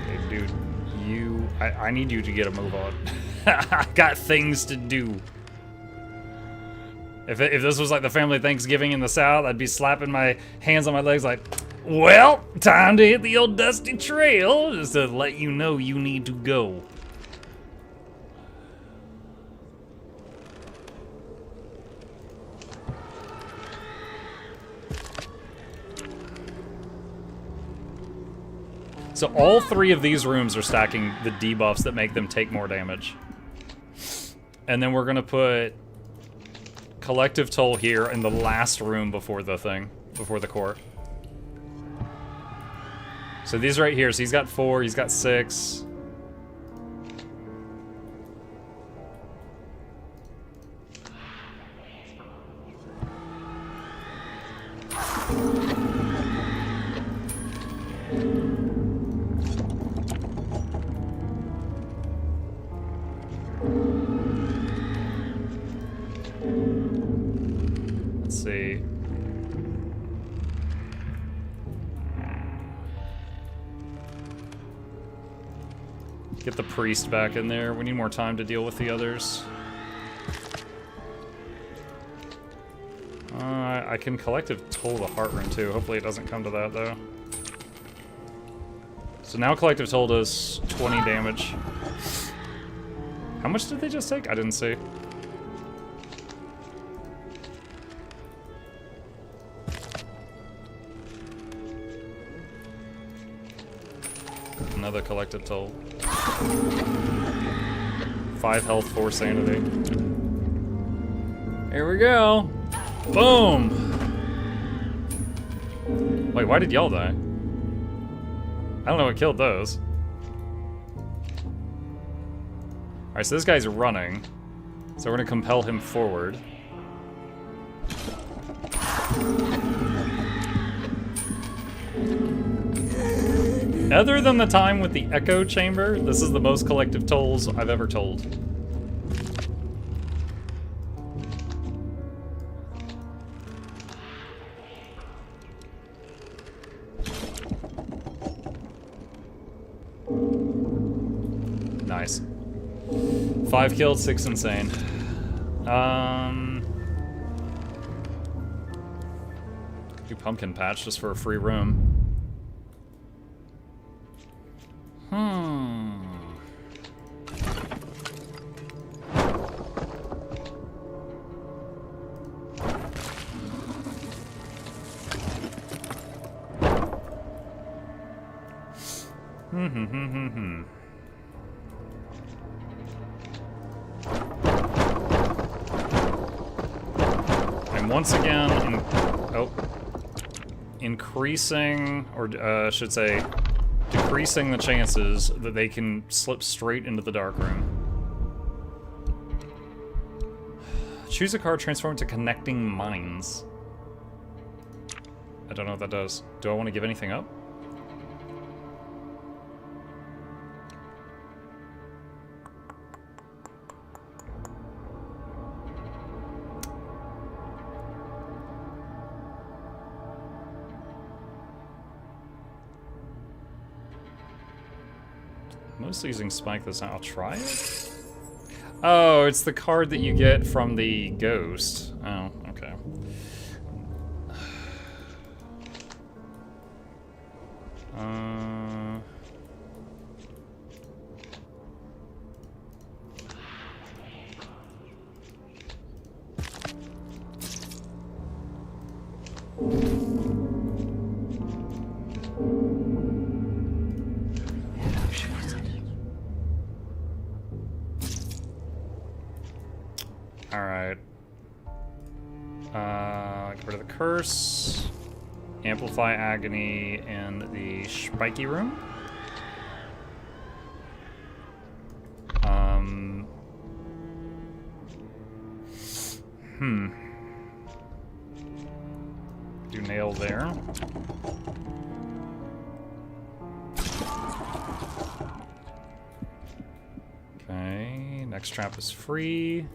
Okay, dude, I need you to get a move on. I got things to do. If this was like the family Thanksgiving in the South, I'd be slapping my hands on my legs like, well, time to hit the old dusty trail, just to let you know you need to go. So all three of these rooms are stacking the debuffs that make them take more damage. And then we're gonna put collective toll here in the last room before the thing, before the court. So these right here, so he's got 4, he's got 6. Let's see. Get the priest back in there. We need more time to deal with the others. I can collective toll the heart room too. Hopefully it doesn't come to that though. So now collective toll does 20 damage. How much did they just take? I didn't see. Another collective toll. 5 health, 4 sanity. Here we go. Boom. Wait, why did y'all die? I don't know what killed those. Alright, so this guy's running. So we're gonna compel him forward. Other than the time with the echo chamber, this is the most collective tolls I've ever told. Nice. 5 killed, 6 insane. Do pumpkin patch just for a free room. And once again, increasing, or I should say, decreasing the chances that they can slip straight into the dark room. Choose a card, transform to connecting minds. I don't know what that does. Do I want to give anything up? Mostly using Spike this time. I'll try it. Oh, it's the card that you get from the ghost. Oh, okay. Alright. Get rid of the curse. Amplify agony in the spiky room. Do nail there. Okay, next trap is free.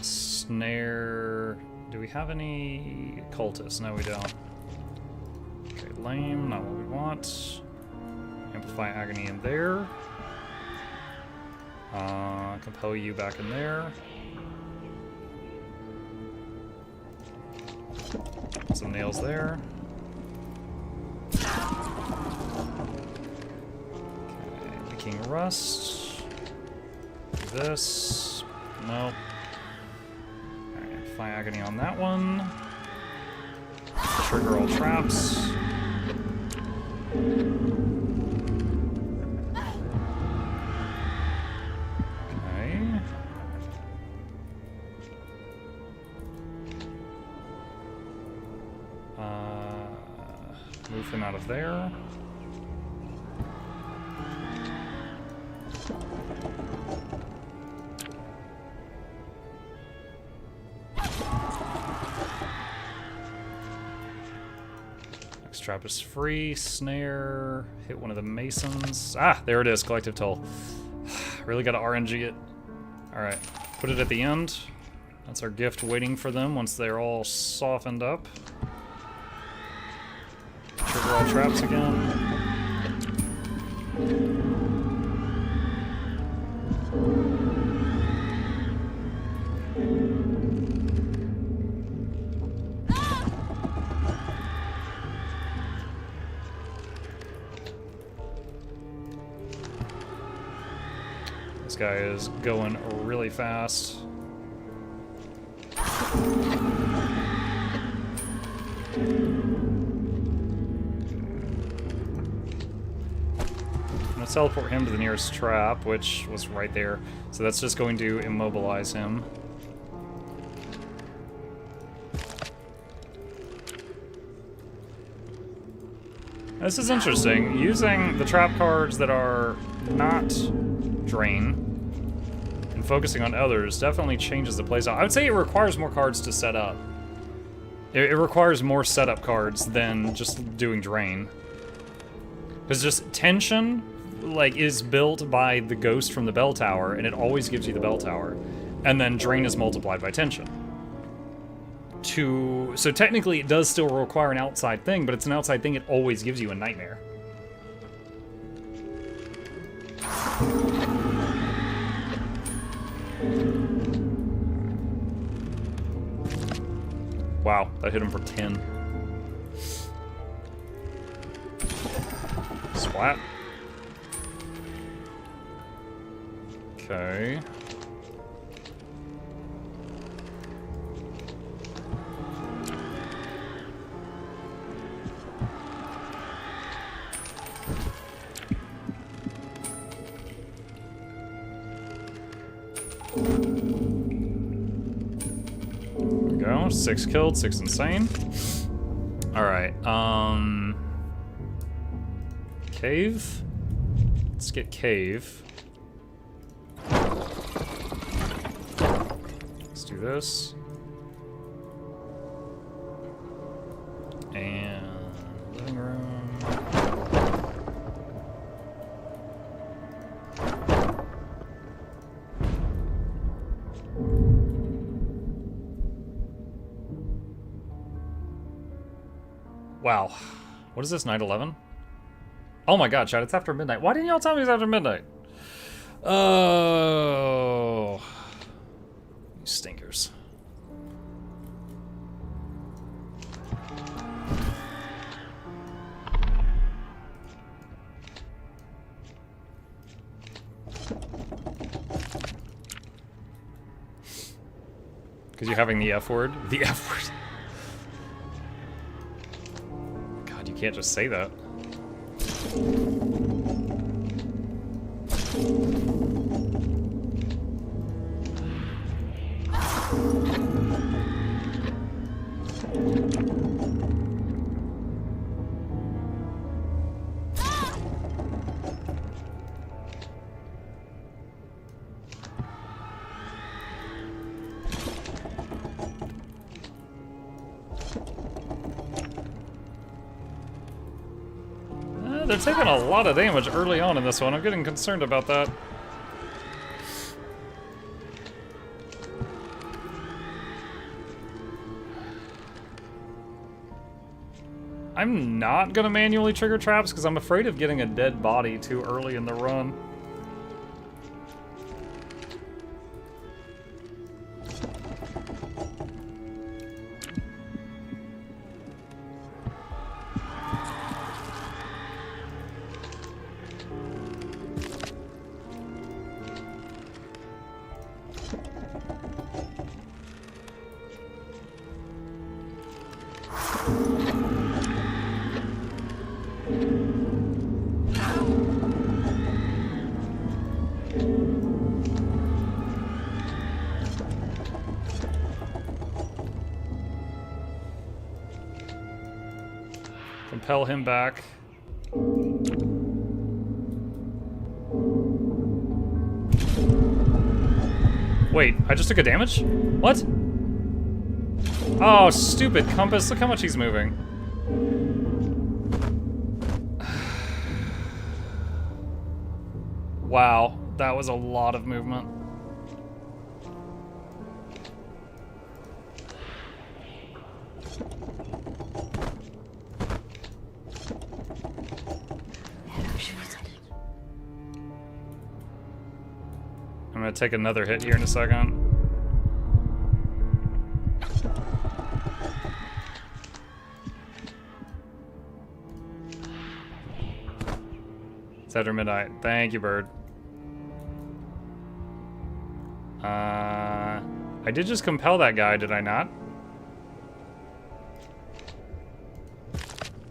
Snare. Do we have any cultists? No, we don't. Okay, lame, not what we want. Amplify agony in there. Compel you back in there. Some nails there. Okay, Leaking Rust. Do this. Nope. Alright, Amplify agony on that one. Trigger all traps. Move him out of there. Next trap is free. Snare. Hit one of the masons. Ah, there it is. Collective toll. Really gotta RNG it. Alright. Put it at the end. That's our gift waiting for them once they're all softened up. Trigger all traps again. This guy is going really fast. Teleport him to the nearest trap, which was right there. So that's just going to immobilize him. This is interesting. Using the trap cards that are not drain and focusing on others definitely changes the playstyle. I would say it requires more cards to set up. It requires more setup cards than just doing drain. Because just tension, like, is built by the ghost from the bell tower, and it always gives you the bell tower. And then drain is multiplied by tension. So technically it does still require an outside thing, but it's an outside thing, it always gives you a nightmare. Wow, that hit him for 10. Splat. Okay. There we go. 6 killed, 6 insane. Alright, cave? Let's get cave. Let's do this. And living room. Wow. What is this, night 11? Oh my god, chat, it's after midnight. Why didn't y'all tell me it's after midnight? Oh. You stinkers. Because you're having the F word? The F word. God, you can't just say that. They're taking a lot of damage early on in this one. I'm getting concerned about that. I'm not gonna manually trigger traps because I'm afraid of getting a dead body too early in the run. Compel him back. Wait, I just took a damage? What? Oh, stupid compass. Look how much he's moving. Wow, that was a lot of movement. I'm gonna take another hit here in a second. It's after midnight. Thank you, bird. I did just compel that guy, did I not?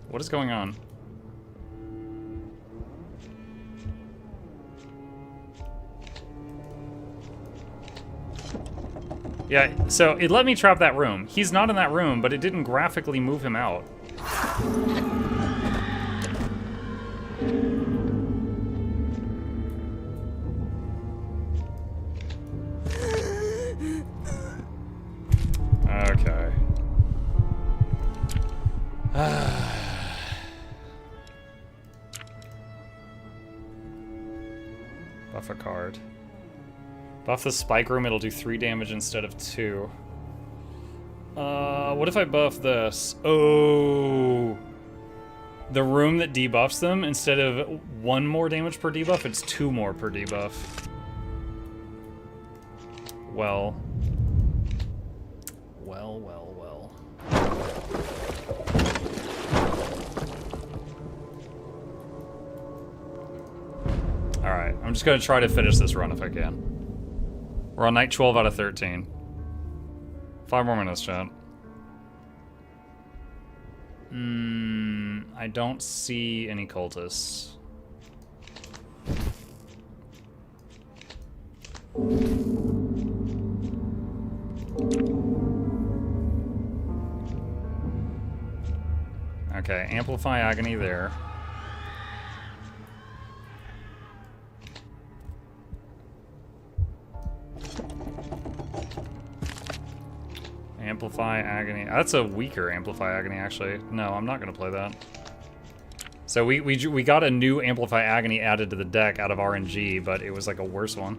What is going on? Yeah, so it let me trap that room. He's not in that room, but it didn't graphically move him out. Okay. a card. Buff the spike room, it'll do 3 damage instead of 2. What if I buff this? Oh! The room that debuffs them, instead of 1 more damage per debuff, it's 2 more per debuff. Well. Alright, I'm just gonna try to finish this run if I can. We're on night 12 out of 13. 5 more minutes, chat. I don't see any cultists. Okay, Amplify Agony there. Amplify Agony. That's a weaker Amplify Agony, actually. No, I'm not going to play that. So we got a new Amplify Agony added to the deck out of RNG, but it was like a worse one.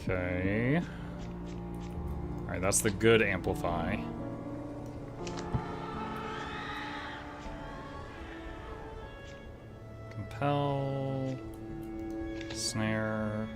Okay. Alright, that's the good Amplify. Compel. Snare.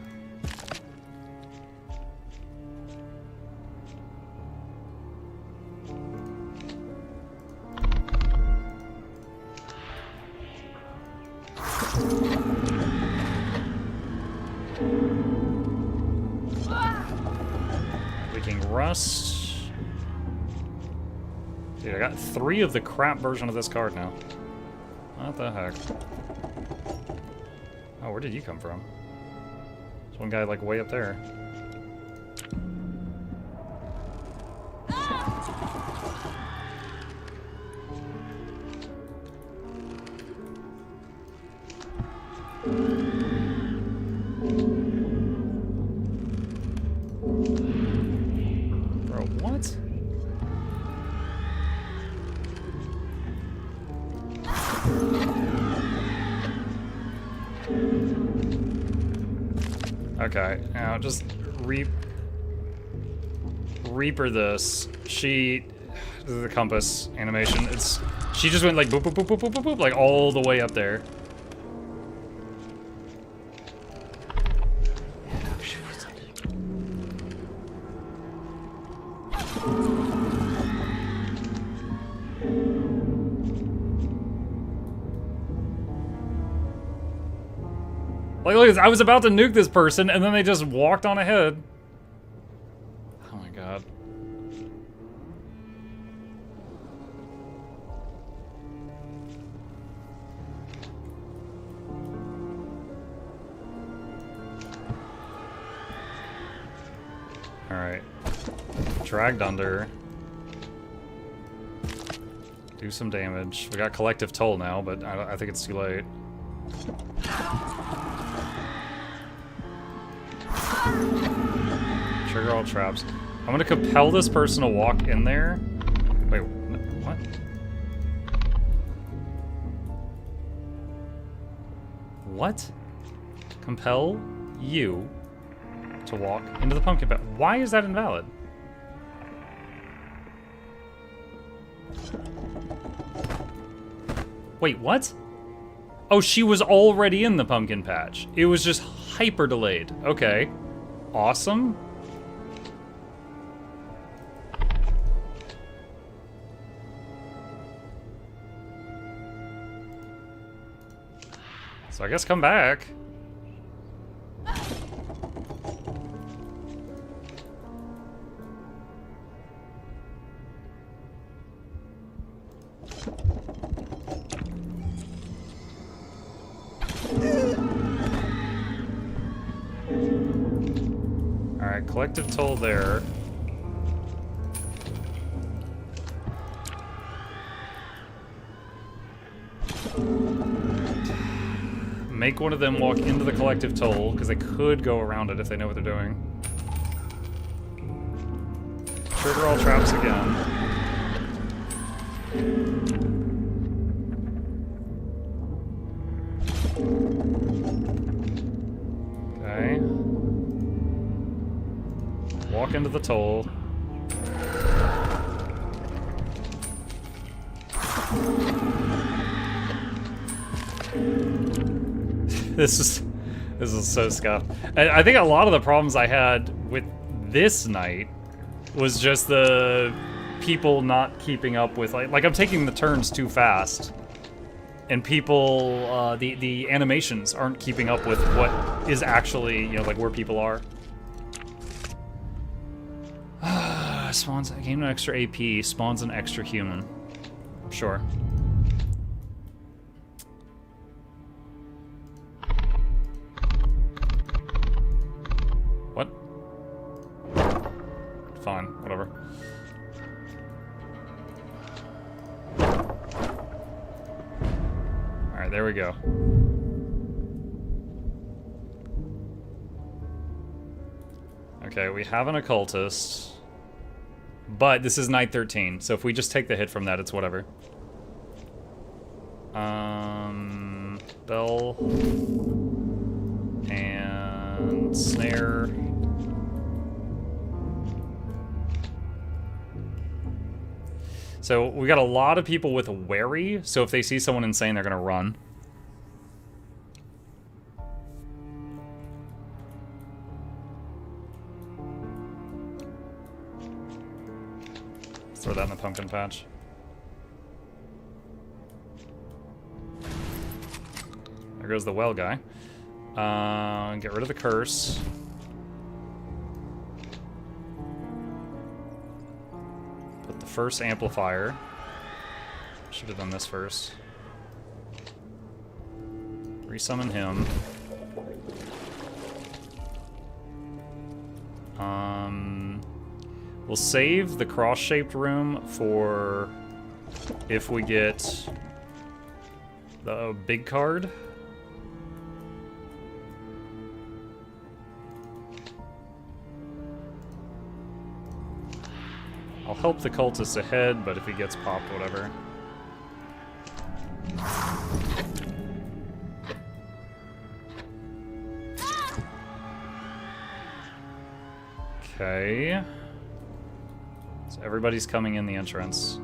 Rust. Dude, I got 3 of the crap version of this card now. What the heck? Oh, where did you come from? There's one guy like way up there. Okay, now just Reaper this. This is the compass animation. She just went like boop boop boop boop boop boop boop, like all the way up there. Like, look, I was about to nuke this person, and then they just walked on ahead. Oh my god. Alright. Dragged under. Do some damage. We got Collective Toll now, but I think it's too late. Trigger all traps. I'm gonna compel this person to walk in there. Wait, what? What? Compel you to walk into the pumpkin patch. Why is that invalid? Wait, what? Oh, she was already in the pumpkin patch. It was just hyper delayed. Okay. Awesome. So I guess come back. Alright, collective toll there. Make one of them walk into the collective toll, because they could go around it if they know what they're doing. Trigger all traps again. Okay. Walk into the toll. This is so scuffed. I think a lot of the problems I had with this night was just the people not keeping up with, like I'm taking the turns too fast, and people the animations aren't keeping up with what is actually, you know, like where people are. Spawns gain an extra AP, spawns an extra human. Sure. What? Fine, whatever. Alright, there we go. Okay, we have an occultist. But this is night 13, so if we just take the hit from that, it's whatever. Bell. And snare. So we got a lot of people with wary, so if they see someone insane, they're gonna run. Throw that in the pumpkin patch. There goes the well guy. Get rid of the curse. Put the first amplifier. Should have done this first. Resummon him. We'll save the cross-shaped room for if we get the big card. I'll help the cultist ahead, but if he gets popped, whatever. Okay. So everybody's coming in the entrance.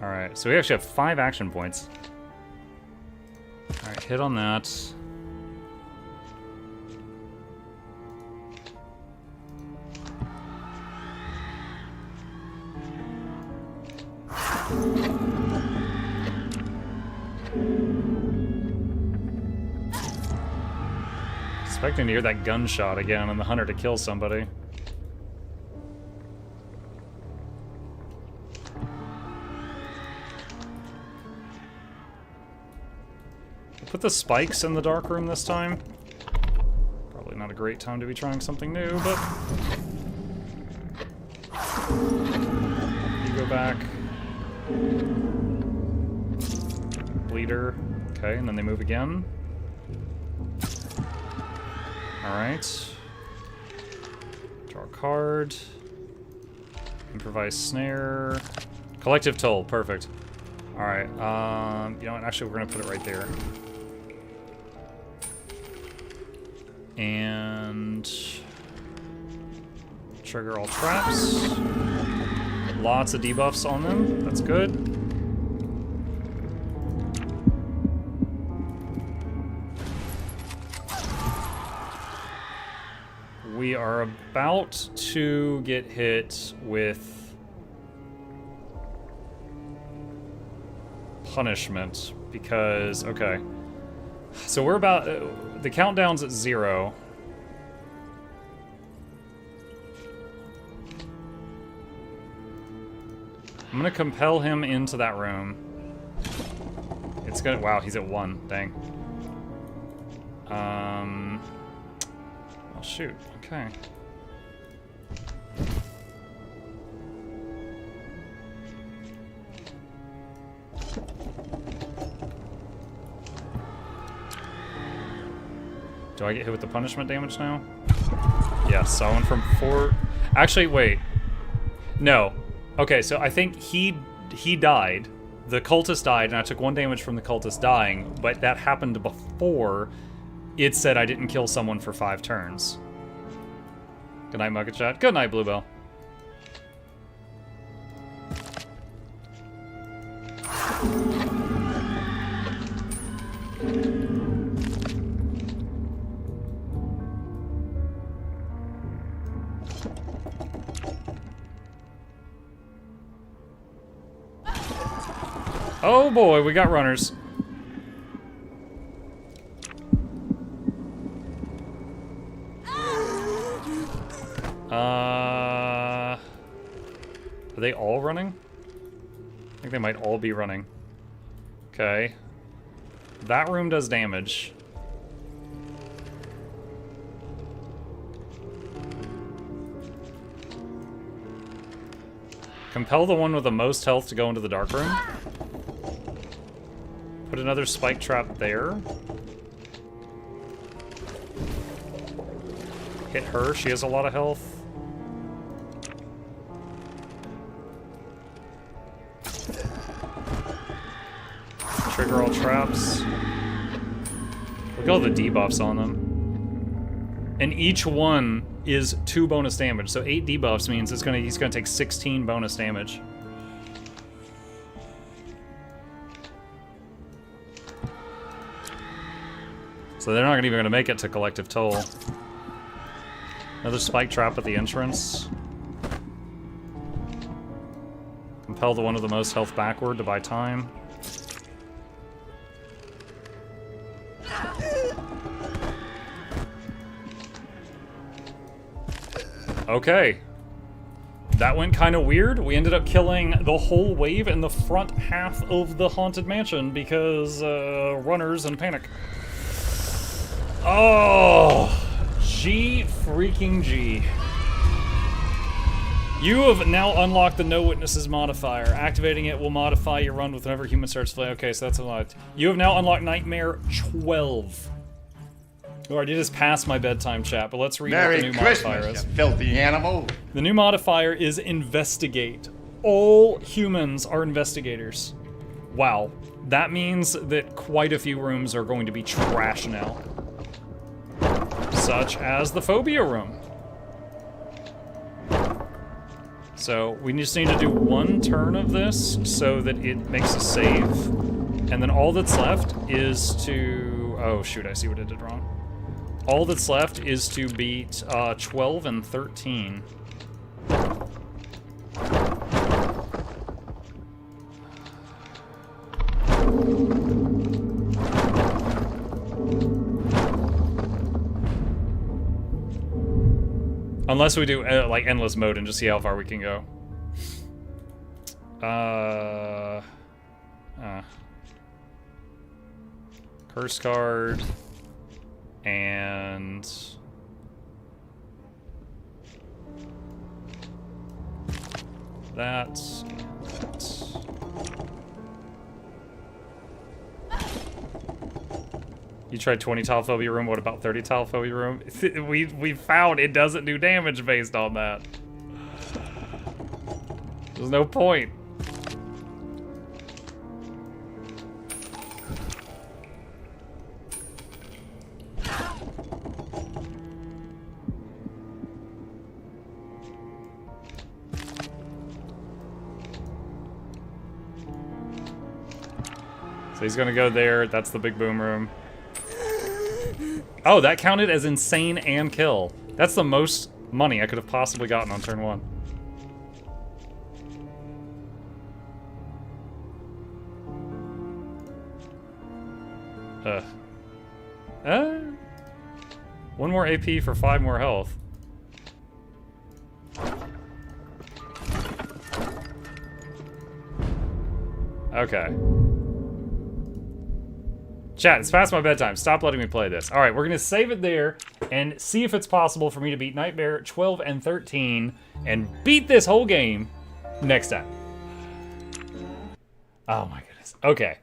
Alright, so we actually have 5 action points. Alright, hit on that. Expecting to hear that gunshot again and the hunter to kill somebody. Put the spikes in the dark room this time. Probably not a great time to be trying something new, but you go back. Bleeder. Okay, and then they move again. Alright. Draw a card. Improvise snare. Collective toll, perfect. Alright, you know what, actually we're gonna put it right there. And trigger all traps. Lots of debuffs on them, that's good. We are about to get hit with punishment because, okay. So we're about, the countdown's at 0. I'm gonna compel him into that room. It's gonna, wow, he's at 1, dang. shoot. Okay. Do I get hit with the punishment damage now? Yes, so I went from 4... Actually, wait. No. Okay, so I think he died. The cultist died, and I took 1 damage from the cultist dying, but that happened before it said I didn't kill someone for 5 turns. Good night, Mugget Chat. Good night, Bluebell. Oh boy, we got runners. Are they all running? I think they might all be running. Okay. That room does damage. Compel the one with the most health to go into the dark room. Put another spike trap there. Hit her, she has a lot of health. Trigger all traps. Look at all the debuffs on them. And each one is 2 bonus damage, so 8 debuffs means he's gonna take 16 bonus damage. So they're not even gonna make it to collective toll. Another spike trap at the entrance. Compel the one with the most health backward to buy time. Okay. That went kind of weird. We ended up killing the whole wave in the front half of the Haunted Mansion because runners and panic. Oh, G freaking G. You have now unlocked the No Witnesses modifier. Activating it will modify your run with whenever human starts flying. Okay, so that's unlocked. You have now unlocked Nightmare 12. Oh, I did just pass my bedtime chat, but let's read what the new modifier is. You filthy animal. The new modifier is Investigate. All humans are investigators. Wow. That means that quite a few rooms are going to be trash now. Such as the phobia room. So we just need to do 1 turn of this so that it makes a save. And then all that's left is to... Oh shoot, I see what I did wrong. All that's left is to beat 12 and 13. Unless we do like endless mode and just see how far we can go. Curse card. And that. You tried 20 tile phobia room, what about 30 tile phobia room? We found it doesn't do damage based on that. There's no point. So he's gonna go there, that's the big boom room. Oh, that counted as insane and kill. That's the most money I could have possibly gotten on turn 1. One more AP for 5 more health. Okay. Chat, it's past my bedtime. Stop letting me play this. All right, we're going to save it there and see if it's possible for me to beat Nightmare 12 and 13 and beat this whole game next time. Oh my goodness. Okay.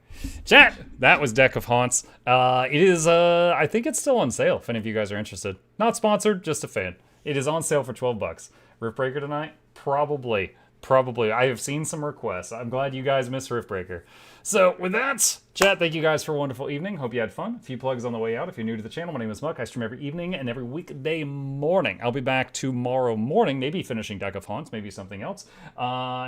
Chat, that was Deck of Haunts. It is, I think it's still on sale if any of you guys are interested. Not sponsored, just a fan. It is on sale for 12 bucks. Riftbreaker tonight? Probably. I have seen some requests. I'm glad you guys miss Riftbreaker. So with that, chat, thank you guys for a wonderful evening. Hope you had fun. A few plugs on the way out. If you're new to the channel, my name is Muck. I stream every evening and every weekday morning. I'll be back tomorrow morning, maybe finishing Deck of Haunts, maybe something else.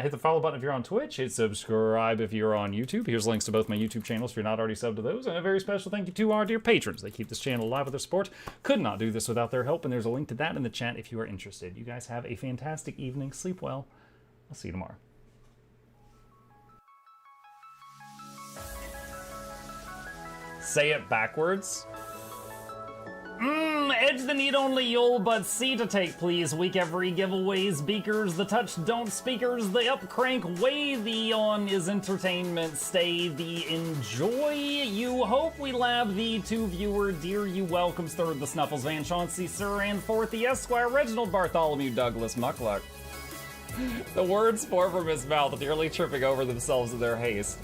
Hit the follow button if you're on Twitch. Hit subscribe if you're on YouTube. Here's links to both my YouTube channels if you're not already subbed to those. And a very special thank you to our dear patrons. They keep this channel alive with their support. Could not do this without their help, and there's a link to that in the chat if you are interested. You guys have a fantastic evening. Sleep well. I'll see you tomorrow. Say it backwards. Edge the need only you'll but see to take, please. Week every giveaways, beakers, the touch don't speakers, the up crank, way the on is entertainment, stay the enjoy. You hope we lab the two viewer, dear you welcomes, third the Snuffles, Van Chauncey, Sir, and fourth the Esquire, Reginald Bartholomew, Douglas, Mukluk. The words pour from his mouth, nearly tripping over themselves in their haste.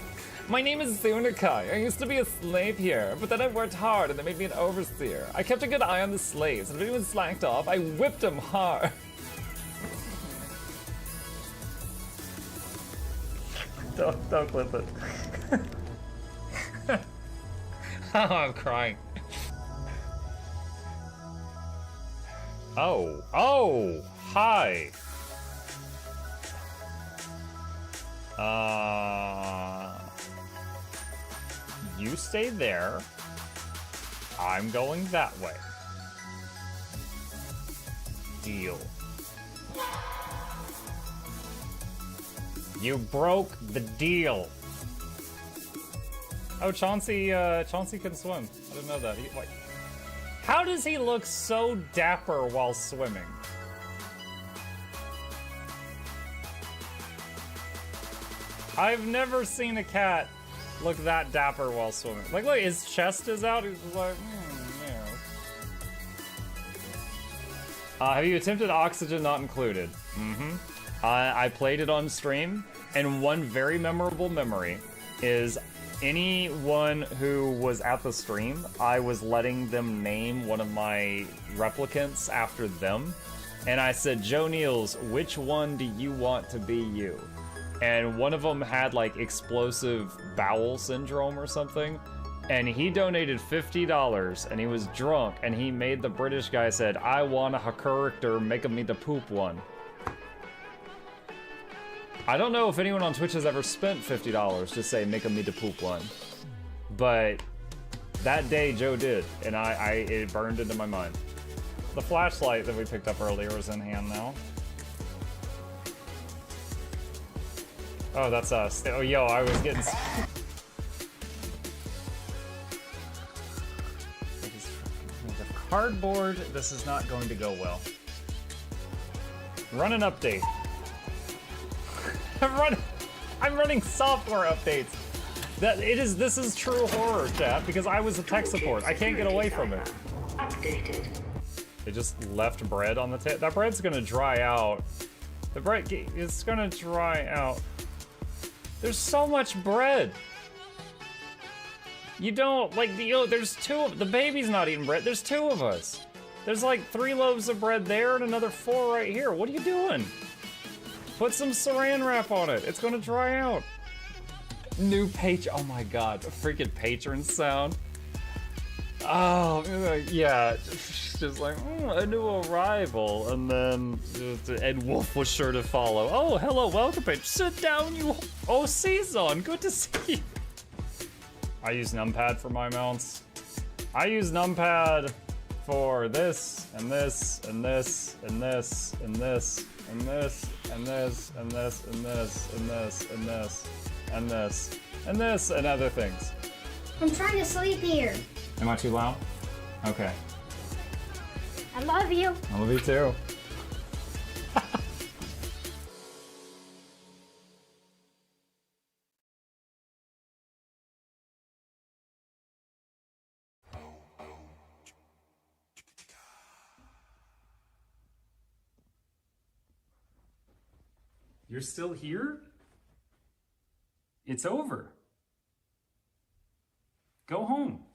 My name is Zunikai. I used to be a slave here, but then I worked hard and they made me an overseer. I kept a good eye on the slaves, and if anyone slacked off, I whipped them hard. Don't clip it. Oh, I'm crying. Oh, hi. You stay there. I'm going that way. Deal. You broke the deal. Oh, Chauncey can swim. I didn't know that. How does he look so dapper while swimming? I've never seen a cat look that dapper while swimming. Like, look, his chest is out. He's just like, yeah. Have you attempted Oxygen Not Included? I played it on stream, and one very memorable memory is anyone who was at the stream, I was letting them name one of my replicants after them, and I said, Joe Niels, which one do you want to be you? And one of them had like explosive bowel syndrome or something, and he donated $50 and he was drunk and he made the British guy said, I want a character, make me the poop one. I don't know if anyone on Twitch has ever spent $50 to say make me the poop one, but that day Joe did, and it burned into my mind. The flashlight that we picked up earlier is in hand now. Oh, that's us. Oh, yo, I was getting... Cardboard, this is not going to go well. Run an update. I'm running software updates. This is true horror, chat, because I was a tech support. I can't get away from it. Updated. They just left bread on the table. That bread's gonna dry out. The bread is gonna dry out. There's so much bread. You don't, like, there's the baby's not eating bread. There's 2 of us. There's like 3 loaves of bread there and another 4 right here. What are you doing? Put some saran wrap on it. It's gonna dry out. New page, oh my God, a freaking patron sound. Oh, yeah, just like, a new arrival, and then Ed Wolf was sure to follow. Oh, hello, welcome, page. Sit down, you. Oh, Season, good to see you. I use numpad for my mounts. I use numpad for this, and this, and this, and this, and this, and this, and this, and this, and this, and this, and this, and this, and this, and other things. I'm trying to sleep here. Am I too loud? Okay. I love you. I love you too. You're still here? It's over. Go home.